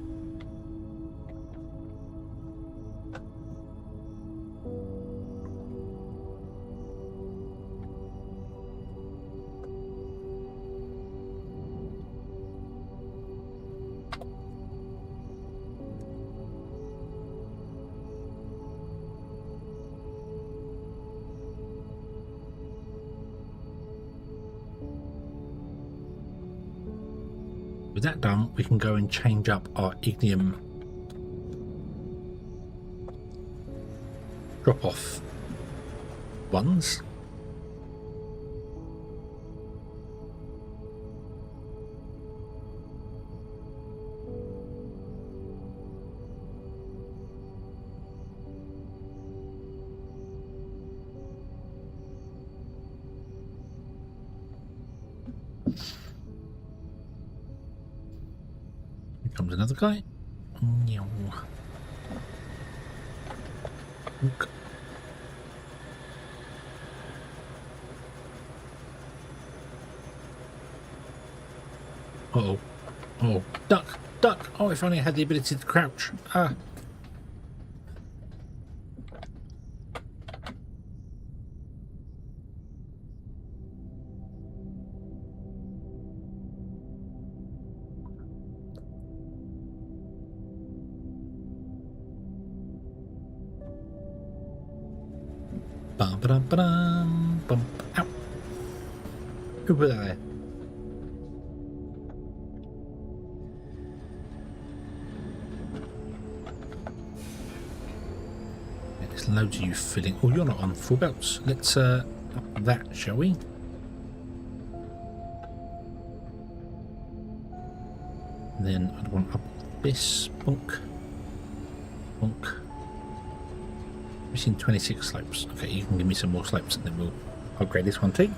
with that done, we can go and change up our ignium drop-off ones. Here comes another guy. Look. Uh-oh. Oh, duck! Duck! Oh, if only I had the ability to crouch. Ah. Ba-ba-dum-ba-dum, bum. Ow. Who put that there? Yeah, there's loads of you filling. Oh, you're not on full belts. Let's up that, shall we? Then I'd want up this. Bonk. Bonk. We've seen 26 slopes. Okay, you can give me some more slopes and then we'll upgrade this one too.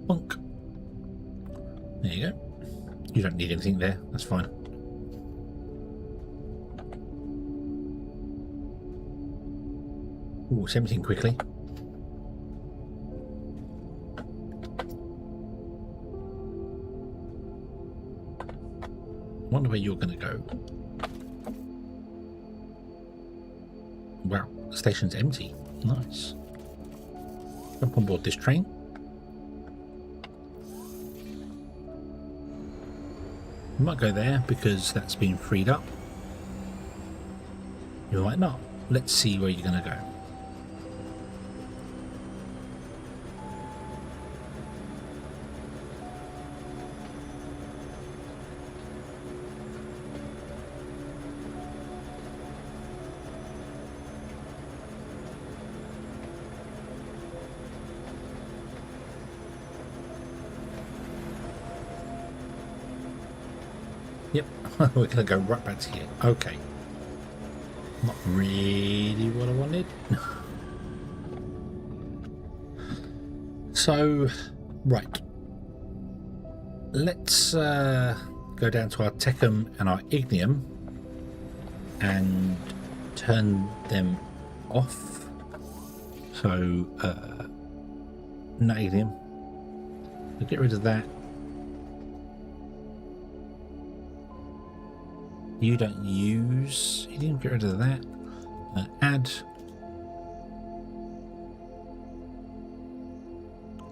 Bonk. There you go. You don't need anything there, that's fine. Ooh, 17 quickly. I wonder where you're going to go. Wow, the station's empty. Nice. Jump on board this train. You might go there because that's been freed up. You might not. Let's see where you're going to go. Yep, we're going to go right back to here. Okay. Not really what I wanted. So, right. Let's go down to our Techum and our Ignium and turn them off. So, no Ignium. We'll get rid of that. You don't use. You didn't get rid of that. Add.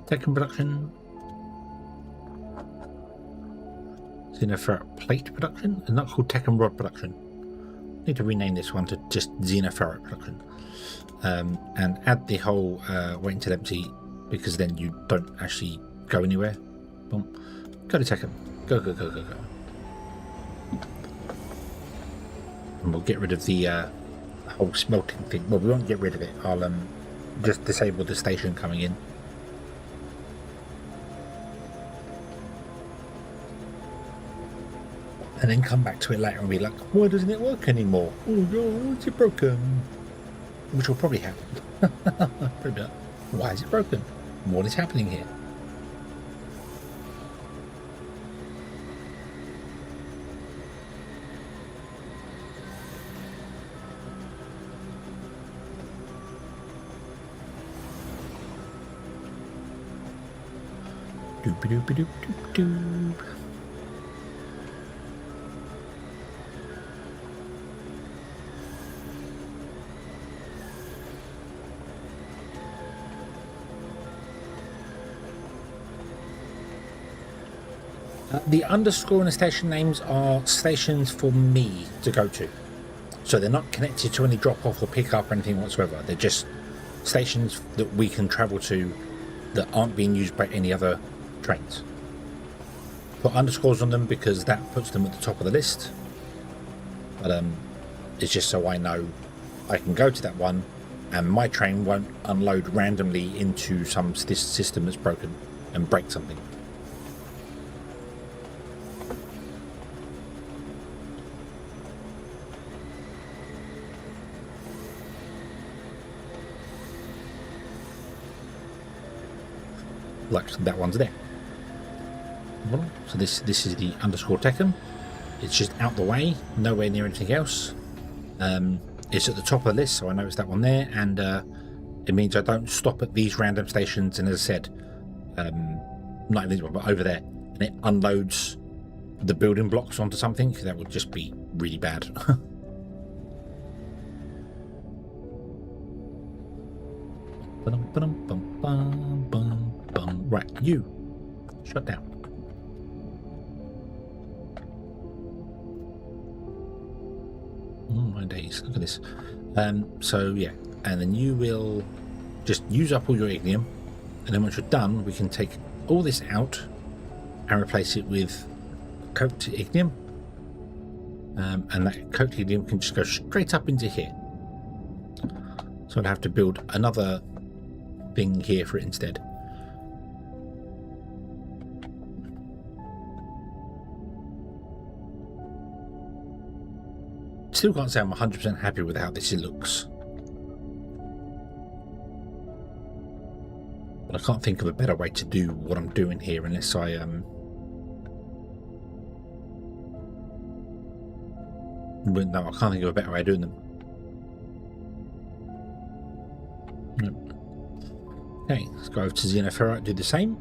Techum production. Xeno Power Plate production. It's not called Techum Rod production. Need to rename this one to just Xeno Power production. And add the whole wait until empty because then you don't actually go anywhere. Boom. Go to Techum. Go, go, go, go, go. And we'll get rid of the whole smelting thing. Well, we won't get rid of it. I'll just disable the station coming in. And then come back to it later and be like, why doesn't it work anymore? Oh no, it's broken. Which will probably happen. Probably like, why is it broken? What is happening here? Doop-a-doop-a-doop-doop-doop. The underscore in the station names are stations for me to go to. So they're not connected to any drop-off or pick-up or anything whatsoever. They're just stations that we can travel to that aren't being used by any other trains. Put underscores on them because that puts them at the top of the list. But it's just so I know I can go to that one and my train won't unload randomly into this system that's broken and break something. Like that one's there. So this is the underscore Tekken. It's just out the way, nowhere near anything else. It's at the top of the list, so I know it's that one there, and it means I don't stop at these random stations. And as I said, not in this one, but over there, and it unloads the building blocks onto something. That would just be really bad. Right, you shut down. Oh my days, look at this. So yeah, and then you will just use up all your ignium, and then once you're done, we can take all this out and replace it with coked ignium, and that coked ignium can just go straight up into here. So I'd have to build another thing here for it instead. Still can't say I'm 100% happy with how this looks, but I can't think of a better way to do what I'm doing here unless I but no, I can't think of a better way of doing them. Nope. Okay, let's go over to Xeno, do the same.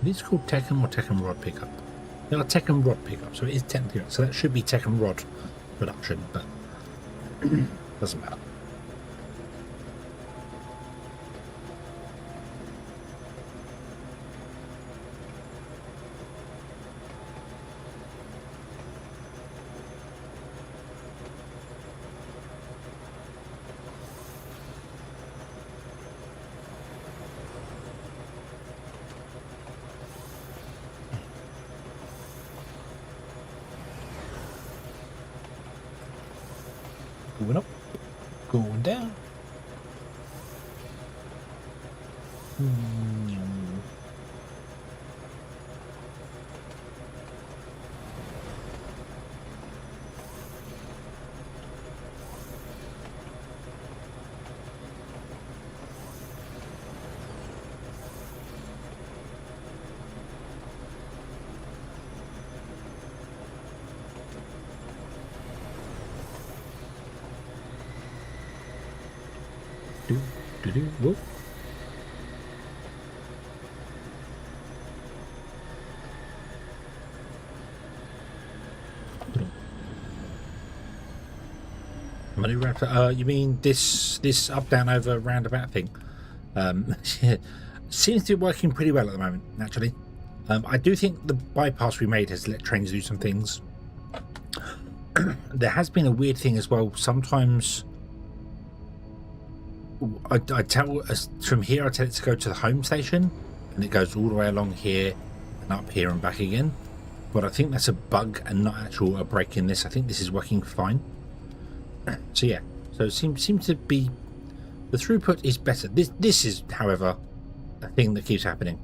It's called Tekken or Tekken Rod Pickup. No, Tekken Rod Pickup, so it is technically, so that should be Tekken Rod production, but doesn't matter. Going up, going down. Whoop. You mean this up down over roundabout thing? Seems to be working pretty well at the moment, actually. I do think the bypass we made has let trains do some things. There has been a weird thing as well. Sometimes I tell from here, I tell it to go to the home station, and it goes all the way along here and up here and back again. But I think that's a bug and not actual a break in this. I think this is working fine. So yeah, so it seems to be, the throughput is better. This is, however, a thing that keeps happening.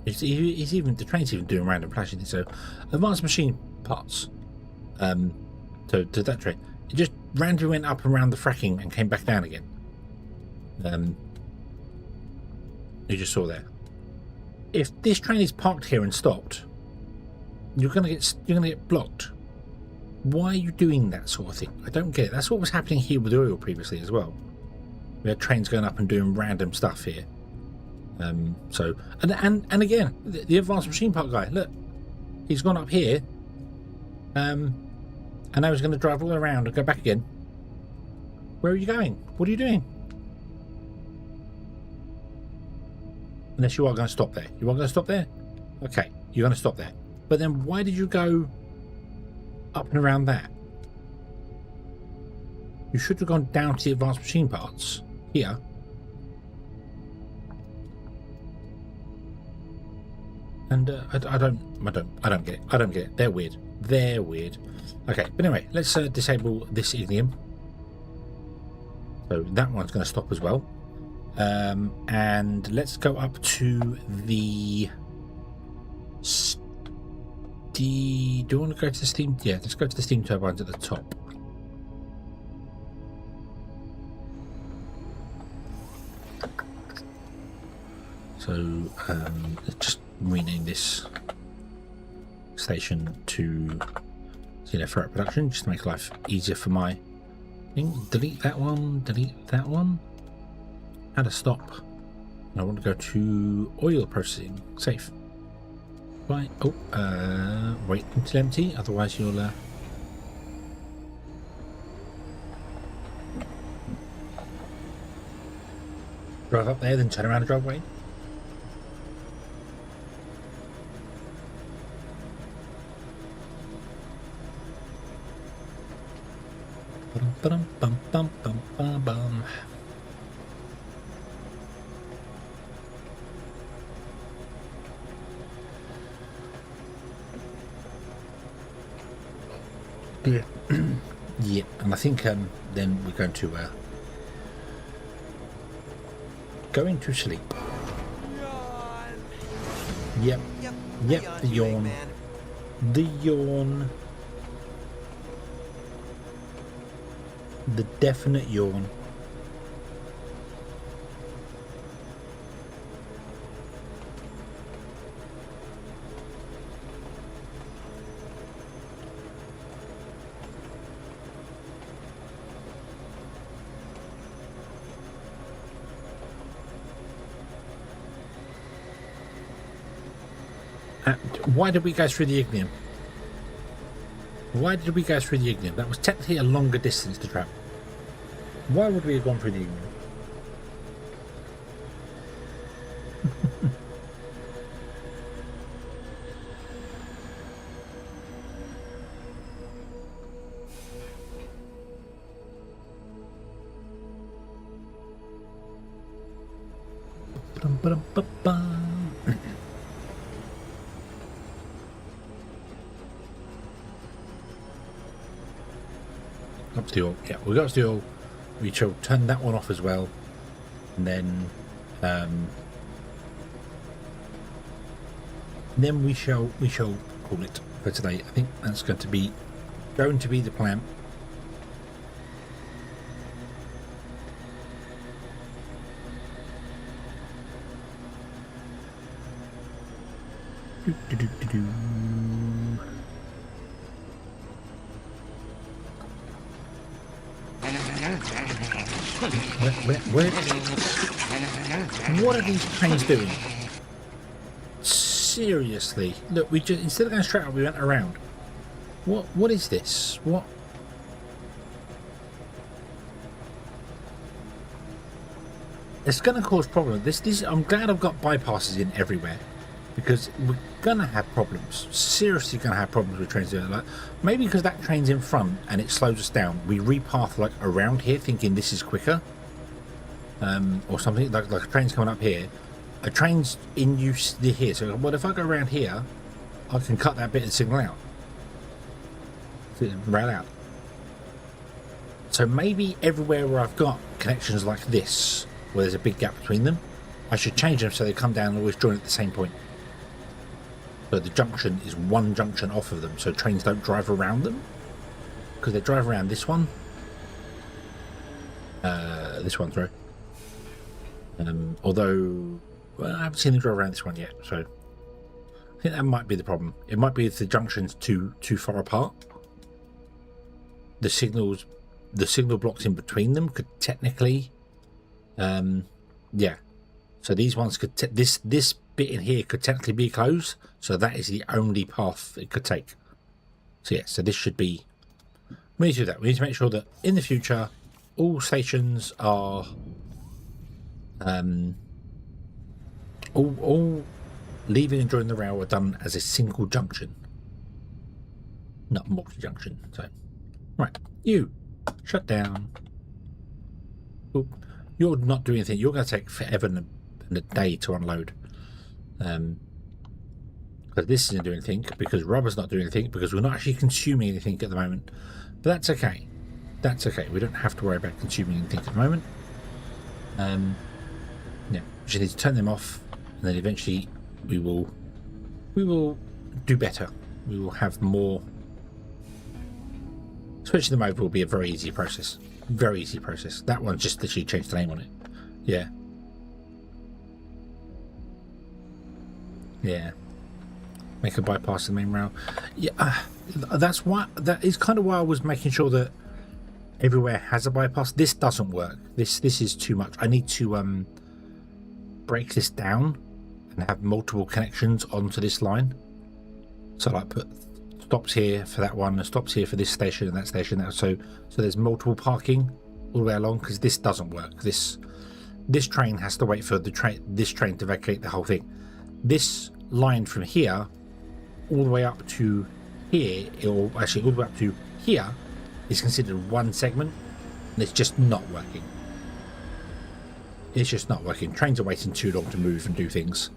It's even, the train's even doing random flashing things. So advanced machine parts. To that train, it just randomly went up around the fracking and came back down again. You just saw there. If this train is parked here and stopped, you're gonna get blocked. Why are you doing that sort of thing? I don't get it. That's what was happening here with oil previously as well. We had trains going up and doing random stuff here. So and again, the advanced machine part guy, look, he's gone up here, and And I was going to drive all around and go back again. Where are you going? What are you doing? Unless you are going to stop there. You are going to stop there? Okay, you're going to stop there. But then why did you go up and around that? You should have gone down to the advanced machine parts here. And I don't get it. I don't get it. They're weird. They're weird. Okay, but anyway, let's disable this ignium. So that one's going to stop as well. And let's go up to the... Do you want to go to the steam? Yeah, let's go to the steam turbines at the top. So let's just rename this station to Xeno Power Production, just to make life easier for my thing. Delete that one. Delete that one. Add a stop. And I want to go to oil processing. Safe. Right. Oh, wait until empty, otherwise you'll drive up there, then turn around and drive away. Bum bum bum bum bum bum. Yeah. Yeah, and I think then we're going to sleep. Yep. Yep, the yawn. The yawn. The definite yawn. Why did we go through the ignium? Why did we go through the ignium? That was technically a longer distance to travel. Why would we have gone through the ignium? Up to the oil. Yeah, we got up to the oil. We shall turn that one off as well, and then we shall call it for today. I think that's going to be the plan. Where, what are these trains doing? Seriously, look, we just, instead of going straight up, we went around. What is this? What? It's going to cause problems. This I'm glad I've got bypasses in everywhere, because we're going to have problems. Seriously going to have problems with trains doing that. Maybe because that train's in front and it slows us down. We repath like around here thinking this is quicker. Or something, like a train's coming up here. A train's in use here. So well, if I go around here, I can cut that bit of signal out. Rail out. So maybe everywhere where I've got connections like this, where there's a big gap between them, I should change them so they come down and always join at the same point. So the junction is one junction off of them, so trains don't drive around them. Because they drive around this one. This one, sorry. Although, well, I haven't seen them drive around this one yet, so I think that might be the problem. It might be if the junction's too far apart. The signal blocks in between them could technically, yeah. So these ones could this bit in here could technically be closed. So that is the only path it could take. So yeah, so this should be we need to do that. We need to make sure that in the future, all stations are all leaving and joining the rail are done as a single junction, not multi-junction. So, right, you shut down. Oop. You're not doing anything. You're going to take forever and a day to unload. Because this isn't doing anything, because rubber's not doing anything, because we're not actually consuming anything at the moment. But that's okay. That's okay. We don't have to worry about consuming anything at the moment. Yeah, we just need to turn them off, and then eventually we will do better. We will have more. Switching them over will be a very easy process. Very easy process. That one just literally changed the name on it. Yeah. Yeah. Make a bypass the main rail. Yeah, that's why. That is kind of why I was making sure that everywhere has a bypass. This doesn't work. This is too much. I need to break this down and have multiple connections onto this line. So like put stops here for that one, and stops here for this station and that station. So there's multiple parking all the way along, because this doesn't work. This train has to wait for this train to vacate the whole thing. This line from here all the way up to here, or actually all the way up to here, is considered one segment, and it's just not working. It's just not working. Trains are waiting too long to move and do things.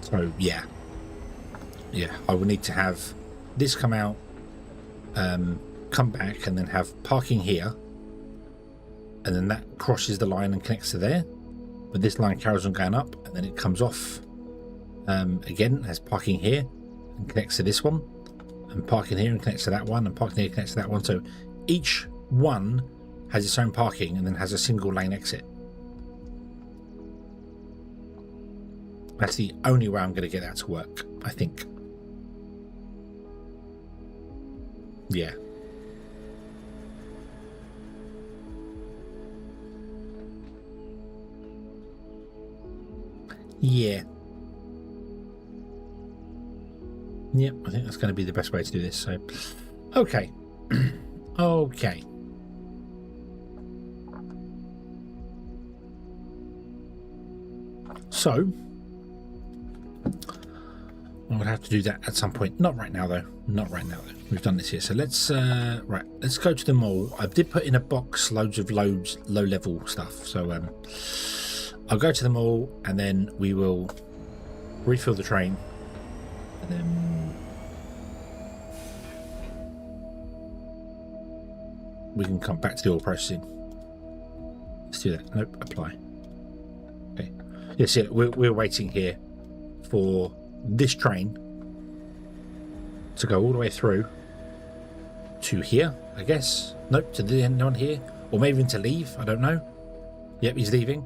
So yeah, I will need to have this come out, come back, and then have parking here, and then that crosses the line and connects to there. But this line carries on going up, and then it comes off again, has parking here and connects to this one, and parking here and connects to that one, and parking here connects to that one. So each one has its own parking and then has a single lane exit. That's the only way I'm going to get that to work, I think. Yeah. Yeah. Yep, I think that's going to be the best way to do this. So, okay. Okay. So, I would have to do that at some point. Not right now, though. Not right now, though. We've done this here. So let's right. Let's go to the mall. I did put in a box loads of low-level stuff. So I'll go to the mall, and then we will refill the train, and then we can come back to the oil processing. Let's do that. Nope. Apply. Okay. Yes. Yeah, we're waiting here for this train to go all the way through to here, I guess. Nope, to the end on here, or maybe even to leave. I don't know. Yep, he's leaving,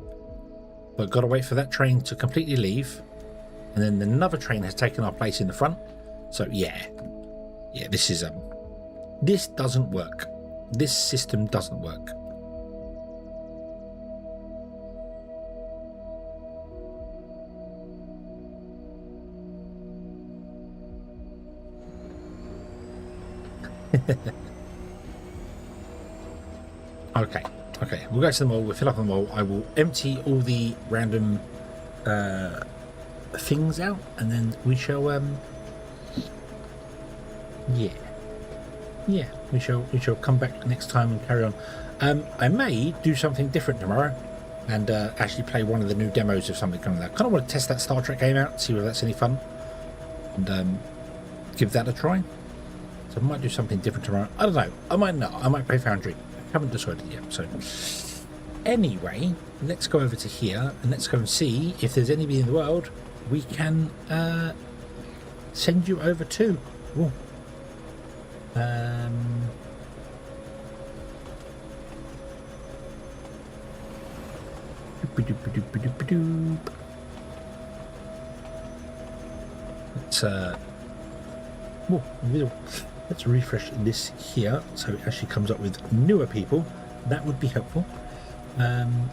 but got to wait for that train to completely leave, and then another train has taken our place in the front. So yeah, this is this doesn't work. This system doesn't work. Okay, we'll go to the mall, we'll fill up the mall, I will empty all the random things out, and then we shall we shall come back next time and carry on. I may do something different tomorrow and actually play one of the new demos of something kind of that. I kind of want to test that Star Trek game out, see whether that's any fun, and give that a try. So I might do something different tomorrow. I don't know. I might not. I might play Foundry. I haven't decided yet. So anyway, let's go over to here and let's go and see if there's anybody in the world we can send you over to. Ooh. Let's refresh this here so it actually comes up with newer people. That would be helpful. And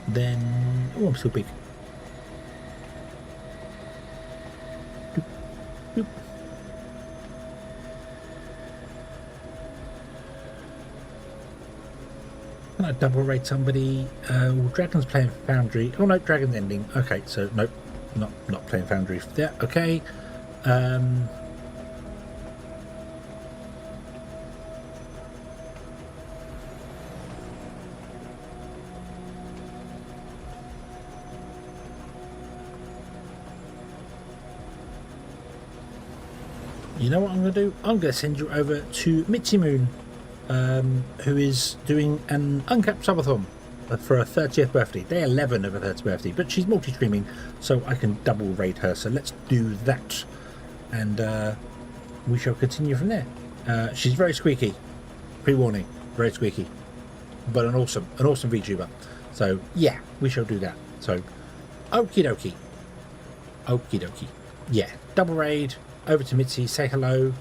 then I'm still big. Doop, doop. I double raid somebody? Well, Dragon's playing Foundry. Oh no, Dragon's ending. Okay, so nope, not playing Foundry. Yeah, okay. You know what I'm going to do? I'm going to send you over to Mitzi Moon, who is doing an uncapped subathon for her 30th birthday. Day 11 of her 30th birthday, but she's multi-streaming, so I can double raid her. So let's do that, and we shall continue from there. She's very squeaky. Pre-warning, very squeaky, but an awesome VTuber. So yeah, we shall do that. So okie dokie, okie dokie. Yeah, double raid. Over to Mitzi, say hello,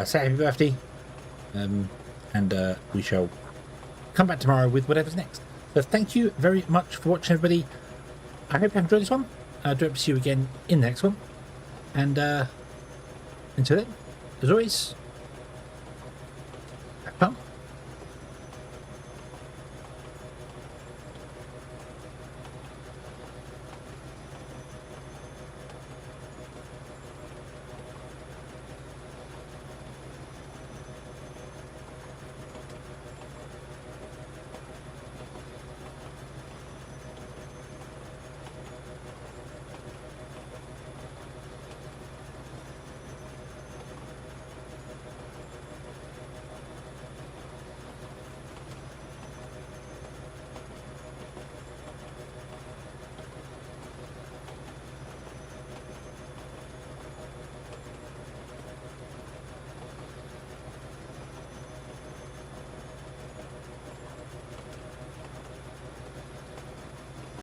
say happy birthday, and we shall come back tomorrow with whatever's next. So thank you very much for watching, everybody. I hope you enjoyed this one. I do hope to see you again in the next one. And until then, as always,